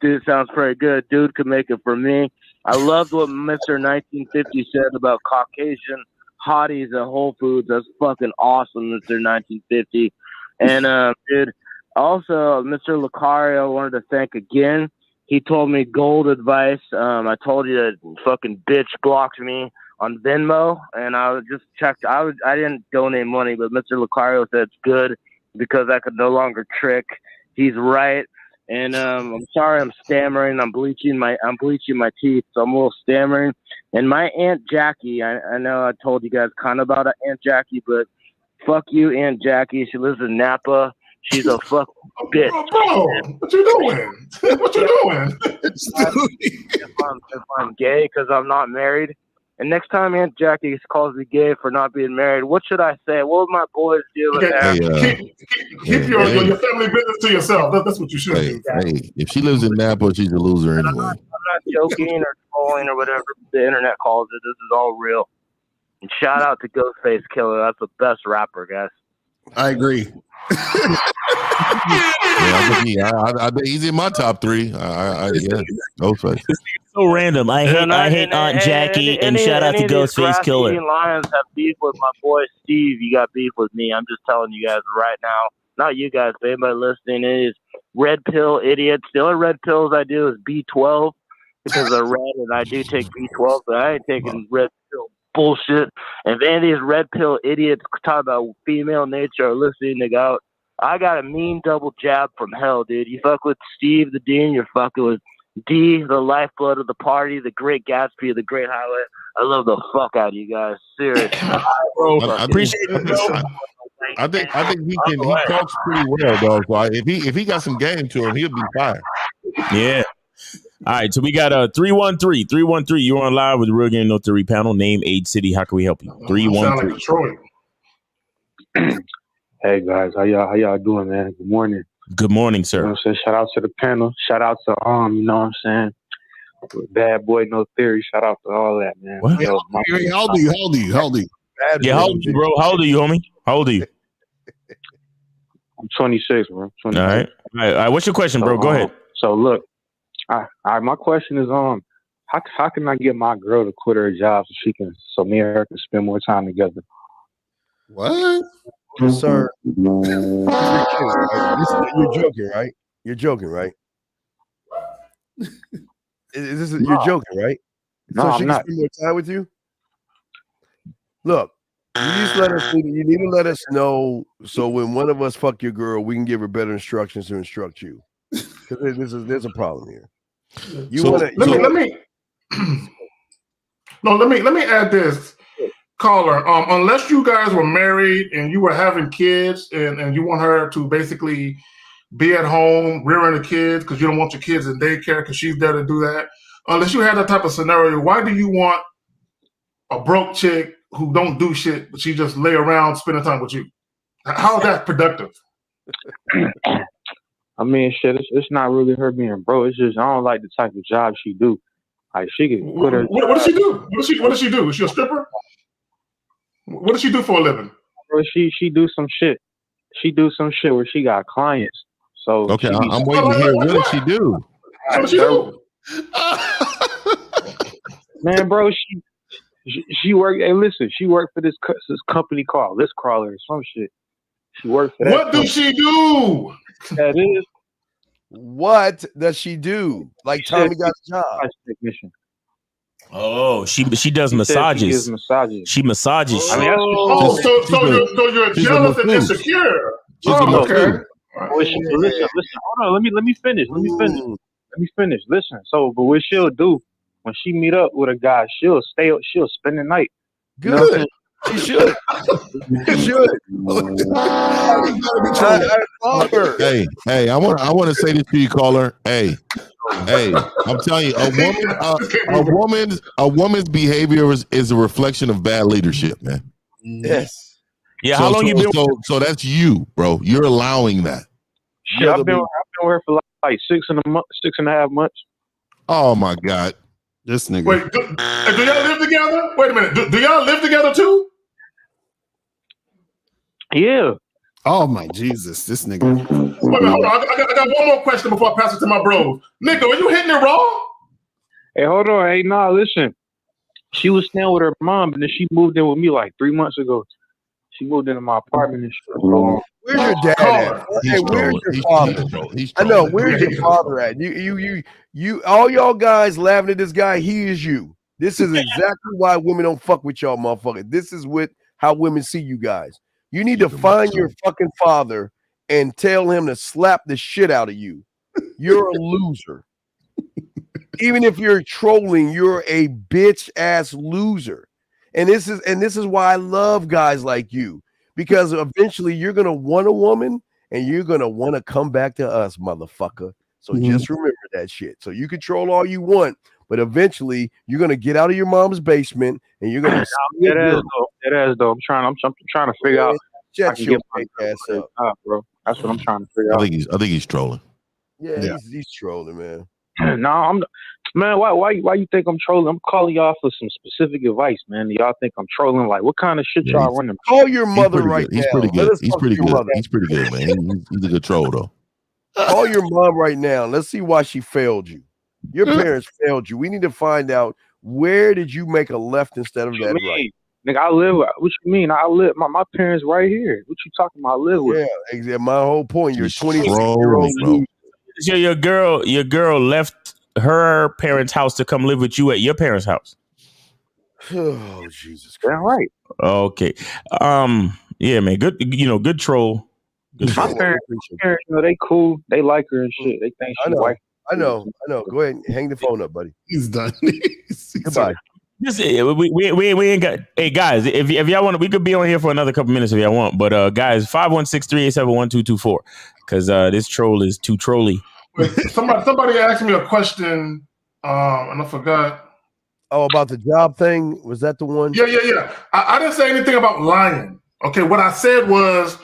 dude sounds pretty good. Dude could make it for me. I loved what Mr. 1950 said about Caucasian hotties at Whole Foods. That's fucking awesome, Mr. 1950. And dude, also Mr. Lucario, I wanted to thank again. He told me gold advice. I told you that fucking bitch blocked me on Venmo, and I just checked. I didn't donate money, but Mr. Lucario said it's good because I could no longer trick. He's right, and I'm sorry I'm stammering. I'm bleaching my teeth, so I'm a little stammering. And my Aunt Jackie, I know I told you guys kind of about Aunt Jackie, but fuck you, Aunt Jackie. She lives in Napa. She's a fucking bitch. Bro, what you doing? What you doing? If I'm gay because I'm not married, and next time Aunt Jackie calls me gay for not being married, what should I say? What would my boys do with that? Keep your family business to yourself. That's what you should do. Hey, if she lives in Napa, she's a loser anyway. I'm not joking or trolling or whatever the internet calls it. This is all real. And shout out to Ghostface Killer. That's the best rapper, guys. I agree. He's in my top 3. Ghostface. So random. I hate Aunt Jackie, and shout out to Ghostface Killer. Lions have beef with my boy Steve. You got beef with me. I'm just telling you guys right now. Not you guys, but anybody listening. It is red pill idiots. The only red pills I do is B12 because they're red, and I do take B12, but I ain't taking red pill bullshit. And if any of these red pill idiots talk about female nature or listening to out, I got a mean double jab from hell, dude. You fuck with Steve the Dean, you're fucking with D, the lifeblood of the party, the great Gatsby, the great highlight. I love the fuck out of you guys. Serious. Bro, I appreciate it, bro. I think he talks pretty well, dog. So if he got some game to him, he'll be fine. Yeah. All right, so we got 313. 313, you're on live with the Real Game No Theory panel. Name, age, city. How can we help you? 313. Hey guys, how y'all doing, man? Good morning. Good morning, sir. You know what I'm saying? Shout out to the panel. Shout out to you know what I'm saying? Bad boy, no theory. Shout out to all that, man. What? Yo, How old are you? Yeah, how old are you, bro? How old are you, homie? How old are you? I'm 26, bro. 26. All right. All right. What's your question, bro? Go ahead. So look, my question is how can I get my girl to quit her job so me and her can spend more time together? What? Sir, you're joking, right? You're joking, right? You're joking, right? No, so I'm she not. can spend more time with you? Look, you need to let us know so when one of us fuck your girl, we can give her better instructions to instruct you. Because there's a problem here. Let me add this, caller. Unless you guys were married and you were having kids and you want her to basically be at home rearing the kids because you don't want your kids in daycare because she's there to do that. Unless you have that type of scenario, why do you want a broke chick who don't do shit but she just lay around spending time with you? How is that productive? I mean, shit, it's not really her being broke. It's just I don't like the type of job she do. Like she can quit her. What does she do? What does she do? Is she a stripper? What does she do for a living? Bro, she do some shit. She do some shit where she got clients. So Okay, I'm waiting to hear what does she do. What does she do? Man, bro, she worked. Hey, listen, she worked for this company called List Crawler or some shit. She worked for that. What does she do? That is. What does she do? Like Tommy got a job. Technician. Oh, she does massages. She gives massages. She massages. I mean, so you're jealous and insecure. Okay. Listen, hold on. Let me finish. Listen. So, but what she'll do when she meet up with a guy, she'll spend the night. Good. She should. She should. Hey, I want to say this to you, caller. Hey, I'm telling you, a woman's behavior is a reflection of bad leadership, man. Yes. Yeah. How long you been? So that's you, bro. You're allowing that. Shit, I've been with her for like 6.5 months. Oh my God, this nigga. Wait, do y'all live together? Wait a minute. Do y'all live together too? Yeah. Oh my Jesus, this nigga. Wait a minute, hold on. I got one more question before I pass it to my bros. Nigga, are you hitting it wrong? Hey, hold on. Hey, nah, listen. She was staying with her mom, and then she moved in with me like 3 months ago. She moved into my apartment and shit. Where's your dad at? Hey, where's your father? I know. Where's your father at? You, all y'all guys laughing at this guy. He is you. This is exactly why women don't fuck with y'all, motherfucker. This is how women see you guys. You need to find your fucking father and tell him to slap the shit out of you. You're a loser. Even if you're trolling, you're a bitch ass loser. And this is why I love guys like you, because eventually you're gonna want a woman and you're gonna want to come back to us, motherfucker. So just remember that shit. So you can troll all you want, but eventually you're gonna get out of your mom's basement and you're gonna. It is though. I'm trying to figure out. Shut I can your get my ass up, bro. That's what I'm trying to figure out. I think he's trolling. Yeah. He's trolling, man. No, man. Why you think I'm trolling? I'm calling y'all for some specific advice, man. Y'all think I'm trolling? Like, what kind of shit y'all running? Call your mother right now. He's pretty good. He's pretty good, man. He's a good troll though. Call your mom right now. Let's see why she failed you. Your parents failed you. We need to find out, where did you make a left instead of that right? Nigga, I live. What you mean? I live. My parents right here. What you talking about? I live with. Yeah, exactly. My whole point. You're 26-year-old. So your girl left her parents' house to come live with you at your parents' house. Oh Jesus Christ! Right. Okay. Yeah, man. Good. Good troll. Good My troll. parents, they cool. They like her and shit. They think she white. I know. Go ahead and hang the phone up, buddy. He's done. Goodbye. Just, we ain't got. Hey guys, if y'all want, we could be on here for another couple minutes if y'all want. But guys, 516-387-1224, because this troll is too trolly. Wait, somebody asked me a question, and I forgot. Oh, about the job thing? Was that the one? Yeah. I didn't say anything about lying. Okay, what I said was,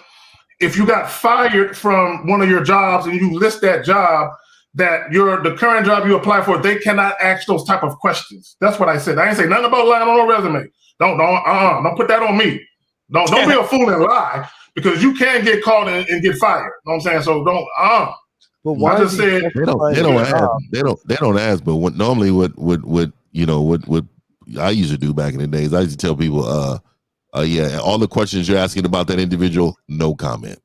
if you got fired from one of your jobs and you list that job, that the current job you apply for, they cannot ask those type of questions. That's what I said. I ain't say nothing about lying on a resume. Don't put that on me. Don't be a fool and lie, because you can get caught and get fired. You know what I'm saying? So don't. But why I just said they don't ask. But what I used to do back in the days, I used to tell people, all the questions you're asking about that individual, no comment.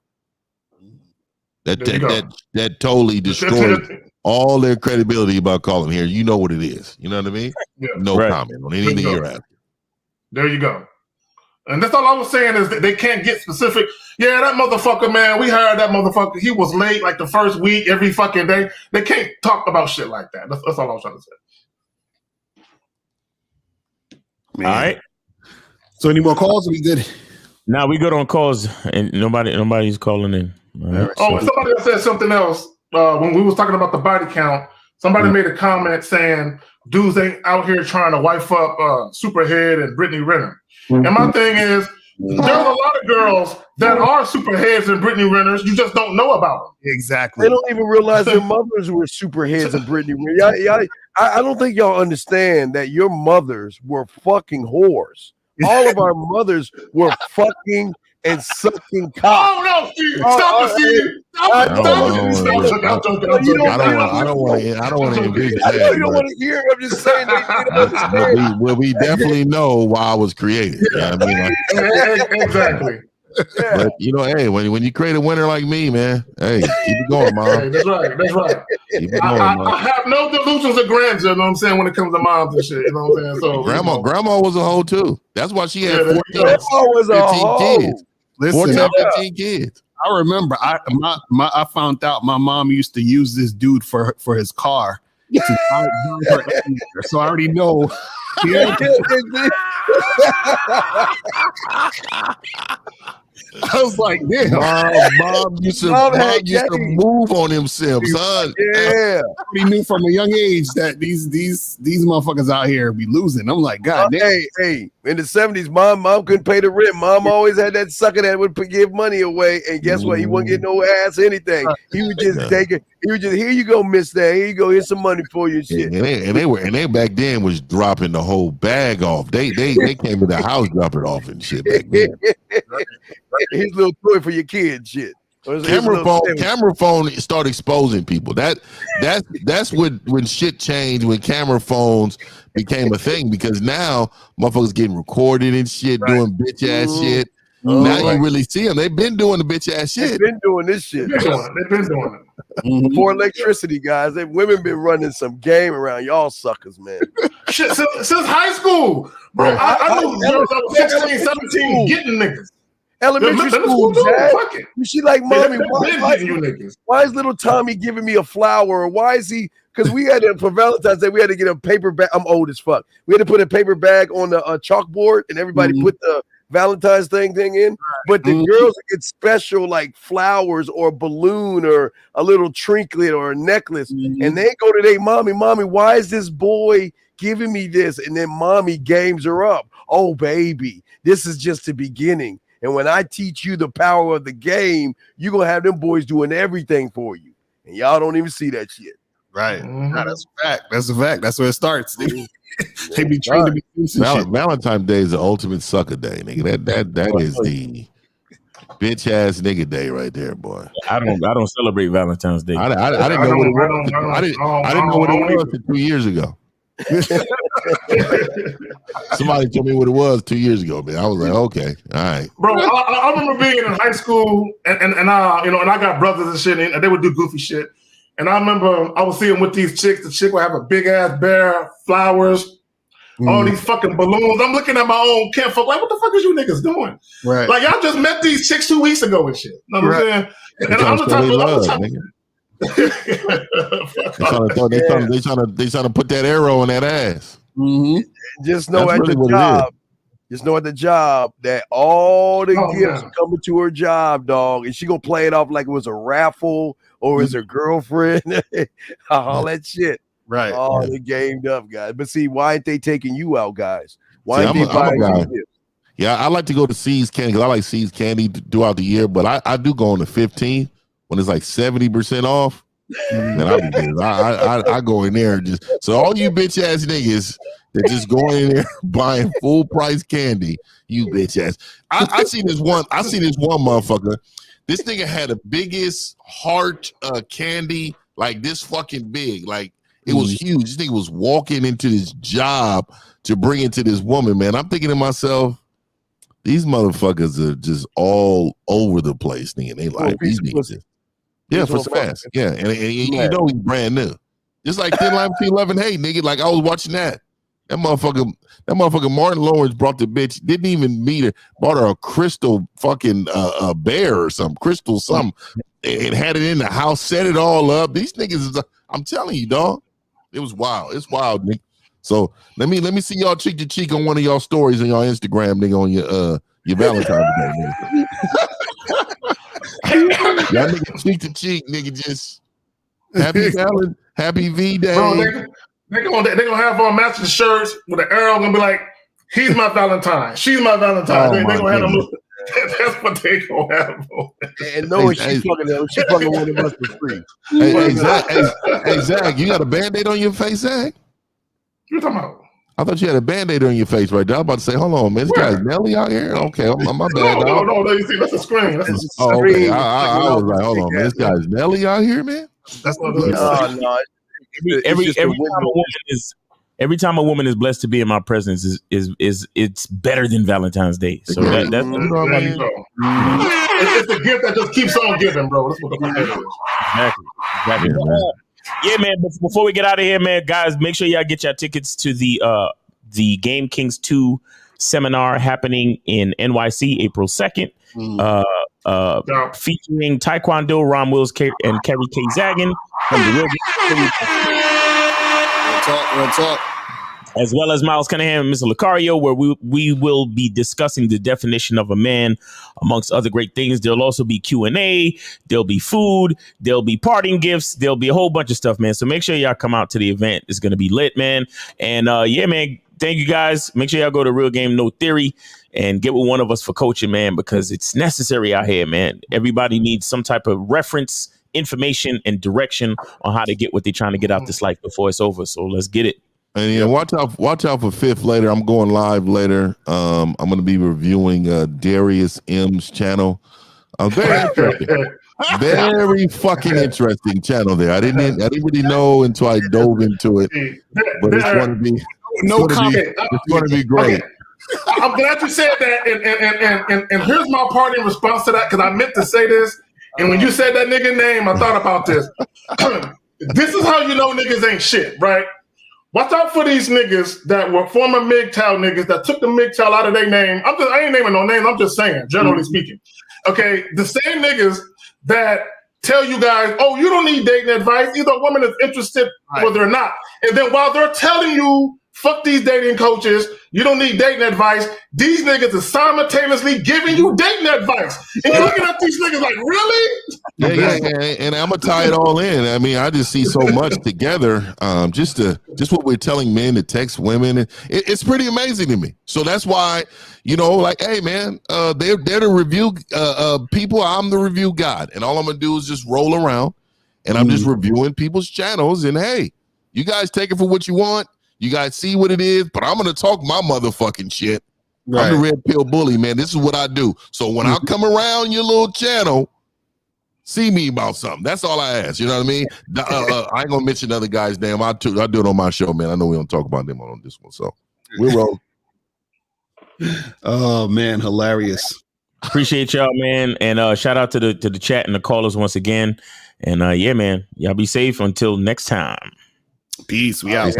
That totally destroys all their credibility about calling here. You know what it is. You know what I mean? Yeah. No comment on anything you're asking. There you go. And that's all I was saying is that they can't get specific. Yeah, that motherfucker, man, we hired that motherfucker. He was late like the first week, every fucking day. They can't talk about shit like that. That's all I was trying to say. Man. All right. So any more calls? Are we good? Now we good on calls, and nobody's calling in. Right. Somebody else said something else when we was talking about the body count. Somebody made a comment saying dudes ain't out here trying to wife up Superhead and Brittany Renner. And my thing is, there's a lot of girls that are Superheads and Brittany Renners. You just don't know about them. Exactly. They don't even realize their mothers were Superheads and Brittany Renner. I don't think y'all understand that your mothers were fucking whores. All of our mothers were fucking and sucking cock. Oh no, Steve! Stop it, Steve! I don't want to envision that. You don't want to hear it. I'm just saying they don't understand. We definitely know why I was created. Yeah, I mean, exactly. But hey, when you create a winner like me, man, hey, keep it going, mom. Hey, that's right. Keep it going, mom. I have no delusions of grandeur, you know what I'm saying, when it comes to moms and shit. You know what I'm saying? So grandma was a hoe too. That's why she had 14, was a 15 hoe. kids. Listen, 14, 15 kids. I remember I found out my mom used to use this dude for his car. To buy her anger, so I already know. I was like, damn. Mom used to move on himself, son. Yeah. We knew from a young age that these motherfuckers out here be losing. I'm like, God damn. Hey, in the 70s, mom couldn't pay the rent. Mom always had that sucker that would give money away. And guess what? He wouldn't get no ass anything. He would just take it. He would just, here you go, miss that. Here you go. Here's some money for you. Shit. And they back then was dropping the whole bag off. They came to the house dropping it off and shit back then. His little toy for your kid, shit. Camera phone start exposing people. That's when shit changed, when camera phones became a thing, because now motherfuckers getting recorded and shit, doing bitch ass shit. Now you really see them. They've been doing the bitch ass shit. They've been doing this shit. They've been doing it. Before electricity, guys. Women been running some game around y'all suckers, man. Shit, since high school. Bro, I knew girls that was 16, 17 getting niggas. Elementary school, Dad. She like, mommy, why is little Tommy giving me a flower? Or why is he? Because we had to, for Valentine's Day, we had to get a paper bag. I'm old as fuck. We had to put a paper bag on the chalkboard, and everybody put the Valentine's thing in. But the girls get special like flowers or a balloon or a little trinket or a necklace, and they go to their mommy, why is this boy giving me this? And then mommy games her up. Oh, baby, this is just the beginning. And when I teach you the power of the game, you're going to have them boys doing everything for you. And y'all don't even see that shit. Right. Nah, that's a fact. That's a fact. That's where it starts. They be trained to be Valentine's Day is the ultimate sucker day, nigga. That is the bitch ass nigga day right there, boy. I don't celebrate Valentine's Day. I didn't know what it was. I didn't know what it was until 2 years ago. Somebody told me what it was 2 years ago, man. I was like, okay, all right. Bro, I remember being in high school and I got brothers and shit, and they would do goofy shit. And I remember I was seeing with these chicks, the chick would have a big ass bear, flowers, all these fucking balloons. I'm looking at my own kinfolk, like, what the fuck is you niggas doing? Right. Like, y'all just met these chicks 2 weeks ago and shit. You know what I'm saying? And I'm the type They trying to put that arrow in that ass. Just know That's at really the what it job. Just know at the job that all the gifts man. coming to her job, dog, and she gonna play it off like it was a raffle or it's her girlfriend. All that shit. Right. Oh, they gamed up, guys. But see, why ain't they taking you out, guys? Why See, ain't they I'm a buying guy. you gifts? Yeah, I like to go to Seeds Candy because I like Seeds Candy throughout the year, but I do go on the 15th when it's like 70% off. And I go in there and just so all you bitch ass niggas that just go in there buying full price candy, you bitch ass. I seen this one motherfucker. This nigga had the biggest heart candy, like this fucking big, like it was huge. This nigga was walking into this job to bring it to this woman, man. I'm thinking to myself, these motherfuckers are just all over the place, nigga. They like these niggas. Yeah, for some ass. Yeah, and you know he's brand new. Just like Thin Line Between Love and Hate, nigga. Like I was watching that. That motherfucker Martin Lawrence brought the bitch, didn't even meet her, bought her a crystal fucking bear or something, crystal something, and had it in the house, set it all up. These niggas, I'm telling you, dog. It was wild. It's wild, nigga. So let me see y'all cheek to cheek on one of y'all stories on y'all Instagram, nigga, on your Valentine's Day, nigga. Y'all nigga cheek to cheek, nigga, just happy V Day. Bro, they gonna have on matching shirts with an arrow gonna be like, he's my Valentine, she's my Valentine. They gonna have them. That's what they gonna have. And knowing she fucking one of us for free. Hey, Zach, you got a Band-Aid on your face, Zach? You talking about? I thought you had a Band-Aid on your face right there. I was about to say, hold on, man. This guy's Nelly out here? Okay, my bad. No, you see, that's a screen. That's a screen. Oh, okay. I was like, hold on, man. This guy's Nelly out here, man? That's not no. Every time a woman is blessed to be in my presence is it's better than Valentine's Day. So that's there you go. It's the gift that just keeps on giving, bro. That's what the fuck that is. Exactly. Yeah, man. Before we get out of here, man, guys, make sure y'all get your tickets to the Game Kings 2 seminar happening in NYC April 2nd. Featuring Taekwondo, Ron Wills, and Kerry K. Zagan from the Real Talk. As well as Miles Cunningham and Mr. Lucario, where we will be discussing the definition of a man, amongst other great things. There'll also be Q&A, there'll be food, there'll be parting gifts, there'll be a whole bunch of stuff, man. So make sure y'all come out to the event. It's going to be lit, man. And yeah, man, thank you guys. Make sure y'all go to Real Game No Theory and get with one of us for coaching, man, because it's necessary out here, man. Everybody needs some type of reference, information, and direction on how to get what they're trying to get out this life before it's over. So let's get it. And yeah, watch out for Fifth later. I'm going live later. I'm going to be reviewing Darius M's channel. Very interesting. Very fucking interesting channel there. I didn't really know until I dove into it. But it's going to be it's going to be great. Okay. I'm glad you said that, and here's my part in response to that, because I meant to say this, and when you said that nigga name, I thought about this. This is how you know niggas ain't shit, right? Watch out for these niggas that were former MGTOW niggas that took the MGTOW out of their name. I ain't naming no names, I'm just saying, generally speaking. Okay, the same niggas that tell you guys, oh, you don't need dating advice, either a woman is interested whether or not. And then while they're telling you, fuck these dating coaches, you don't need dating advice, these niggas are simultaneously giving you dating advice. And you're looking at these niggas like, really? Yeah, and I'm gonna tie it all in. I mean, I just see so much together. Just what we're telling men to text women, it's pretty amazing to me. So that's why, like, hey man, they're the review people. I'm the review god, and all I'm gonna do is just roll around, and I'm just reviewing people's channels. And hey, you guys take it for what you want. You guys see what it is, but I'm gonna talk my motherfucking shit. Right. I'm the red pill bully, man. This is what I do. So when I come around your little channel, see me about something. That's all I ask. You know what I mean? I ain't gonna mention other guys' name. I do it on my show, man. I know we don't talk about them on this one, so we'll roll. Oh man, hilarious! Appreciate y'all, man, and shout out to the chat and the callers once again. And yeah, man, y'all be safe until next time. Peace. We out.